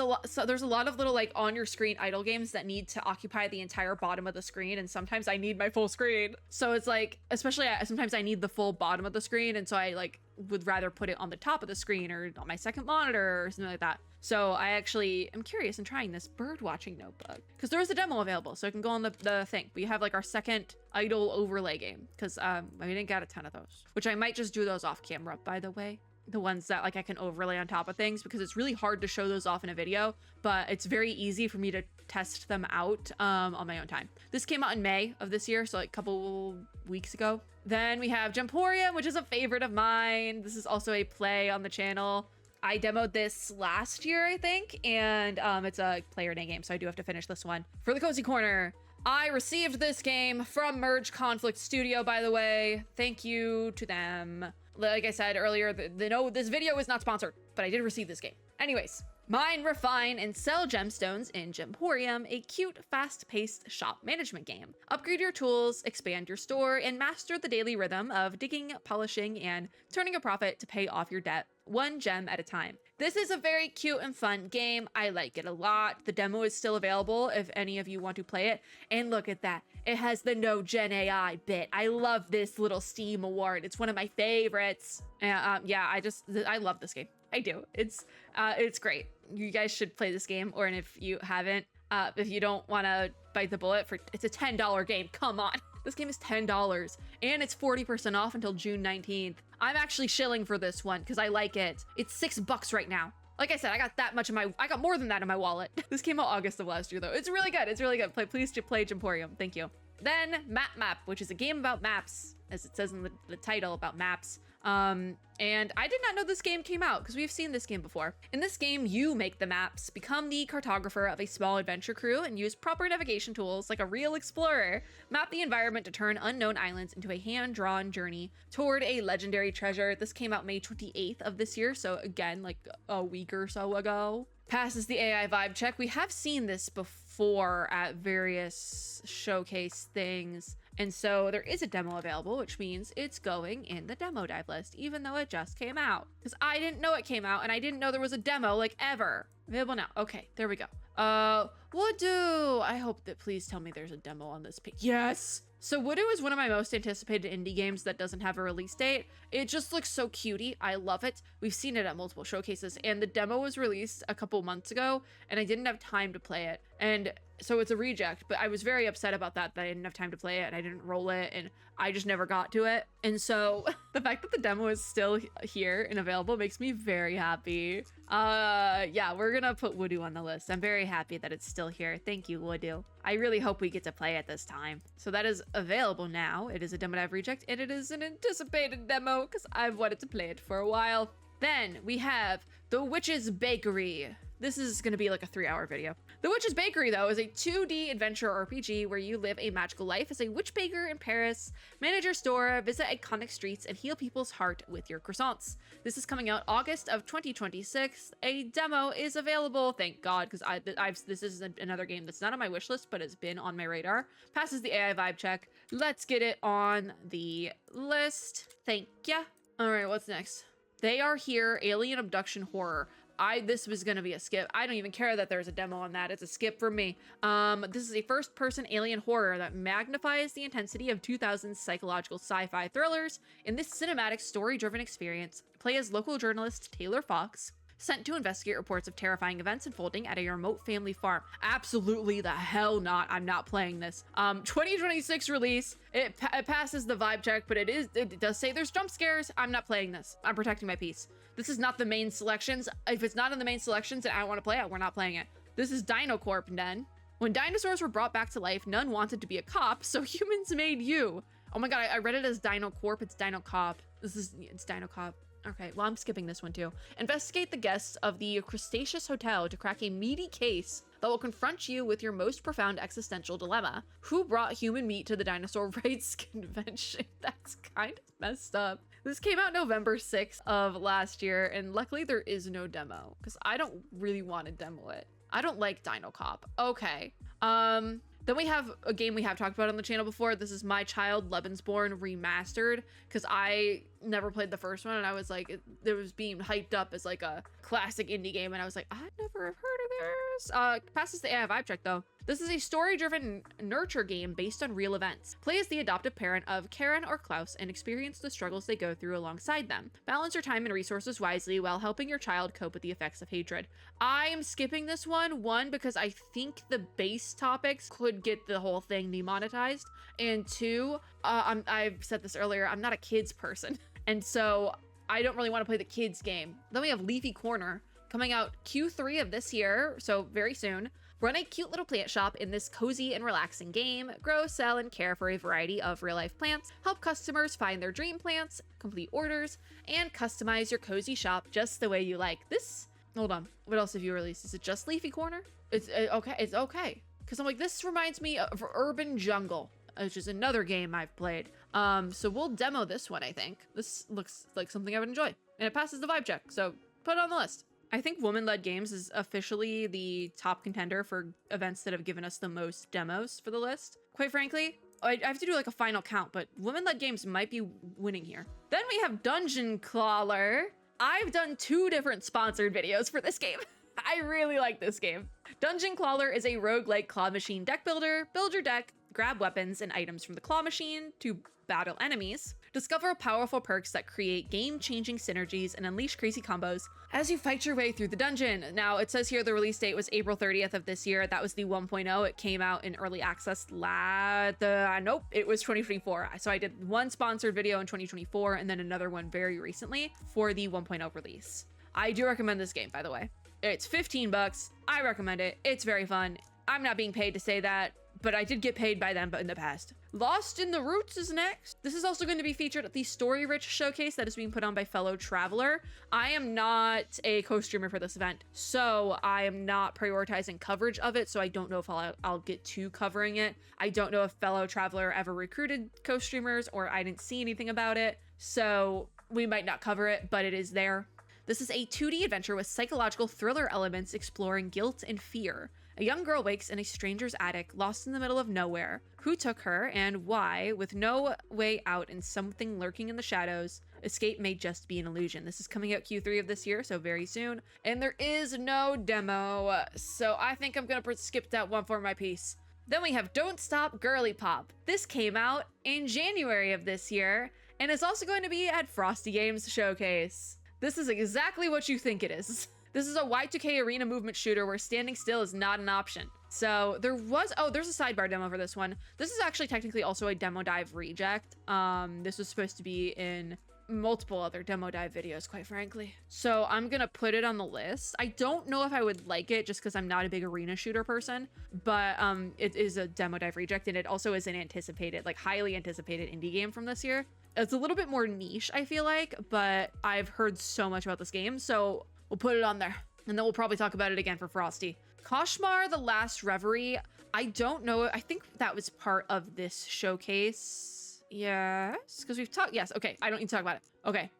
there's a lot of little like on your screen idle games that need to occupy the entire bottom of the screen, and sometimes I need my full screen. So it's like, especially sometimes I need the full bottom of the screen, and so I like would rather put it on the top of the screen or on my second monitor or something like that. So I actually am curious in trying this bird watching notebook, because there is a demo available, so it can go on the thing. We have like our second idle overlay game, because we didn't get a ton of those, which I might just do those off camera, by the way. The ones that like I can overlay on top of things, because it's really hard to show those off in a video, but it's very easy for me to test them out on my own time. This came out in May of this year, so like a couple weeks ago. Then we have Gemporium, which is a favorite of mine. This is also a play on the channel. I demoed this last year, I think, and it's a player day game, so I do have to finish this one. For the Cozy Corner, I received this game from Merge Conflict Studio, by the way. Thank you to them. Like I said earlier, this video is not sponsored, but I did receive this game. Anyways, mine, refine, and sell gemstones in Gemporium, a cute, fast-paced shop management game. Upgrade your tools, expand your store, and master the daily rhythm of digging, polishing, and turning a profit to pay off your debt, one gem at a time. This is a very cute and fun game. I like it a lot. The demo is still available if any of you want to play it. And look at that. It has the no Gen AI bit. I love this little Steam award. It's one of my favorites. Yeah, I love this game. I do. It's great. You guys should play this game, or if you haven't, if you don't want to bite the bullet, it's a $10 game. Come on. This game is $10 and it's 40% off until June 19th. I'm actually shilling for this one because I like it. It's $6 right now. Like I said, I got more than that in my wallet. This came out August of last year though. It's really good. It's really good. Please play Gemporium. Thank you. Then Map, which is a game about maps, as it says in the title, about maps. And I did not know this game came out because we've seen this game before. In this game, you make the maps, become the cartographer of a small adventure crew, and use proper navigation tools like a real explorer. Map the environment to turn unknown islands into a hand-drawn journey toward a legendary treasure. This came out May 28th of this year, so again, like a week or so ago. Passes the AI vibe check. We have seen this before at various showcase things. And so there is a demo available, which means it's going in the demo dive list, even though it just came out. Because I didn't know it came out, and I didn't know there was a demo, like, ever. Available now. Okay, there we go. Voodoo! I hope that please tell me there's a demo on this page. Yes! So Voodoo is one of my most anticipated indie games that doesn't have a release date. It just looks so cutie. I love it. We've seen it at multiple showcases, and the demo was released a couple months ago, and I didn't have time to play it. And so it's a reject, but I was very upset about that I didn't have time to play it, and I didn't roll it, and I just never got to it. And so the fact that the demo is still here and available makes me very happy. Yeah, we're gonna put Voodoo on the list. I'm very happy that it's still here. Thank you, Voodoo. I really hope we get to play it this time. So that is available now. It is a demo dive reject, and it is an anticipated demo because I've wanted to play it for a while. Then we have The Witch's Bakery. This is going to be like a 3-hour video. The Witch's Bakery, though, is a 2D adventure RPG where you live a magical life as a witch baker in Paris, manage your store, visit iconic streets, and heal people's heart with your croissants. This is coming out August of 2026. A demo is available, thank God, because this is another game that's not on my wish list, but has been on my radar. Passes the AI vibe check. Let's get it on the list. Thank ya. All right, what's next? They Are Here, Alien Abduction Horror. This was gonna be a skip. I don't even care that there's a demo on that. It's a skip for me. This is a first-person alien horror that magnifies the intensity of 2000s psychological sci-fi thrillers. In this cinematic, story-driven experience, play as local journalist Taylor Fox, sent to investigate reports of terrifying events unfolding at a remote family farm. Absolutely the hell not. I'm not playing this. 2026 release. It passes the vibe check, but it does say there's jump scares. I'm not playing this. I'm protecting my peace. This is not the main selections. If it's not in the main selections and I want to play it, we're not playing it. This is Dino Corp, then. When dinosaurs were brought back to life, none wanted to be a cop, so humans made you. Oh my god, I read it as Dino Corp. It's Dino Cop. It's Dino Cop. Okay, well, I'm skipping this one too. Investigate the guests of the Crustaceous Hotel to crack a meaty case that will confront you with your most profound existential dilemma. Who brought human meat to the dinosaur rights convention? That's kind of messed up. This came out November 6th of last year, and luckily there is no demo, because I don't really want to demo it. I don't like Dino Cop. Okay. Then we have a game we have talked about on the channel before. This is My Child Lebensborn Remastered, because I never played the first one, and I was like, it was being hyped up as like a classic indie game, and I was like, I never have heard of this. Passes the AI vibe check though. This is a story-driven nurture game based on real events. Play as the adoptive parent of Karen or Klaus and experience the struggles they go through alongside them. Balance your time and resources wisely while helping your child cope with the effects of hatred. I am skipping this one, because I think the base topics could get the whole thing demonetized, and two, I've said this earlier, I'm not a kids person, and so I don't really want to play the kids game. Then we have Leafy Corner, coming out Q3 of this year, so very soon. Run a cute little plant shop in this cozy and relaxing game. Grow, sell, and care for a variety of real-life plants. Help customers find their dream plants, complete orders, and customize your cozy shop just the way you like. This, hold on, what else have you released? Is it just Leafy Corner? It's okay, it's okay. Because I'm like, this reminds me of Urban Jungle, which is another game I've played. So we'll demo this one, I think. This looks like something I would enjoy. And it passes the vibe check, so put it on the list. I think woman-led games is officially the top contender for events that have given us the most demos for the list. Quite frankly, I have to do like a final count, but woman-led games might be winning here. Then we have Dungeon Crawler. I've done 2 different sponsored videos for this game. I really like this game. Dungeon Crawler is a roguelike claw machine deck builder. Build your deck, grab weapons and items from the claw machine to battle enemies. Discover powerful perks that create game-changing synergies and unleash crazy combos as you fight your way through the dungeon. Now, it says here the release date was April 30th of this year. That was the 1.0. It came out in early access nope, it was 2024. So I did one sponsored video in 2024 and then another one very recently for the 1.0 release. I do recommend this game, by the way. It's 15 bucks. I recommend it. It's very fun. I'm not being paid to say that, but I did get paid by them in the past. Lost in the Roots is next. This is also going to be featured at the Story Rich showcase that is being put on by Fellow Traveler. I am not a co-streamer for this event, so I am not prioritizing coverage of it, so I don't know if I'll get to covering it. I don't know if Fellow Traveler ever recruited co-streamers, or I didn't see anything about it, so we might not cover it, but it is there. This is a 2D adventure with psychological thriller elements exploring guilt and fear. A young girl wakes in a stranger's attic, lost in the middle of nowhere. Who took her and why? With no way out and something lurking in the shadows, escape may just be an illusion. This is coming out Q3 of this year, so very soon. And there is no demo, so I think I'm gonna skip that one for my piece. Then we have Don't Stop Girly Pop. This came out in January of this year, and it's also going to be at Frosty Games Showcase. This is exactly what you think it is. This is a Y2K arena movement shooter where standing still is not an option. So there's a sidebar demo for this one. This is actually technically also a demo dive reject. This was supposed to be in multiple other demo dive videos, quite frankly. So I'm gonna put it on the list. I don't know if I would like it just because I'm not a big arena shooter person, but it is a demo dive reject, and it also is an anticipated, like highly anticipated indie game from this year. It's a little bit more niche, I feel like, but I've heard so much about this game, so we'll put it on there. And then we'll probably talk about it again for Frosty. Koshmar, The Last Reverie. I don't know. I think that was part of this showcase. Yes, because we've talked. Yes, okay. I don't need to talk about it. Okay.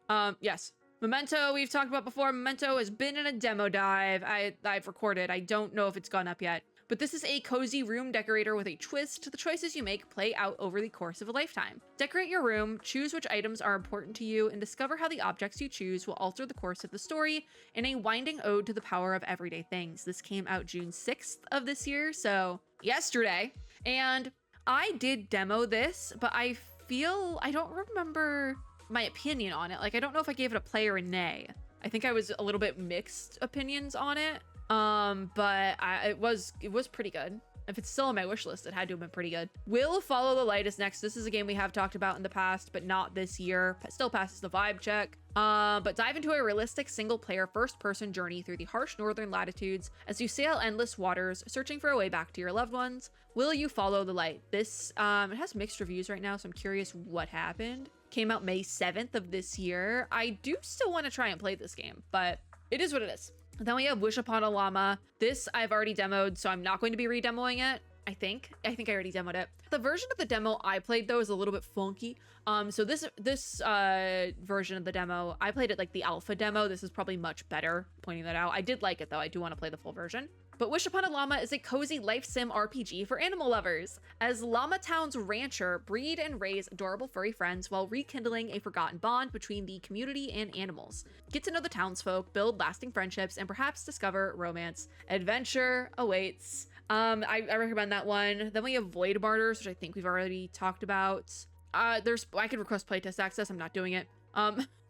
Yes. Memento, we've talked about before. Memento has been in a demo dive. I've recorded. I don't know if it's gone up yet. But this is a cozy room decorator with a twist. The choices you make play out over the course of a lifetime. Decorate your room, choose which items are important to you, and discover how the objects you choose will alter the course of the story in a winding ode to the power of everyday things. This came out June 6th of this year, so yesterday. And I did demo this, but I don't remember my opinion on it. Like, I don't know if I gave it a play or a nay. I think I was a little bit mixed opinions on it. But it was pretty good. If it's still on my wish list, it had to have been pretty good. Will Follow the Light is next. This is a game we have talked about in the past, but not this year. Still passes the vibe check. But dive into a realistic single-player first-person journey through the harsh northern latitudes as you sail endless waters, searching for a way back to your loved ones. Will you follow the light? This, it has mixed reviews right now, so I'm curious what happened. Came out May 7th of this year. I do still want to try and play this game, but it is what it is. Then we have Wish Upon a Llama. This I've already demoed, so I'm not going to be re-demoing it. I think I already demoed it. The version of the demo I played though is a little bit funky. So this version of the demo, I played it like the alpha demo. This is probably much better, pointing that out. I did like it though. I do want to play the full version. But Wish Upon a Llama is a cozy life sim RPG for animal lovers. As Llama Town's rancher, breed and raise adorable furry friends while rekindling a forgotten bond between the community and animals. Get to know the townsfolk, build lasting friendships, and perhaps discover romance. Adventure awaits. I recommend that one. Then we have Void Martyrs, which I think we've already talked about. I could request playtest access. I'm not doing it.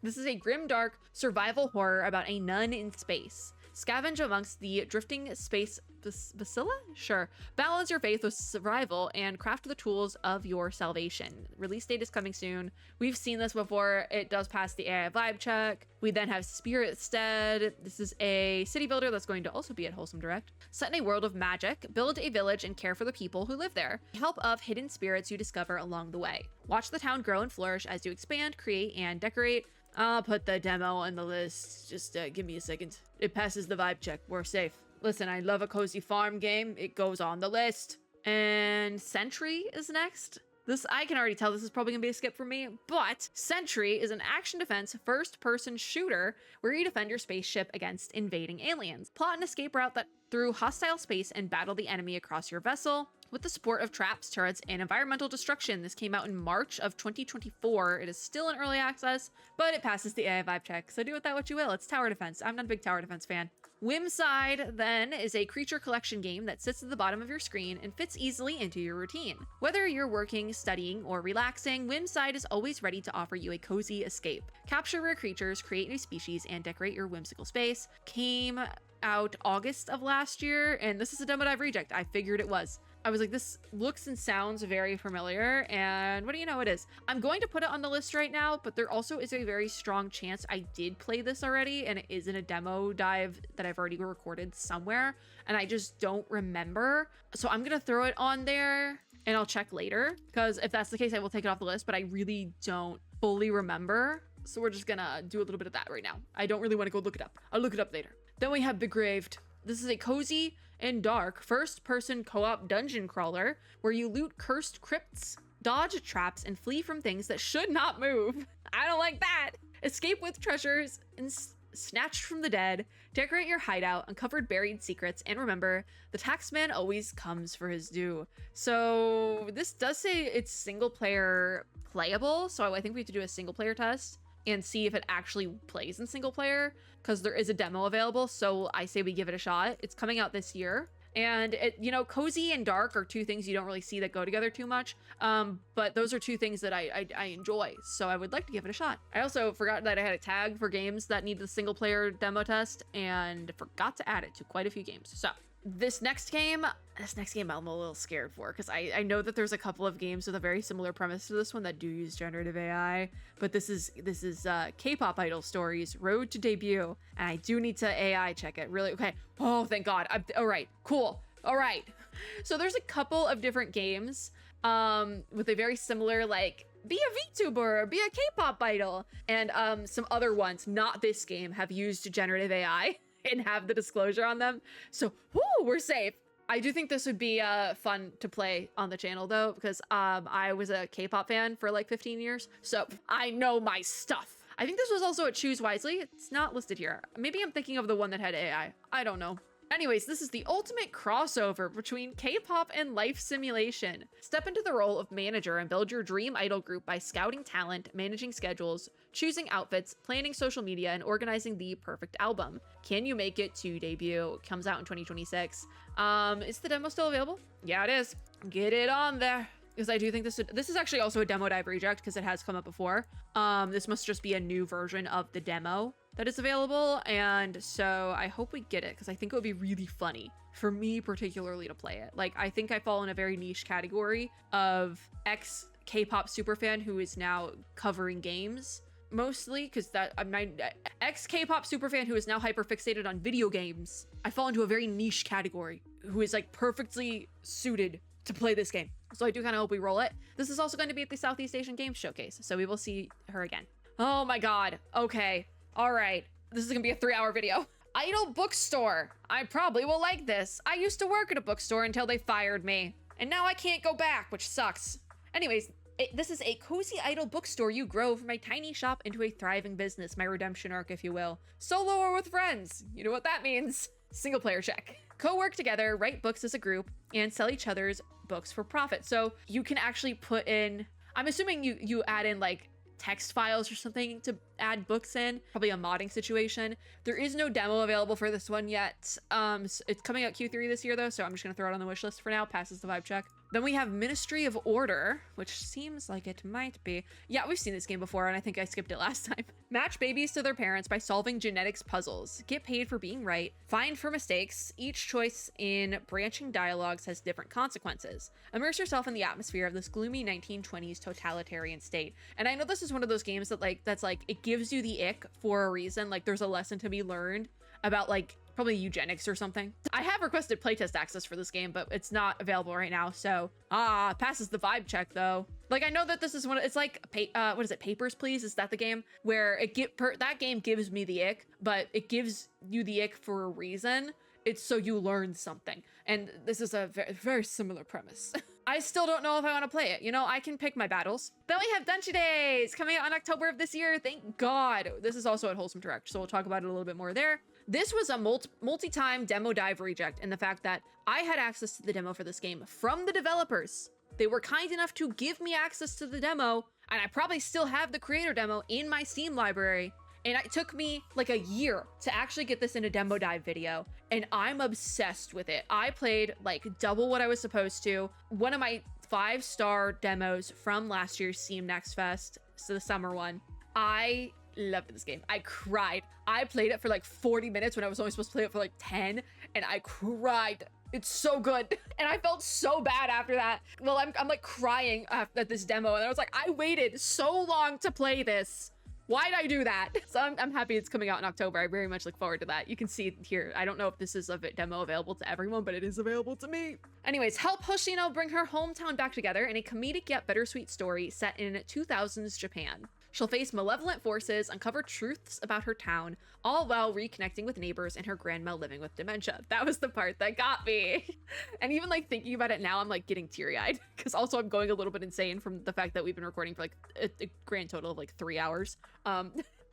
This is a grim, dark survival horror about a nun in space. Scavenge amongst the drifting space bacilla? Sure. Balance your faith with survival and craft the tools of your salvation. Release date is coming soon. We've seen this before. It does pass the AI vibe check. We then have Spirit Stead. This is a city builder that's going to also be at Wholesome Direct. Set in a world of magic, build a village and care for the people who live there. Help of hidden spirits you discover along the way. Watch the town grow and flourish as you expand, create, and decorate. I'll put the demo on the list. Just give me a second. It passes the vibe check. We're safe. Listen, I love a cozy farm game. It goes on the list. And Sentry is next. This, I can already tell this is probably gonna be a skip for me, but Sentry is an action defense first-person shooter where you defend your spaceship against invading aliens. Plot an escape route that through hostile space and battle the enemy across your vessel. With the support of traps, turrets, and environmental destruction. This came out in March of 2024. It is still in early access, but it passes the AI vibe check, so do with that what you will. It's tower defense. I'm not a big tower defense fan. Whimside, then, is a creature collection game that sits at the bottom of your screen and fits easily into your routine. Whether you're working, studying, or relaxing, Whimside is always ready to offer you a cozy escape. Capture rare creatures, create new species, and decorate your whimsical space. Came out August of last year, and this is a demo dive reject. I figured it was. I was like, this looks and sounds very familiar, and what do you know, it is. I'm going to put it on the list right now, but there also is a very strong chance I did play this already, and it is in a demo dive that I've already recorded somewhere, and I just don't remember. So I'm gonna throw it on there, and I'll check later, because if that's the case, I will take it off the list, but I really don't fully remember. So we're just gonna do a little bit of that right now. I don't really want to go look it up. I'll look it up later. Then we have Begraved. This is a cozy and dark first-person co-op dungeon crawler where you loot cursed crypts, dodge traps, and flee from things that should not move. I don't like that. Escape with treasures and snatched from the dead. Decorate your hideout, uncovered buried secrets, and remember, the taxman always comes for his due. So this does say it's single-player playable, so I think we have to do a single-player test and see if it actually plays in single player, because there is a demo available, so I say we give it a shot. It's coming out this year, and it, you know, cozy and dark are two things you don't really see that go together too much, but those are two things that I enjoy, so I would like to give it a shot. I also forgot that I had a tag for games that need the single player demo test, and forgot to add it to quite a few games. So this next game I'm a little scared for, because I know that there's a couple of games with a very similar premise to this one that do use generative AI, but this is K-pop idol stories road to debut, and I do need to AI check it really. Okay, oh thank god. All right, cool. All right, so there's a couple of different games with a very similar like be a VTuber, be a K-pop idol. And some other ones, not this game, have used generative AI and have the disclosure on them. So, whoo, we're safe. I do think this would be fun to play on the channel though, because I was a K-pop fan for like 15 years. So I know my stuff. I think this was also at Choose Wisely. It's not listed here. Maybe I'm thinking of the one that had AI. I don't know. Anyways, this is the ultimate crossover between K-pop and life simulation. Step into the role of manager and build your dream idol group by scouting talent, managing schedules, choosing outfits, planning social media, and organizing the perfect album. Can you make it to debut? Comes out in 2026. Is the demo still available? Yeah, it is. Get it on there. Because I do think this is actually also a demo dive reject because it has come up before. This must just be a new version of the demo that is available, and so I hope we get it because I think it would be really funny for me particularly to play it. Like, I think I fall in a very niche category of ex K-pop superfan who is now covering games mostly, because that I'm my ex K-pop superfan who is now hyper fixated on video games. I fall into a very niche category who is like perfectly suited to play this game. So I do kind of hope we roll it. This is also going to be at the Southeast Asian Games Showcase, so we will see her again. Oh my god. Okay. All right. This is going to be a 3-hour video. Idol bookstore. I probably will like this. I used to work at a bookstore until they fired me, and now I can't go back, which sucks. Anyways, this is a cozy idol bookstore you grow from a tiny shop into a thriving business, my redemption arc, if you will. Solo or with friends. You know what that means. Single player check. Co-work together, write books as a group, and sell each other's books for profit. So you can actually put in, I'm assuming you add in like text files or something to add books in, probably a modding situation. There is no demo available for this one yet. It's coming out Q3 this year though, so I'm just gonna throw it on the wish list for now. Passes the vibe check. Then we have Ministry of Order, which seems like it might be. Yeah, we've seen this game before, and I think I skipped it last time. Match babies to their parents by solving genetics puzzles. Get paid for being right. Find for mistakes. Each choice in branching dialogues has different consequences. Immerse yourself in the atmosphere of this gloomy 1920s totalitarian state. And I know this is one of those games that that's like, it gives you the ick for a reason. Like, there's a lesson to be learned about like probably eugenics or something. I have requested playtest access for this game, but it's not available right now. So, passes the vibe check though. Like, I know that this is one, it's like, what is it? Papers, Please? Is that the game where that game gives me the ick, but it gives you the ick for a reason. It's so you learn something. And this is a very, very similar premise. I still don't know if I want to play it. You know, I can pick my battles. Then we have Densha Days coming out in October of this year. Thank God. This is also at Wholesome Direct, so we'll talk about it a little bit more there. This was a multi-time demo dive reject in the fact that I had access to the demo for this game from the developers. They were kind enough to give me access to the demo, and I probably still have the creator demo in my Steam library. And it took me like a year to actually get this in a demo dive video, and I'm obsessed with it. I played like double what I was supposed to. One of my 5-star demos from last year's Steam Next Fest, so the summer one. I loved this game. I cried. I played it for like 40 minutes when I was only supposed to play it for like 10, and I cried. It's so good. And I felt so bad after that. Well, I'm like crying at this demo, and I was like, I waited so long to play this. Why'd I do that? So I'm happy it's coming out in October. I very much look forward to that. You can see here. I don't know if this is a demo available to everyone, but it is available to me. Anyways, help Hoshino bring her hometown back together in a comedic yet bittersweet story set in 2000s Japan. She'll face malevolent forces, uncover truths about her town, all while reconnecting with neighbors and her grandma living with dementia. That was the part that got me. And even like thinking about it now, I'm like getting teary-eyed because also I'm going a little bit insane from the fact that we've been recording for like a grand total of like 3 hours.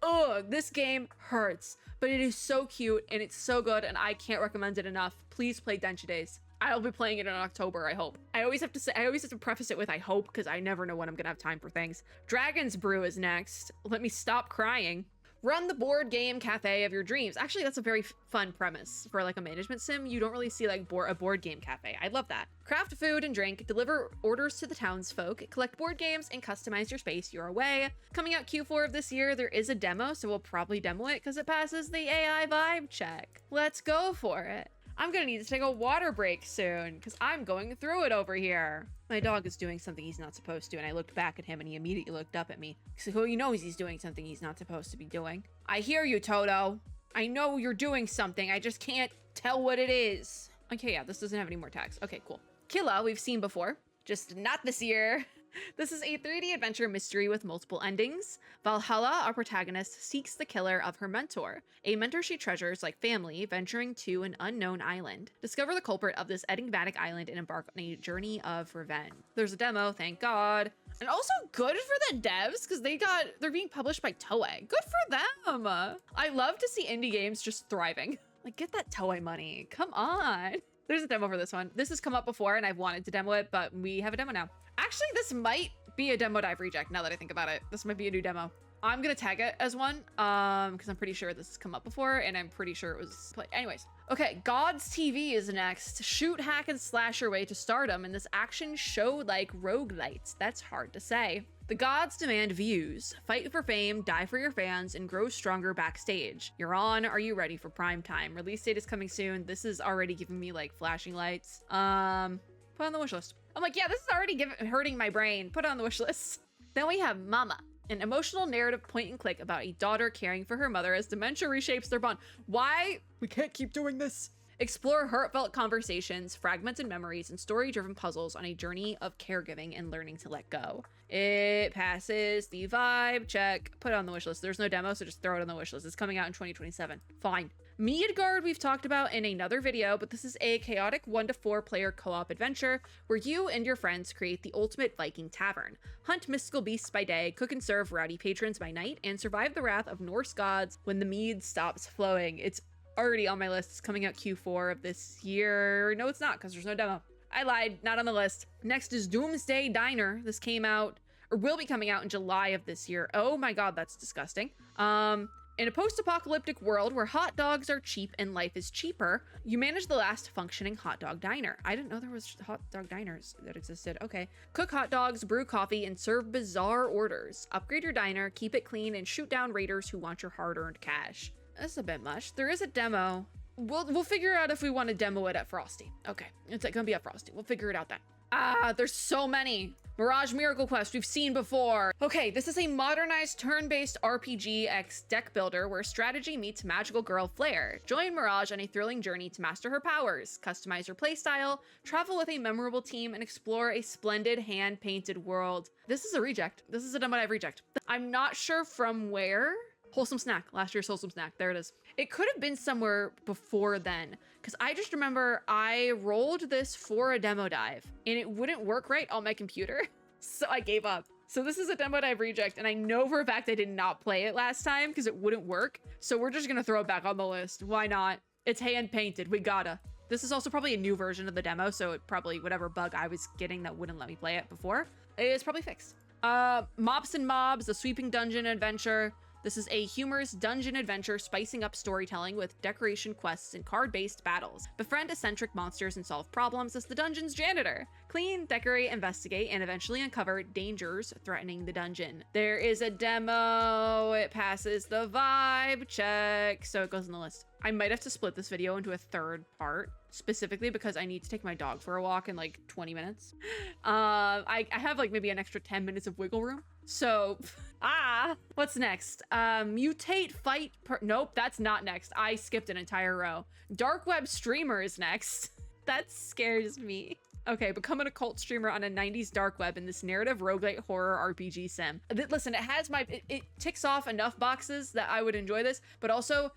Oh, this game hurts, but it is so cute and it's so good, and I can't recommend it enough. Please play Densha Days. I'll be playing it in October, I hope. I always have to preface it with I hope, because I never know when I'm gonna have time for things. Dragon's Brew is next. Let me stop crying. Run the board game cafe of your dreams. Actually, that's a very fun premise for like a management sim. You don't really see like a board game cafe. I love that. Craft food and drink, deliver orders to the townsfolk, collect board games, and customize your space your way. Coming out Q4 of this year, there is a demo, so we'll probably demo it because it passes the AI vibe check. Let's go for it. I'm gonna need to take a water break soon because I'm going through it over here. My dog is doing something he's not supposed to, and I looked back at him and he immediately looked up at me. So he knows he's doing something he's not supposed to be doing. I hear you, Toto. I know you're doing something. I just can't tell what it is. Okay, yeah, this doesn't have any more tags. Okay, cool. Killa, we've seen before. Just not this year. This is a 3D adventure mystery with multiple endings. Valhalla, our protagonist, seeks the killer of her mentor, a mentor she treasures like family, venturing to an unknown island. Discover the culprit of this enigmatic island and embark on a journey of revenge. There's a demo, thank God. And also good for the devs, because they're being published by Toei. Good for them. I love to see indie games just thriving. Like, get that Toei money. Come on. There's a demo for this one. This has come up before and I've wanted to demo it, but we have a demo now. Actually, this might be a demo dive reject now that I think about it. This might be a new demo. I'm gonna tag it as one because I'm pretty sure this has come up before and I'm pretty sure it was played. Anyways, okay, God's TV is next. Shoot, hack, and slash your way to stardom in this action show like roguelites. That's hard to say. The gods demand views. Fight for fame, die for your fans, and grow stronger backstage. You're on. Are you ready for prime time? Release date is coming soon. This is already giving me like flashing lights. Put on the wish list. I'm like, yeah, this is already hurting my brain. Put it on the wish list. Then we have Mama, an emotional narrative point and click about a daughter caring for her mother as dementia reshapes their bond. Why? We can't keep doing this. Explore heartfelt conversations, fragmented memories, and story-driven puzzles on a journey of caregiving and learning to let go. It passes the vibe check. Put it on the wish list. There's no demo, so just throw it on the wish list. It's coming out in 2027. Fine. Midgard we've talked about in another video, but this is a chaotic 1 to 4 player co-op adventure where you and your friends create the ultimate Viking tavern. Hunt mystical beasts by day, cook and serve rowdy patrons by night, and survive the wrath of Norse gods when the mead stops flowing. It's already on my list. It's coming out Q4 of this year. No, it's not, because there's no demo. I lied, not on the list. Next is Doomsday Diner. This came out, or will be coming out in July of this year. Oh my god, that's disgusting. In a post-apocalyptic world where hot dogs are cheap and life is cheaper, you manage the last functioning hot dog diner. I didn't know there was hot dog diners that existed. Okay. Cook hot dogs, brew coffee, and serve bizarre orders. Upgrade your diner, keep it clean, and shoot down raiders who want your hard-earned cash. That's a bit much. There is a demo. We'll figure out if we want to demo it at Frosty. Okay, it's gonna be at Frosty. We'll figure it out then. There's so many. Mirage Miracle Quest we've seen before. Okay, this is a modernized turn-based RPG x deck builder where strategy meets magical girl flair. Join Mirage on a thrilling journey to master her powers, customize your playstyle, travel with a memorable team, and explore a splendid hand-painted world. This is a reject. This is a demo dive reject. I'm not sure from where. Wholesome Snack, last year's Wholesome Snack, there it is. It could have been somewhere before then, because I just remember I rolled this for a demo dive and it wouldn't work right on my computer, so I gave up. So this is a demo dive reject, and I know for a fact I did not play it last time because it wouldn't work, so we're just gonna throw it back on the list. Why not? It's hand painted, we gotta. This is also probably a new version of the demo, so it probably, whatever bug I was getting that wouldn't let me play it before, is probably fixed. Mops and Mobs, a sweeping dungeon adventure. This is a humorous dungeon adventure spicing up storytelling with decoration quests and card-based battles. Befriend eccentric monsters and solve problems as the dungeon's janitor. Clean, decorate, investigate, and eventually uncover dangers threatening the dungeon. There is a demo. It passes the vibe check, so it goes on the list. I might have to split this video into a third part, specifically because I need to take my dog for a walk in like 20 minutes. I have like maybe an extra 10 minutes of wiggle room. So, what's next? Mutate, fight, nope, that's not next. I skipped an entire row. Dark web streamer is next. That scares me. Okay, become an occult streamer on a 90s dark web in this narrative roguelite horror RPG sim. Listen, it ticks off enough boxes that I would enjoy this, but also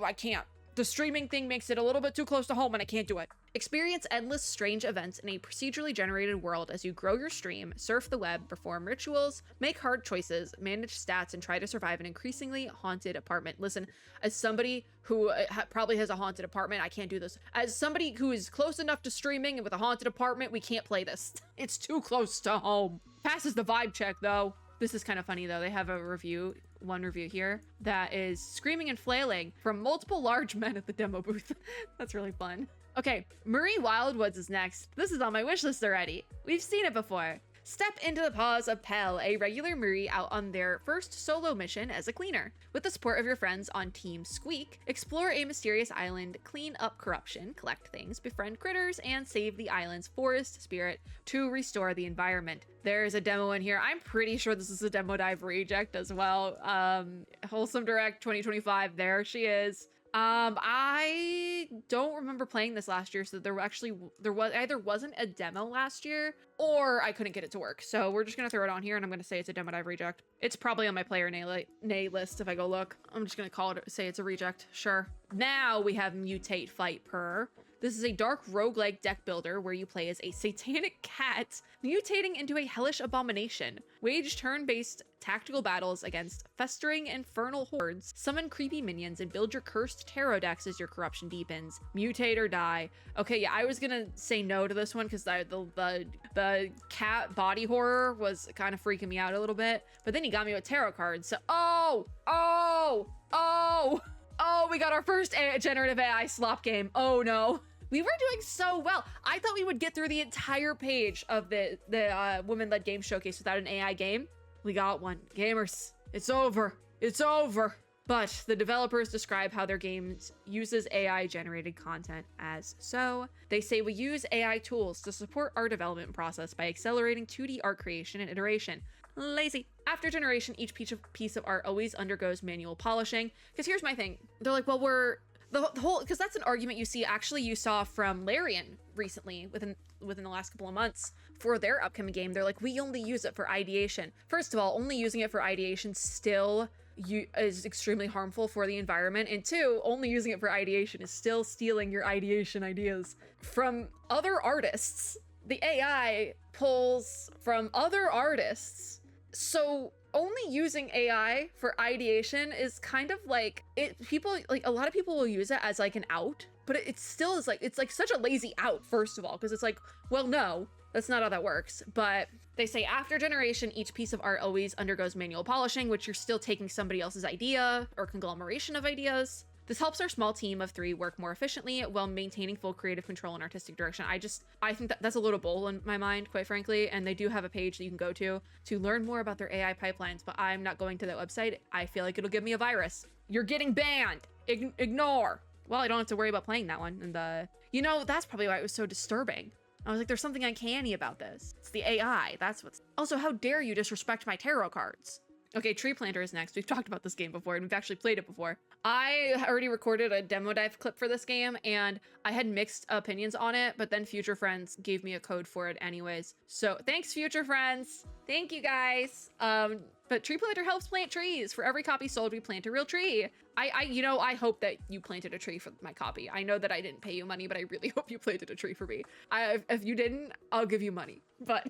I can't. The streaming thing makes it a little bit too close to home and I can't do it. Experience endless strange events in a procedurally generated world as you grow your stream, surf the web, perform rituals, make hard choices, manage stats, and try to survive an increasingly haunted apartment. Listen, as somebody who probably has a haunted apartment, I can't do this. As somebody who is close enough to streaming and with a haunted apartment, we can't play this. It's too close to home. Passes the vibe check though. This is kind of funny though. They have a review, one review here, that is screaming and flailing from multiple large men at the demo booth. That's really fun. Okay, Murray Wildwoods is next. This is on my wish list already. We've seen it before. Step into the paws of Pell, a regular Murray out on their first solo mission as a cleaner. With the support of your friends on Team Squeak, explore a mysterious island, clean up corruption, collect things, befriend critters, and save the island's forest spirit to restore the environment. There's a demo in here. I'm pretty sure this is a demo dive reject as well. Wholesome Direct 2025, there she is. I don't remember playing this last year, so there wasn't a demo last year, or I couldn't get it to work. So we're just gonna throw it on here, and I'm gonna say it's a demo dive reject. It's probably on my player nay list if I go look. I'm just gonna say it's a reject. Sure. Now we have Mutate Fight Per. This is a dark roguelike deck builder where you play as a satanic cat mutating into a hellish abomination. Wage turn-based tactical battles against festering infernal hordes, summon creepy minions, and build your cursed tarot decks as your corruption deepens. Mutate or die. Okay, yeah, I was gonna say no to this one because the cat body horror was kind of freaking me out a little bit, but then he got me with tarot cards, so we got our first generative AI slop game. Oh no. We were doing so well. I thought we would get through the entire page of the women-led game showcase without an AI game. We got one. Gamers, it's over. It's over. But the developers describe how their games uses AI-generated content as so. They say we use AI tools to support our development process by accelerating 2D art creation and iteration. Lazy. After generation, each piece of art always undergoes manual polishing. Because here's my thing. They're like, well, the whole, because that's an argument you saw from Larian recently within the last couple of months for their upcoming game. They're like, we only use it for ideation. First of all, only using it for ideation still is extremely harmful for the environment, and two, only using it for ideation is still stealing your ideation ideas from other artists. The AI pulls from other artists, so only using AI for ideation is kind of like a lot of people will use it as like an out, but it still is like, it's like such a lazy out, first of all, because it's like, well, no, that's not how that works. But they say after generation, each piece of art always undergoes manual polishing, which you're still taking somebody else's idea or conglomeration of ideas. This helps our small team of 3 work more efficiently while maintaining full creative control and artistic direction. I think that's a little bold in my mind, quite frankly, and they do have a page that you can go to learn more about their AI pipelines, but I'm not going to that website. I feel like it'll give me a virus. You're getting banned. Ignore. Well, I don't have to worry about playing that one. And that's probably why it was so disturbing. I was like, there's something uncanny about this. It's the AI. That's what's... Also, how dare you disrespect my tarot cards? Okay, Tree Planter is next. We've talked about this game before, and we've actually played it before. I already recorded a demo dive clip for this game, and I had mixed opinions on it, but then Future Friends gave me a code for it anyways. So thanks, Future Friends. Thank you, guys. But Tree Planter helps plant trees. For every copy sold, we plant a real tree. I hope that you planted a tree for my copy. I know that I didn't pay you money, but I really hope you planted a tree for me. If you didn't, I'll give you money. But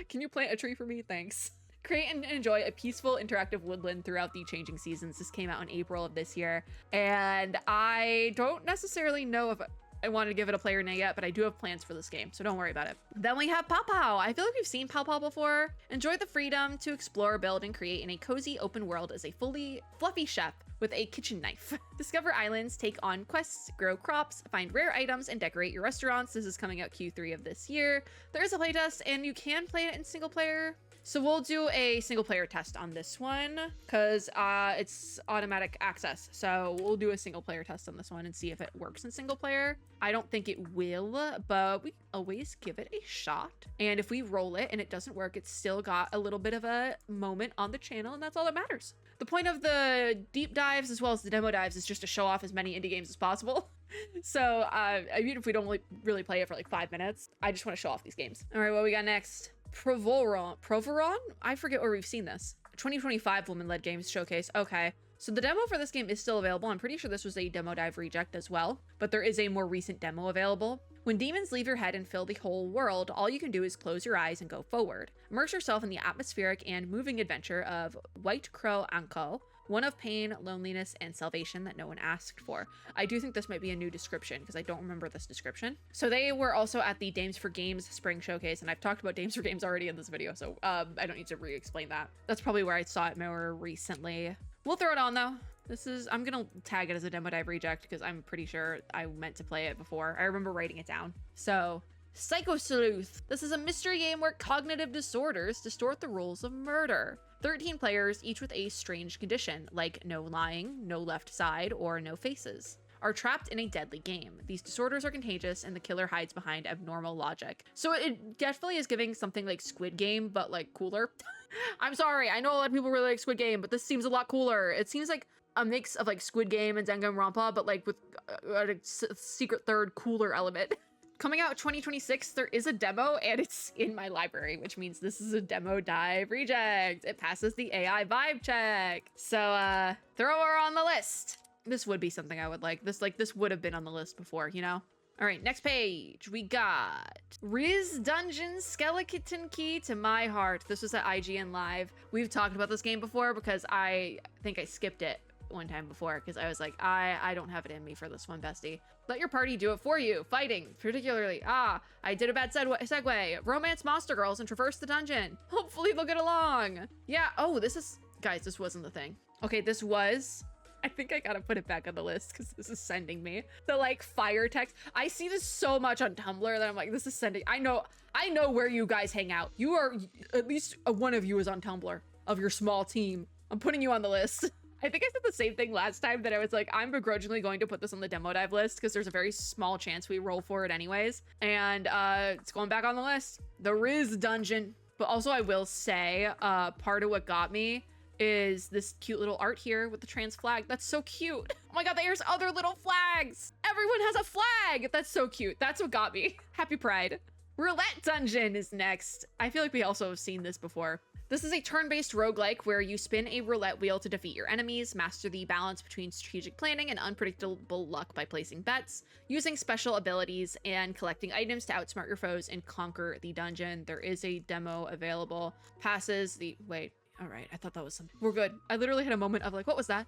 can you plant a tree for me? Thanks. Create and enjoy a peaceful, interactive woodland throughout the changing seasons. This came out in April of this year, and I don't necessarily know if I wanted to give it a player nay yet, but I do have plans for this game, so don't worry about it. Then we have Pow Pow. I feel like we've seen Pow Pow before. Enjoy the freedom to explore, build, and create in a cozy open world as a fully fluffy chef with a kitchen knife. Discover islands, take on quests, grow crops, find rare items, and decorate your restaurants. This is coming out Q3 of this year. There is a playtest, and you can play it in single player. So we'll do a single player test on this one because it's automatic access. So we'll do a single player test on this one and see if it works in single player. I don't think it will, but we always give it a shot. And if we roll it and it doesn't work, it's still got a little bit of a moment on the channel, and that's all that matters. The point of the deep dives as well as the demo dives is just to show off as many indie games as possible. So even if we don't really play it for like 5 minutes, I just want to show off these games. All right, what we got next? Provoron? I forget where we've seen this. 2025 women-led games showcase. Okay, so the demo for this game is still available. I'm pretty sure this was a demo dive reject as well, but there is a more recent demo available. When demons leave your head and fill the whole world, all you can do is close your eyes and go forward. Immerse yourself in the atmospheric and moving adventure of White Crow Anko, one of pain, loneliness, and salvation that no one asked for. I do think this might be a new description because I don't remember this description. So they were also at the Dames for Games Spring Showcase, and I've talked about Dames for Games already in this video, so I don't need to re-explain that. That's probably where I saw it more recently. We'll throw it on though. I'm gonna tag it as a demo dive reject because I'm pretty sure I meant to play it before. I remember writing it down. So, Psycho Sleuth. This is a mystery game where cognitive disorders distort the rules of murder. 13 players, each with a strange condition, like no lying, no left side, or no faces, are trapped in a deadly game. These disorders are contagious, and the killer hides behind abnormal logic. So it definitely is giving something like Squid Game, but like cooler. I'm sorry, I know a lot of people really like Squid Game, but this seems a lot cooler. It seems like a mix of like Squid Game and Danganronpa, but like with a secret third cooler element. Coming out 2026, there is a demo and it's in my library, which means this is a demo dive reject. It passes the AI vibe check. So throw her on the list. This would be something I would like. This would have been on the list before, you know? All right, next page. We got Riz Dungeon Skeleton Key to My Heart. This was at IGN Live. We've talked about this game before because I think I skipped it one time before because I was like, I don't have it in me for this one, bestie. Let your party do it for you. Fighting, particularly. I did a bad segue. Romance monster girls and traverse the dungeon. Hopefully they'll get along. Yeah, oh, guys, this wasn't the thing. Okay, this was... I think I gotta put it back on the list because this is sending me the like fire text. I see this so much on Tumblr that I'm like, this is sending. I know where you guys hang out. You are, at least one of you is on Tumblr of your small team. I'm putting you on the list. I think I said the same thing last time that I was like, I'm begrudgingly going to put this on the demo dive list because there's a very small chance we roll for it anyways. And it's going back on the list. The Riz Dungeon. But also I will say, part of what got me is this cute little art here with the trans flag. That's so cute. Oh my God, there's other little flags. Everyone has a flag. That's so cute. That's what got me. Happy Pride. Roulette Dungeon is next. I feel like we also have seen this before. This is a turn-based roguelike where you spin a roulette wheel to defeat your enemies, master the balance between strategic planning and unpredictable luck by placing bets, using special abilities, and collecting items to outsmart your foes and conquer the dungeon. There is a demo available. Passes the... Wait. All right, I thought that was something. We're good. I literally had a moment of like, what was that?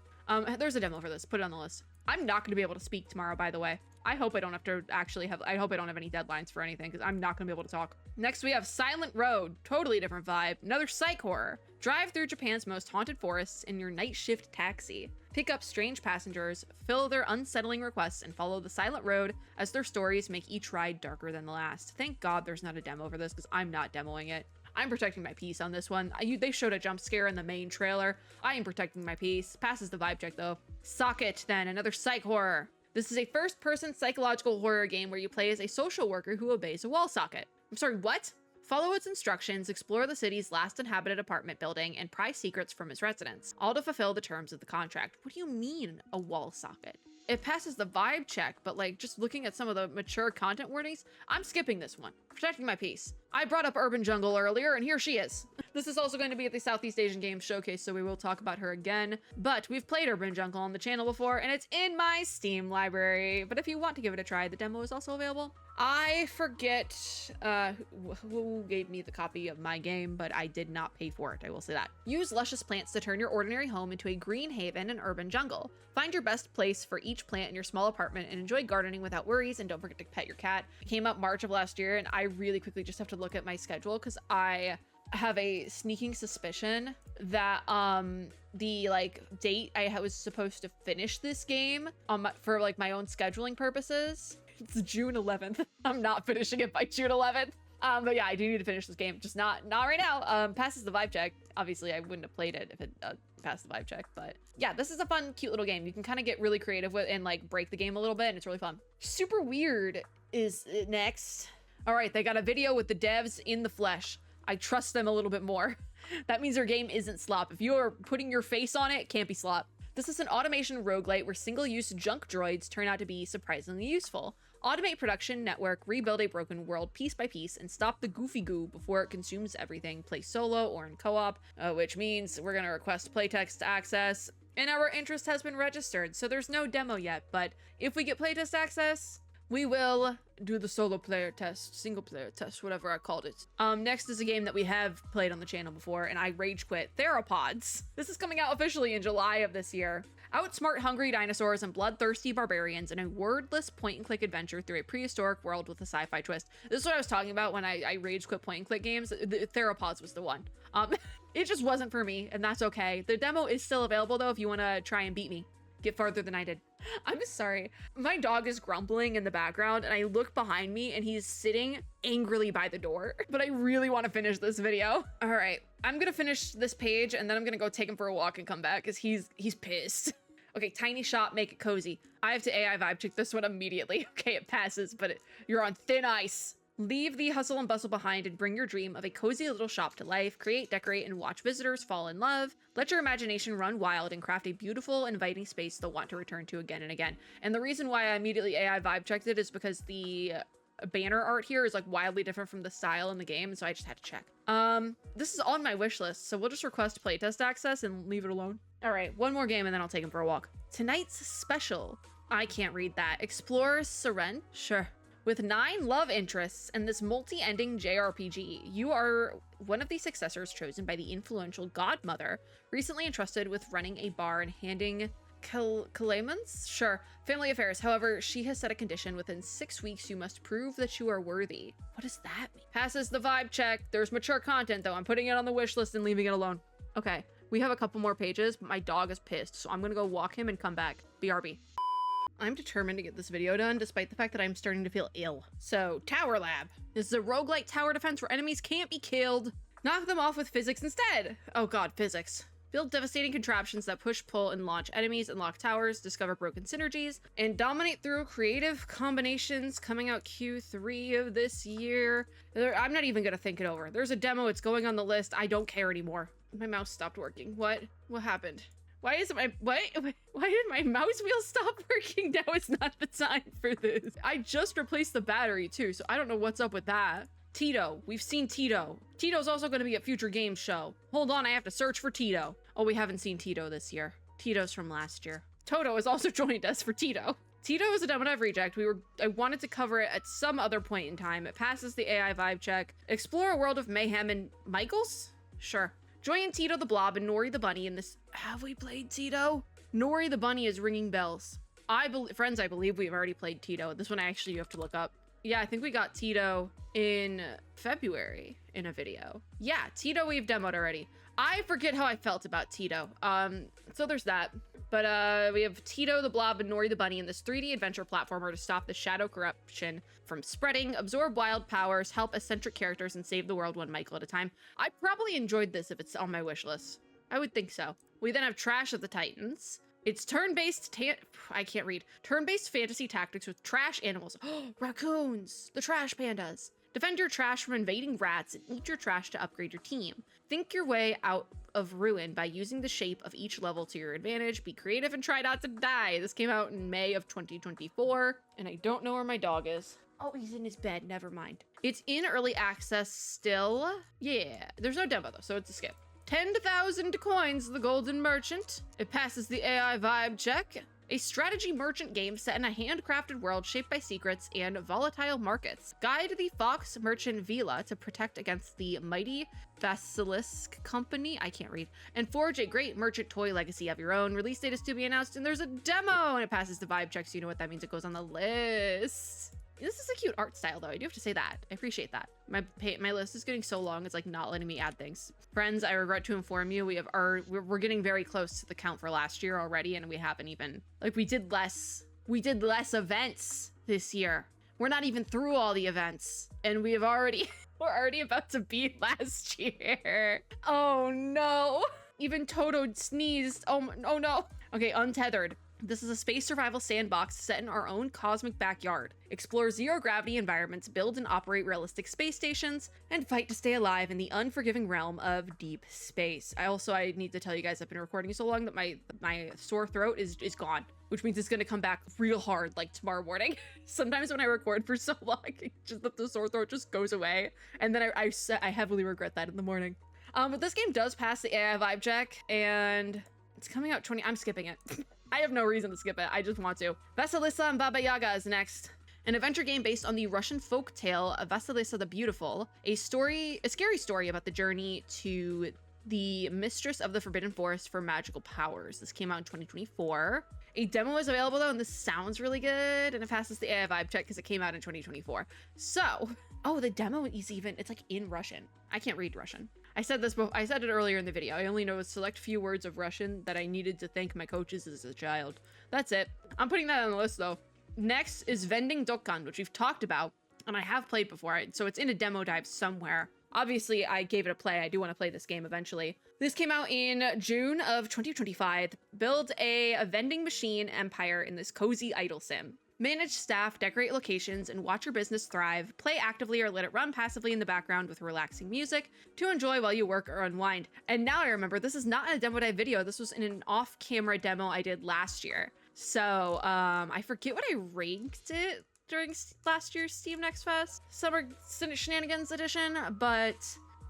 There's a demo for this. Put it on the list. I'm not going to be able to speak tomorrow, by the way. I hope I don't have to actually have, I hope I don't have any deadlines for anything because I'm not going to be able to talk. Next, we have Silent Road. Totally different vibe. Another psych horror. Drive through Japan's most haunted forests in your night shift taxi. Pick up strange passengers, fill their unsettling requests, and follow the silent road as their stories make each ride darker than the last. Thank God there's not a demo for this because I'm not demoing it. I'm protecting my peace on this one. They showed a jump scare in the main trailer. I am protecting my peace. Passes the vibe check though. Socket then, another psych horror. This is a first-person psychological horror game where you play as a social worker who obeys a wall socket. I'm sorry, what? Follow its instructions, explore the city's last inhabited apartment building, and pry secrets from its residents, all to fulfill the terms of the contract. What do you mean, a wall socket? It passes the vibe check, but like just looking at some of the mature content warnings, I'm skipping this one. Protecting my peace. I brought up Urban Jungle earlier, and here she is. This is also going to be at the Southeast Asian Games Showcase, so we will talk about her again. But we've played Urban Jungle on the channel before, and it's in my Steam library. But if you want to give it a try, the demo is also available. I forget who gave me the copy of my game, but I did not pay for it, I will say that. Use luscious plants to turn your ordinary home into a green haven and urban jungle. Find your best place for each plant in your small apartment and enjoy gardening without worries, and don't forget to pet your cat. It came out March of last year, and I really quickly just have to look at my schedule because I have a sneaking suspicion that the like date I was supposed to finish this game for like my own scheduling purposes, it's June 11th. I'm not finishing it by June 11th. But yeah, I do need to finish this game, just not right now. Passes the vibe check. Obviously, I wouldn't have played it if it passed the vibe check, but yeah, this is a fun, cute little game. You can kind of get really creative with and like break the game a little bit, and it's really fun. Super Weird is next. All right, they got a video with the devs in the flesh. I trust them a little bit more. That means their game isn't slop. If you're putting your face on it, it can't be slop. This is an automation roguelite where single-use junk droids turn out to be surprisingly useful. Automate production network, rebuild a broken world piece by piece, and stop the goofy goo before it consumes everything. Play solo or in co-op, which means we're gonna request playtest access, and our interest has been registered, so there's no demo yet, but if we get playtest access, we will do the solo player test, single player test, whatever I called it. Next is a game that we have played on the channel before, and I rage quit. Theropods. This is coming out officially in July of this year. Outsmart hungry dinosaurs and bloodthirsty barbarians in a wordless point-and-click adventure through a prehistoric world with a sci-fi twist. This is what I was talking about when I rage quit point-and-click games. The Theropods was the one. It just wasn't for me, and that's okay. The demo is still available though if you want to try and beat me. Get farther than I did. I'm sorry. My dog is grumbling in the background and I look behind me and he's sitting angrily by the door, but I really want to finish this video. All right, I'm gonna finish this page and then I'm gonna go take him for a walk and come back because he's pissed. Okay, tiny shop, make it cozy. I have to AI vibe check this one immediately. Okay, it passes, but you're on thin ice. Leave the hustle and bustle behind and bring your dream of a cozy little shop to life. Create, decorate, and watch visitors fall in love. Let your imagination run wild and craft a beautiful, inviting space they'll want to return to again and again. And the reason why I immediately AI vibe checked it is because the banner art here is like wildly different from the style in the game, so I just had to check. This is on my wish list, so we'll just request playtest access and leave it alone. All right, one more game and then I'll take him for a walk. Tonight's special. I can't read that. Explore Seren? Sure. With 9 love interests and this multi-ending JRPG, you are one of the successors chosen by the influential godmother, recently entrusted with running a bar and handing Calamon's? Sure. Family affairs. However, she has set a condition: within 6 weeks, you must prove that you are worthy. What does that mean? Passes the vibe check. There's mature content, though. I'm putting it on the wish list and leaving it alone. Okay. We have a couple more pages, but my dog is pissed, so I'm gonna go walk him and come back. BRB. I'm determined to get this video done, despite the fact that I'm starting to feel ill. So, Tower Lab. This is a roguelite tower defense where enemies can't be killed. Knock them off with physics instead. Oh god, physics. Build devastating contraptions that push, pull, and launch enemies, unlock towers, discover broken synergies, and dominate through creative combinations. Coming out Q3 of this year. I'm not even gonna think it over. There's a demo, it's going on the list. I don't care anymore. My mouse stopped working. What happened? Why did my mouse wheel stop working? Now it's not the time for this. I just replaced the battery too, so I don't know what's up with that. Tito, we've seen Tito. Tito's also gonna be at future games show. Hold on, I have to search for Tito. Oh, we haven't seen Tito this year. Tito's from last year. Toto has also joined us for Tito. Tito is a Demo Dive reject. I wanted to cover it at some other point in time. It passes the AI vibe check. Explore a world of mayhem and Michaels? Sure. Join Tito the Blob and Nori the Bunny in this. Have we played Tito? Nori the Bunny is ringing bells. Friends, I believe we've already played Tito. This one actually you have to look up. Yeah, I think we got Tito in February in a video. Yeah, Tito we've demoed already. I forget how I felt about Tito. So there's that. But we have Tito the Blob and Nori the Bunny in this 3D adventure platformer to stop the shadow corruption from spreading, absorb wild powers, help eccentric characters, and save the world one Michael at a time. I probably enjoyed this if it's on my wish list. I would think so. We then have Trash of the Titans. It's turn-based I can't read. Turn-based fantasy tactics with trash animals. Raccoons! The trash pandas! Defend your trash from invading rats and eat your trash to upgrade your team. Think your way out of ruin by using the shape of each level to your advantage. Be creative and try not to die. This came out in May of 2024, and I don't know where my dog is. Oh, he's in his bed. Never mind. It's in early access still. Yeah, there's no demo though, so it's a skip. 10,000 coins, the Golden Merchant. It passes the AI vibe check. A strategy merchant game set in a handcrafted world shaped by secrets and volatile markets. Guide the Fox Merchant Vila to protect against the mighty Basilisk Company, I can't read, and forge a great merchant toy legacy of your own. Release date is to be announced, and there's a demo, and it passes the vibe check, so you know what that means. It goes on the list. This is a cute art style, though. I do have to say that. I appreciate that. My list is getting so long, it's like not letting me add things. Friends, I regret to inform you, we're getting very close to the count for last year already, and we haven't even, like, we did less events this year. We're not even through all the events, and we're already about to beat last year. Oh no. Even Toto sneezed. Oh no. Okay, Untethered. This is a space survival sandbox set in our own cosmic backyard. Explore zero-gravity environments, build and operate realistic space stations, and fight to stay alive in the unforgiving realm of deep space. I need to tell you guys I've been recording so long that my sore throat is gone, which means it's gonna come back real hard like tomorrow morning. Sometimes when I record for so long, the sore throat just goes away, and then I heavily regret that in the morning. But this game does pass the AI vibe check, and it's coming out I'm skipping it. I have no reason to skip it. I just want to. Vasilisa and Baba Yaga is next. An adventure game based on the Russian folk tale of Vasilisa the Beautiful, a scary story about the journey to the mistress of the Forbidden Forest for magical powers. This came out in 2024. A demo is available though, and this sounds really good, and it passes the AI vibe check because it came out in 2024. So, oh, the demo is it's like in Russian. I can't read Russian. I said it earlier in the video. I only know a select few words of Russian that I needed to thank my coaches as a child. That's it. I'm putting that on the list though. Next is Vending Dokkan, which we've talked about, and I have played before, so it's in a demo dive somewhere. Obviously, I gave it a play. I do want to play this game eventually. This came out in June of 2025. Build a vending machine empire in this cozy idle sim. Manage staff, decorate locations, and watch your business thrive. Play actively or let it run passively in the background with relaxing music to enjoy while you work or unwind. And now I remember, this is not in a demo dive video. This was in an off-camera demo I did last year. So I forget what I ranked it during last year's Steam Next Fest Summer Shenanigans Edition, but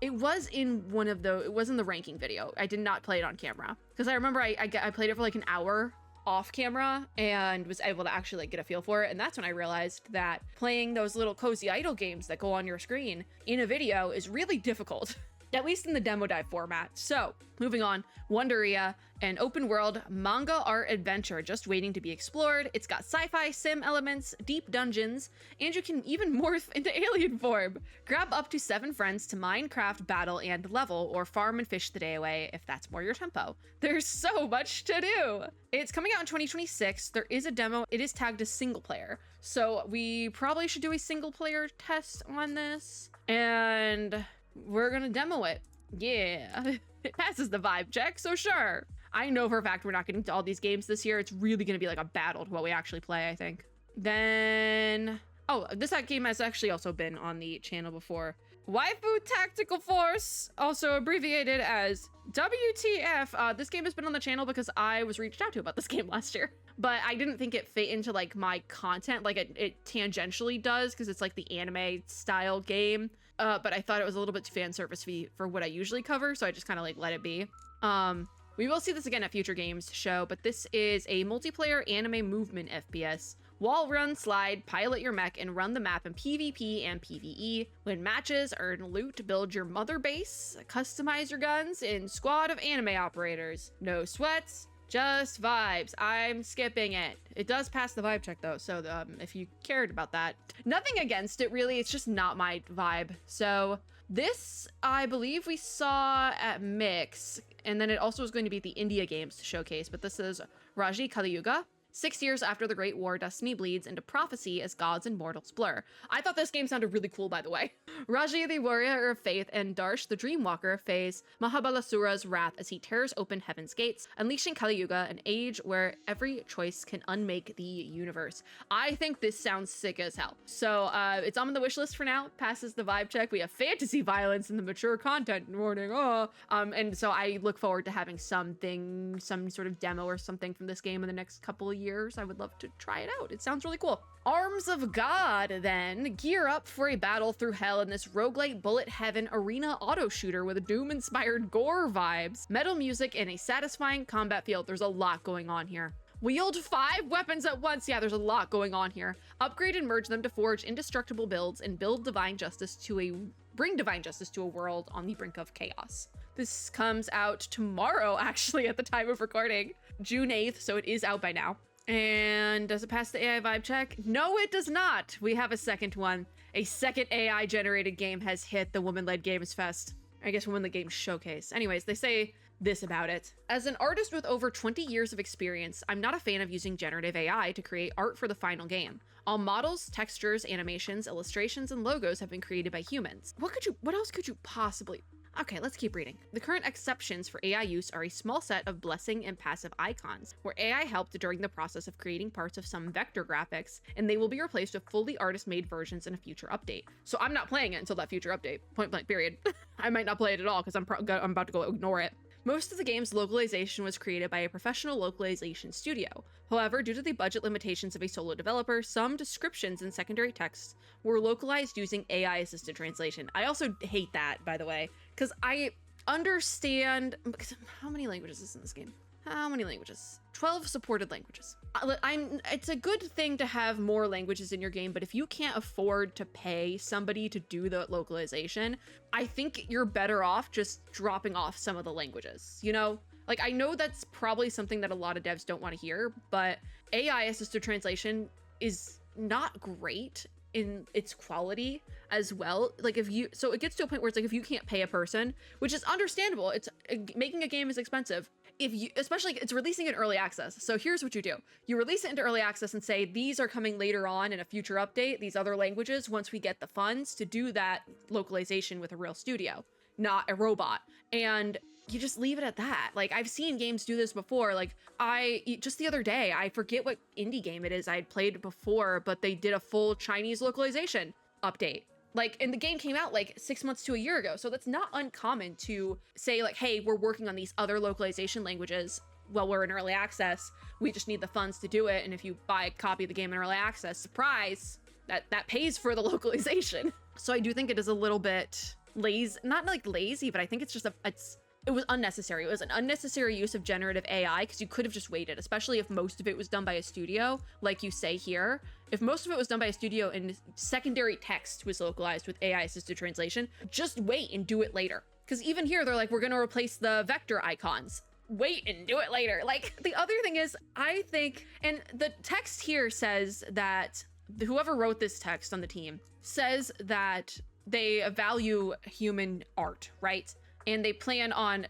it was in one of the, it was in the ranking video. I did not play it on camera because I remember I played it for like an hour off camera and was able to actually like get a feel for it. And that's when I realized that playing those little cozy idle games that go on your screen in a video is really difficult. At least in the demo dive format. So moving on, Wonderia, an open world manga art adventure just waiting to be explored. It's got sci-fi sim elements, deep dungeons, and you can even morph into alien form. Grab up to 7 friends to Minecraft, battle, and level, or farm and fish the day away if that's more your tempo. There's so much to do. It's coming out in 2026. There is a demo. It is tagged as single player. So we probably should do a single player test on this. And we're gonna demo it. Yeah, it passes the vibe check, so sure. I know for a fact we're not getting to all these games this year. It's really gonna be like a battle to what we actually play, I think. Then, oh, this game has actually also been on the channel before. Waifu Tactical Force, also abbreviated as WTF. This game has been on the channel because I was reached out to about this game last year, but I didn't think it fit into like my content. Like it tangentially does because it's like the anime style game. But I thought it was a little bit too fan service-y for what I usually cover, so I just kind of like let it be. We will see this again at Future Games show, but this is a multiplayer anime movement FPS. Wall run, slide, pilot your mech, and run the map in PvP and PvE. Win matches, earn loot, build your mother base, customize your guns, and squad of anime operators. No sweats, just vibes. I'm skipping it. It does pass the vibe check though, so if you cared about that. Nothing against it really, it's just not my vibe. So this, I believe we saw at Mix, and then it also was going to be at the India Games Showcase, but this is Raji Kali Yuga. 6 years after the Great War, destiny bleeds into prophecy as gods and mortals blur. I thought this game sounded really cool, by the way. Raji, the warrior of faith, and Darsh, the dreamwalker, face Mahabalasura's wrath as he tears open heaven's gates, unleashing Kali Yuga, an age where every choice can unmake the universe. I think this sounds sick as hell. So it's on the wish list for now. Passes the vibe check. We have fantasy violence in the mature content warning. And so I look forward to having some sort of demo or something from this game in the next couple of years. I would love to try it out. It sounds really cool. Arms of God, then. Gear up for a battle through hell in this roguelite bullet heaven arena auto shooter with Doom-inspired gore vibes, metal music, and a satisfying combat feel. There's a lot going on here. Wield 5 weapons at once. Yeah, there's a lot going on here. Upgrade and merge them to forge indestructible builds and bring divine justice to a world on the brink of chaos. This comes out tomorrow, actually, at the time of recording, June 8th, so it is out by now. And does it pass the AI vibe check? No, it does not. We have a second one. A second AI generated game has hit the Woman-Led Games Fest. I guess Woman-Led Games Showcase. Anyways, they say this about it. As an artist with over 20 years of experience, I'm not a fan of using generative AI to create art for the final game. All models, textures, animations, illustrations, and logos have been created by humans. What else could you possibly... Okay, let's keep reading. The current exceptions for AI use are a small set of blessing and passive icons, where AI helped during the process of creating parts of some vector graphics, and they will be replaced with fully artist-made versions in a future update. So I'm not playing it until that future update. Point blank, period. I might not play it at all because I'm about to go ignore it. Most of the game's localization was created by a professional localization studio. However, due to the budget limitations of a solo developer, some descriptions and secondary texts were localized using AI-assisted translation. I also hate that, by the way, because I understand... How many languages is in this game? How many languages? 12 supported languages. It's a good thing to have more languages in your game, but if you can't afford to pay somebody to do the localization, I think you're better off just dropping off some of the languages, you know? Like, I know that's probably something that a lot of devs don't want to hear, but AI assisted translation is not great in its quality as well. Like so it gets to a point where it's like, if you can't pay a person, which is understandable, it's making a game is expensive. Especially it's releasing in early access. So here's what you do. You release it into early access and say, these are coming later on in a future update, these other languages, once we get the funds to do that localization with a real studio, not a robot. And you just leave it at that. Like, I've seen games do this before. Like, just the other day, I forget what indie game it is I'd played before, but they did a full Chinese localization update. Like, and the game came out like 6 months to a year ago. So that's not uncommon to say like, hey, we're working on these other localization languages while we're in early access. We just need the funds to do it. And if you buy a copy of the game in early access, surprise, that pays for the localization. So I do think it is a little bit lazy, not like lazy, but I think it's just it was unnecessary. It was an unnecessary use of generative AI because you could have just waited, especially if most of it was done by a studio, like you say here. If most of it was done by a studio and secondary text was localized with AI assisted translation, just wait and do it later. Because even here, they're like, we're going to replace the vector icons. Wait and do it later. Like, the other thing is, I think, and the text here says that whoever wrote this text on the team says that they value human art, right? And they plan on,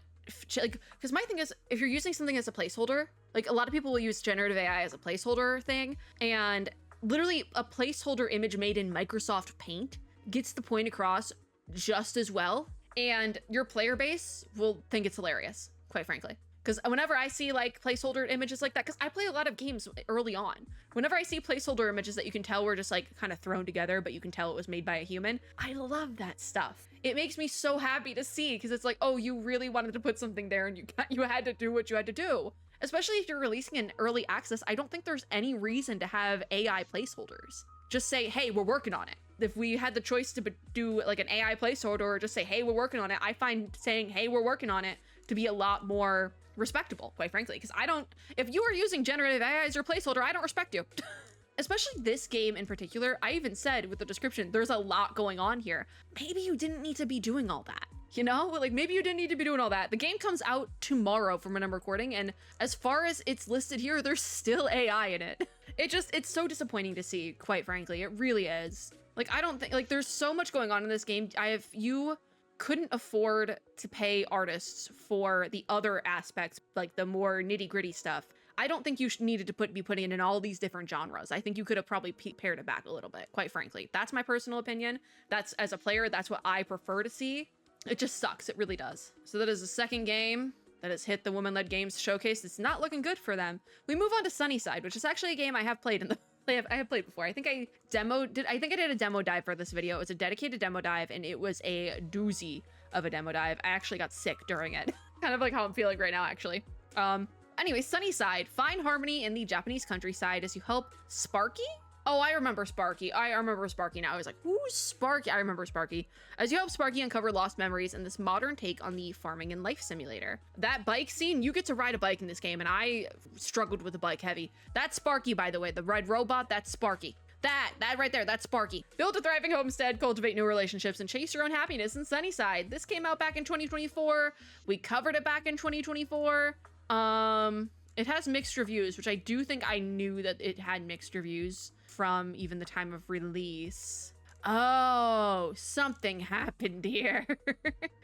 like, because my thing is, if you're using something as a placeholder, like a lot of people will use generative AI as a placeholder thing, and literally a placeholder image made in Microsoft Paint gets the point across just as well, and your player base will think it's hilarious, quite frankly. Because whenever I see like placeholder images like that, because I play a lot of games early on, whenever I see placeholder images that you can tell were just like kind of thrown together, but you can tell it was made by a human, I love that stuff. It makes me so happy to see, because it's like, oh, you really wanted to put something there and you had to do what you had to do. Especially if you're releasing in early access, I don't think there's any reason to have AI placeholders. Just say, hey, we're working on it. If we had the choice to do like an AI placeholder or just say, hey, we're working on it, I find saying, hey, we're working on it to be a lot more respectable, quite frankly, because if you are using generative AI as your placeholder, I don't respect you. Especially this game in particular, I even said with the description, there's a lot going on here. Maybe you didn't need to be doing all that, you know? Like, maybe you didn't need to be doing all that. The game comes out tomorrow from when I'm recording, and as far as it's listed here, there's still AI in it. It's so disappointing to see, quite frankly. It really is. Like, I don't think, like, there's so much going on in this game. You couldn't afford to pay artists for the other aspects, like the more nitty-gritty stuff. I don't think you needed to be putting it in all these different genres. I think you could have probably pared it back a little bit, quite frankly. That's my personal opinion. That's, as a player, that's what I prefer to see. It just sucks. It really does. So that is the second game that has hit the Women-Led Games Showcase. It's not looking good for them. We move on to Sunnyside, which is actually a game I have played I have played before. I think I did a demo dive for this video. It was a dedicated demo dive, and it was a doozy of a demo dive. I actually got sick during it. Kind of like how I'm feeling right now, actually. Anyway, Sunnyside. Find harmony in the Japanese countryside as you help Sparky? Oh, I remember Sparky. I remember Sparky now. I was like, who's Sparky? I remember Sparky. As you help Sparky uncover lost memories in this modern take on the farming and life simulator. That bike scene, you get to ride a bike in this game, and I struggled with the bike heavy. That's Sparky, by the way. The red robot, that's Sparky. That right there, that's Sparky. Build a thriving homestead, cultivate new relationships, and chase your own happiness in Sunnyside. This came out back in 2024. We covered it back in 2024. It has mixed reviews, which I do think I knew that it had mixed reviews from even the time of release. Oh, something happened here.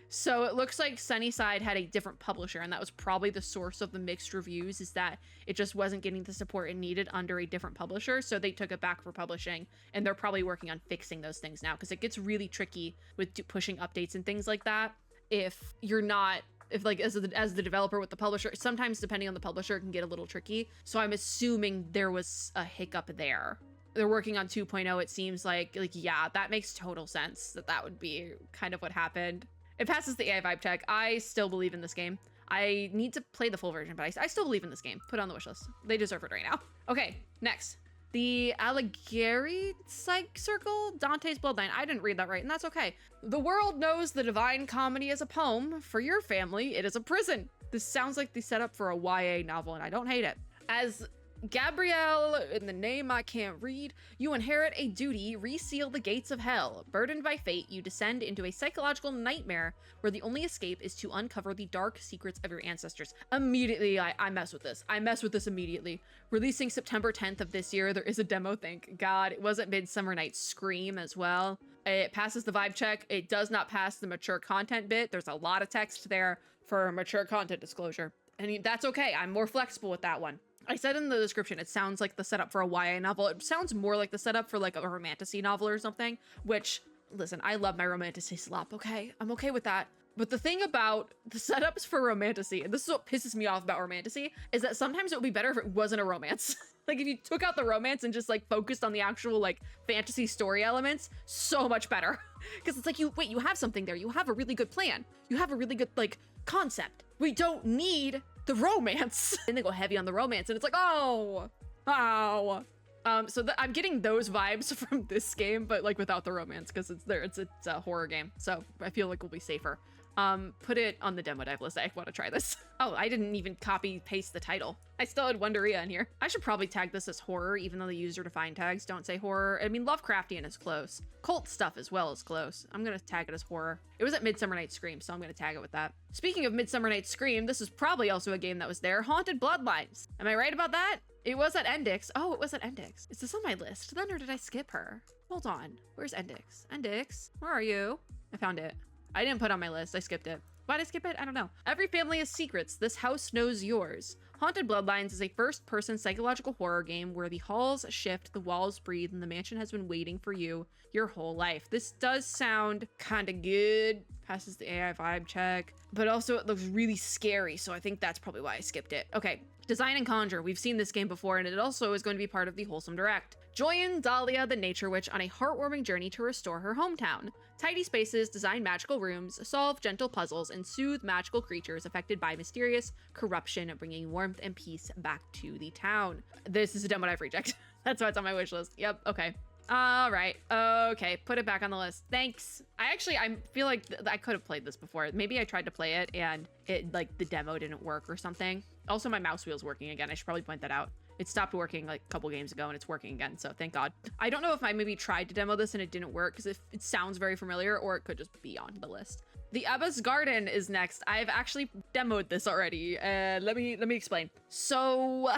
So it looks like Sunnyside had a different publisher, and that was probably the source of the mixed reviews, is that it just wasn't getting the support it needed under a different publisher. So they took it back for publishing, and they're probably working on fixing those things now, because it gets really tricky with pushing updates and things like that. If you're not, if like as the developer with the publisher, sometimes depending on the publisher, it can get a little tricky. So I'm assuming there was a hiccup there. They're working on 2.0. It seems like yeah, that makes total sense that would be kind of what happened. It passes the AI vibe check. I still believe in this game. I need to play the full version, but I still believe in this game. Put it on the wishlist. They deserve it right now. Okay, next. The Alighieri Psych Circle, Dante's Bloodline. I didn't read that right, and that's okay. The world knows the Divine Comedy is a poem. For your family, it is a prison. This sounds like the setup for a YA novel, and I don't hate it. As Gabrielle, in the name I can't read, you inherit a duty, reseal the gates of hell. Burdened by fate, you descend into a psychological nightmare where the only escape is to uncover the dark secrets of your ancestors. Immediately, I mess with this. I mess with this immediately. Releasing September 10th of this year, there is a demo, thank God. It wasn't Midsummer Night's Scream as well. It passes the vibe check. It does not pass the mature content bit. There's a lot of text there for mature content disclosure. And that's okay. I'm more flexible with that one. I said in the description, it sounds like the setup for a YA novel. It sounds more like the setup for like a romantasy novel or something, which, listen, I love my romantasy slop, okay? I'm okay with that. But the thing about the setups for romantasy, and this is what pisses me off about romantasy, is that sometimes it would be better if it wasn't a romance. Like if you took out the romance and just like focused on the actual like fantasy story elements, so much better. Because it's like, you have something there. You have a really good plan. You have a really good like concept. We don't need the romance. And they go heavy on the romance and it's like, oh. So I'm getting those vibes from this game, but like without the romance because it's a horror game. So I feel like we'll be safer. Put it on the demo dive list. I want to try this. Oh, I didn't even copy paste the title. I still had Wonderia in here. I should probably tag this as horror, even though the user defined tags don't say horror. I mean, Lovecraftian is close. Cult stuff as well is close. I'm gonna tag it as horror. It was at Midsummer Night's Scream, so I'm gonna tag it with that. Speaking of Midsummer Night's Scream, this is probably also a game that was there. Haunted Bloodlines. Am I right about that? It was at Endix. Oh, it was at Endix. Is this on my list then, or did I skip her? Hold on. Where's Endix? Endix, where are you? I found it. I didn't put it on my list. I skipped it. Why'd I skip it? I don't know. Every family has secrets. This house knows yours. Haunted Bloodlines is a first-person psychological horror game where the halls shift, the walls breathe, and the mansion has been waiting for you your whole life. This does sound kind of good. Passes the AI vibe check, but also it looks really scary, so I think that's probably why I skipped it. Okay, Design and Conjure. We've seen this game before, and it also is going to be part of the Wholesome Direct. Join Dahlia, the nature witch, on a heartwarming journey to restore her hometown. Tidy spaces, design magical rooms, solve gentle puzzles, and soothe magical creatures affected by mysterious corruption, bringing warmth and peace back to the town. This is a demo dive reject. That's why it's on my wish list. Yep, okay. All right, okay, put it back on the list. Thanks. I feel like I could have played this before. Maybe I tried to play it and it like the demo didn't work or something. Also, my mouse wheel's working again. I should probably point that out. It stopped working like a couple games ago and it's working again, so thank God. I don't know if I maybe tried to demo this and it didn't work because it sounds very familiar, or it could just be on the list. The Ebba's Garden is next. I've actually demoed this already. Let me explain. So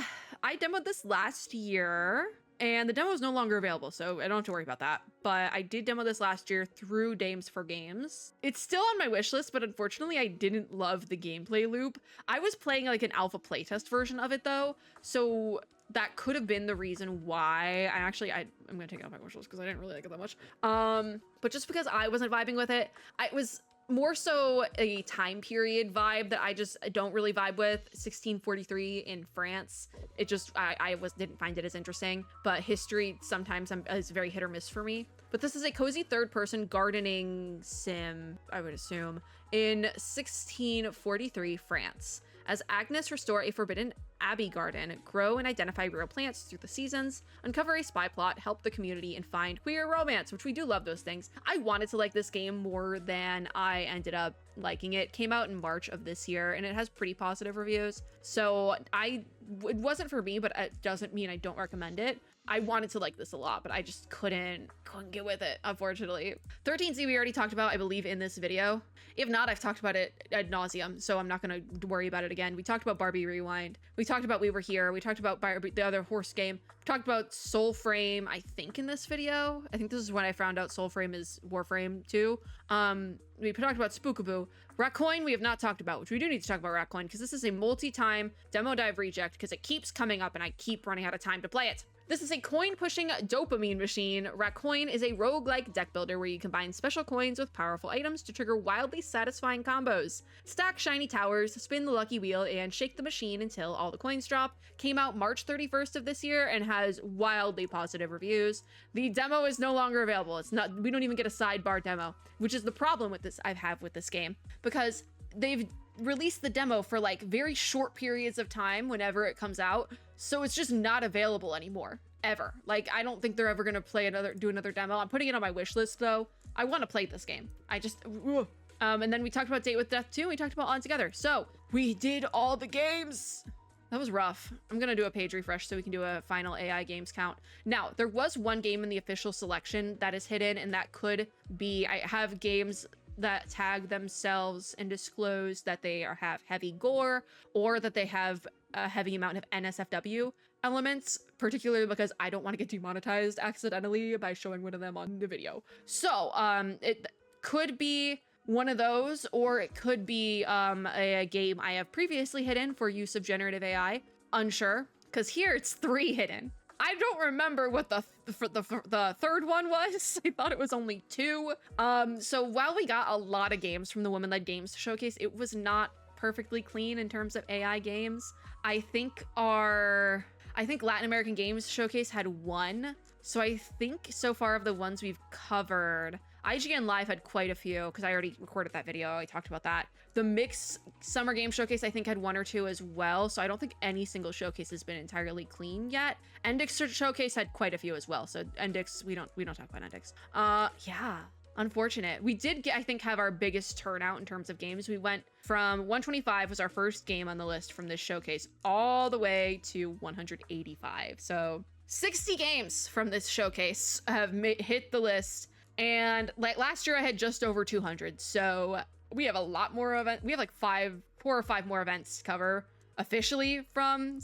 I demoed this last year and the demo is no longer available, so I don't have to worry about that. But I did demo this last year through Dames for Games. It's still on my wish list, but unfortunately I didn't love the gameplay loop. I was playing like an alpha playtest version of it though, so that could have been the reason why I'm gonna take it off my wish list because I didn't really like it that much. But just because I wasn't vibing with it, it was more so a time period vibe that I just don't really vibe with. 1643 in France. It just, I didn't find it as interesting, but history sometimes is very hit or miss for me. But this is a cozy third-person gardening sim, I would assume, in 1643 France. As Agnes restore a forbidden abbey garden, grow and identify rare plants through the seasons, uncover a spy plot, help the community, and find queer romance, which we do love those things. I wanted to like this game more than I ended up liking it. Came out in March of this year, and it has pretty positive reviews. So it wasn't for me, but it doesn't mean I don't recommend it. I wanted to like this a lot, but I just couldn't get with it, unfortunately. 13Z we already talked about, I believe, in this video. If not, I've talked about it ad nauseum, so I'm not gonna worry about it again. We talked about Barbie Rewind. We talked about We Were Here. We talked about Barbie, the other horse game. We talked about Soulframe, I think, in this video. I think this is when I found out Soulframe is Warframe 2. We talked about Spookaboo. Ratcoin we have not talked about, which we do need to talk about Ratcoin because this is a multi-time demo dive reject because it keeps coming up and I keep running out of time to play it. This is a coin-pushing dopamine machine. Ratcoin is a roguelike deck builder where you combine special coins with powerful items to trigger wildly satisfying combos. Stack shiny towers, spin the lucky wheel, and shake the machine until all the coins drop. Came out March 31st of this year and has wildly positive reviews. The demo is no longer available. We don't even get a sidebar demo, which is the problem with this I have with this game, because they've released the demo for like very short periods of time whenever it comes out, so it's just not available anymore ever. Like, I don't think they're ever gonna do another demo. I'm putting it on my wish list though. I want to play this game. And then we talked about Date with Death 2. We talked about On Together. So we did all the games. That was rough. I'm gonna do a page refresh so we can do a final AI games count. Now, there was one game in the official selection that is hidden, and that could be, I have games that tag themselves and disclose that they have heavy gore or that they have a heavy amount of NSFW elements, particularly because I don't want to get demonetized accidentally by showing one of them on the video. So it could be one of those, or it could be a game I have previously hidden for use of generative AI. Unsure, because here it's 3 hidden. I don't remember what the third one was. I thought it was only 2. So while we got a lot of games from the Women-Led Games Showcase, it was not perfectly clean in terms of AI games. I think Latin American Games Showcase had 1. So I think so far of the ones we've covered, IGN Live had quite a few because I already recorded that video. I talked about that. The Mixed Summer Game Showcase, I think, had 1 or 2 as well. So I don't think any single showcase has been entirely clean yet. Endix Showcase had quite a few as well. So Endix, we don't talk about Endix. Yeah. Unfortunate. We did get, I think, have our biggest turnout in terms of games. We went from 125 was our first game on the list from this showcase all the way to 185. So 60 games from this showcase have hit the list. And like last year I had just over 200. So we have a lot more events. We have like 4 or 5 more events to cover officially from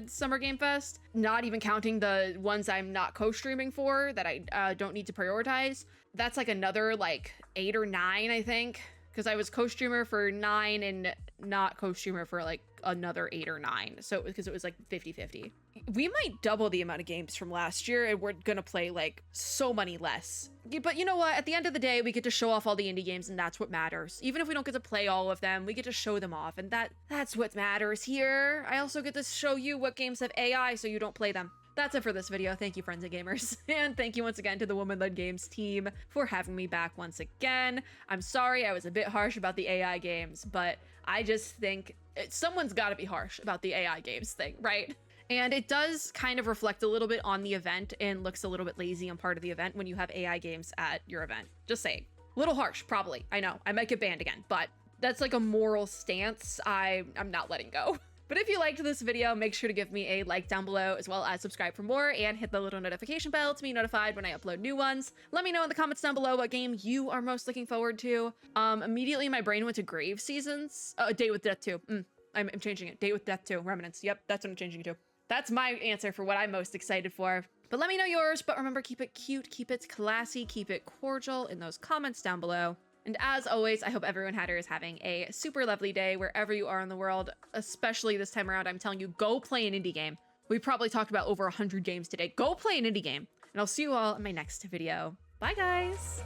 Summer Game Fest, not even counting the ones I'm not co-streaming for that I don't need to prioritize. That's like another like 8 or 9, I think, because I was co-streamer for 9 and not co-streamer for like another 8 or 9. So because it was like 50-50. We might double the amount of games from last year and we're gonna play like so many less. But you know what? At the end of the day, we get to show off all the indie games and that's what matters. Even if we don't get to play all of them, we get to show them off and that's what matters here. I also get to show you what games have AI so you don't play them. That's it for this video. Thank you, friends and gamers. And thank you once again to the Women-Led Games team for having me back once again. I'm sorry I was a bit harsh about the AI games, but I just think someone's got to be harsh about the AI games thing, right? And it does kind of reflect a little bit on the event and looks a little bit lazy on part of the event when you have AI games at your event. Just saying. A little harsh, probably. I know. I might get banned again, but that's like a moral stance I'm not letting go. But if you liked this video, make sure to give me a like down below, as well as subscribe for more and hit the little notification bell to be notified when I upload new ones. Let me know in the comments down below what game you are most looking forward to. Immediately my brain went to Grave Seasons. Date with Death 2. I'm changing it. Date with Death 2. Remnants. Yep, that's what I'm changing it to. That's my answer for what I'm most excited for. But let me know yours. But remember, keep it cute, keep it classy, keep it cordial in those comments down below. And as always, I hope everyone is having a super lovely day wherever you are in the world, especially this time around. I'm telling you, go play an indie game. We probably talked about over 100 games today. Go play an indie game. And I'll see you all in my next video. Bye, guys.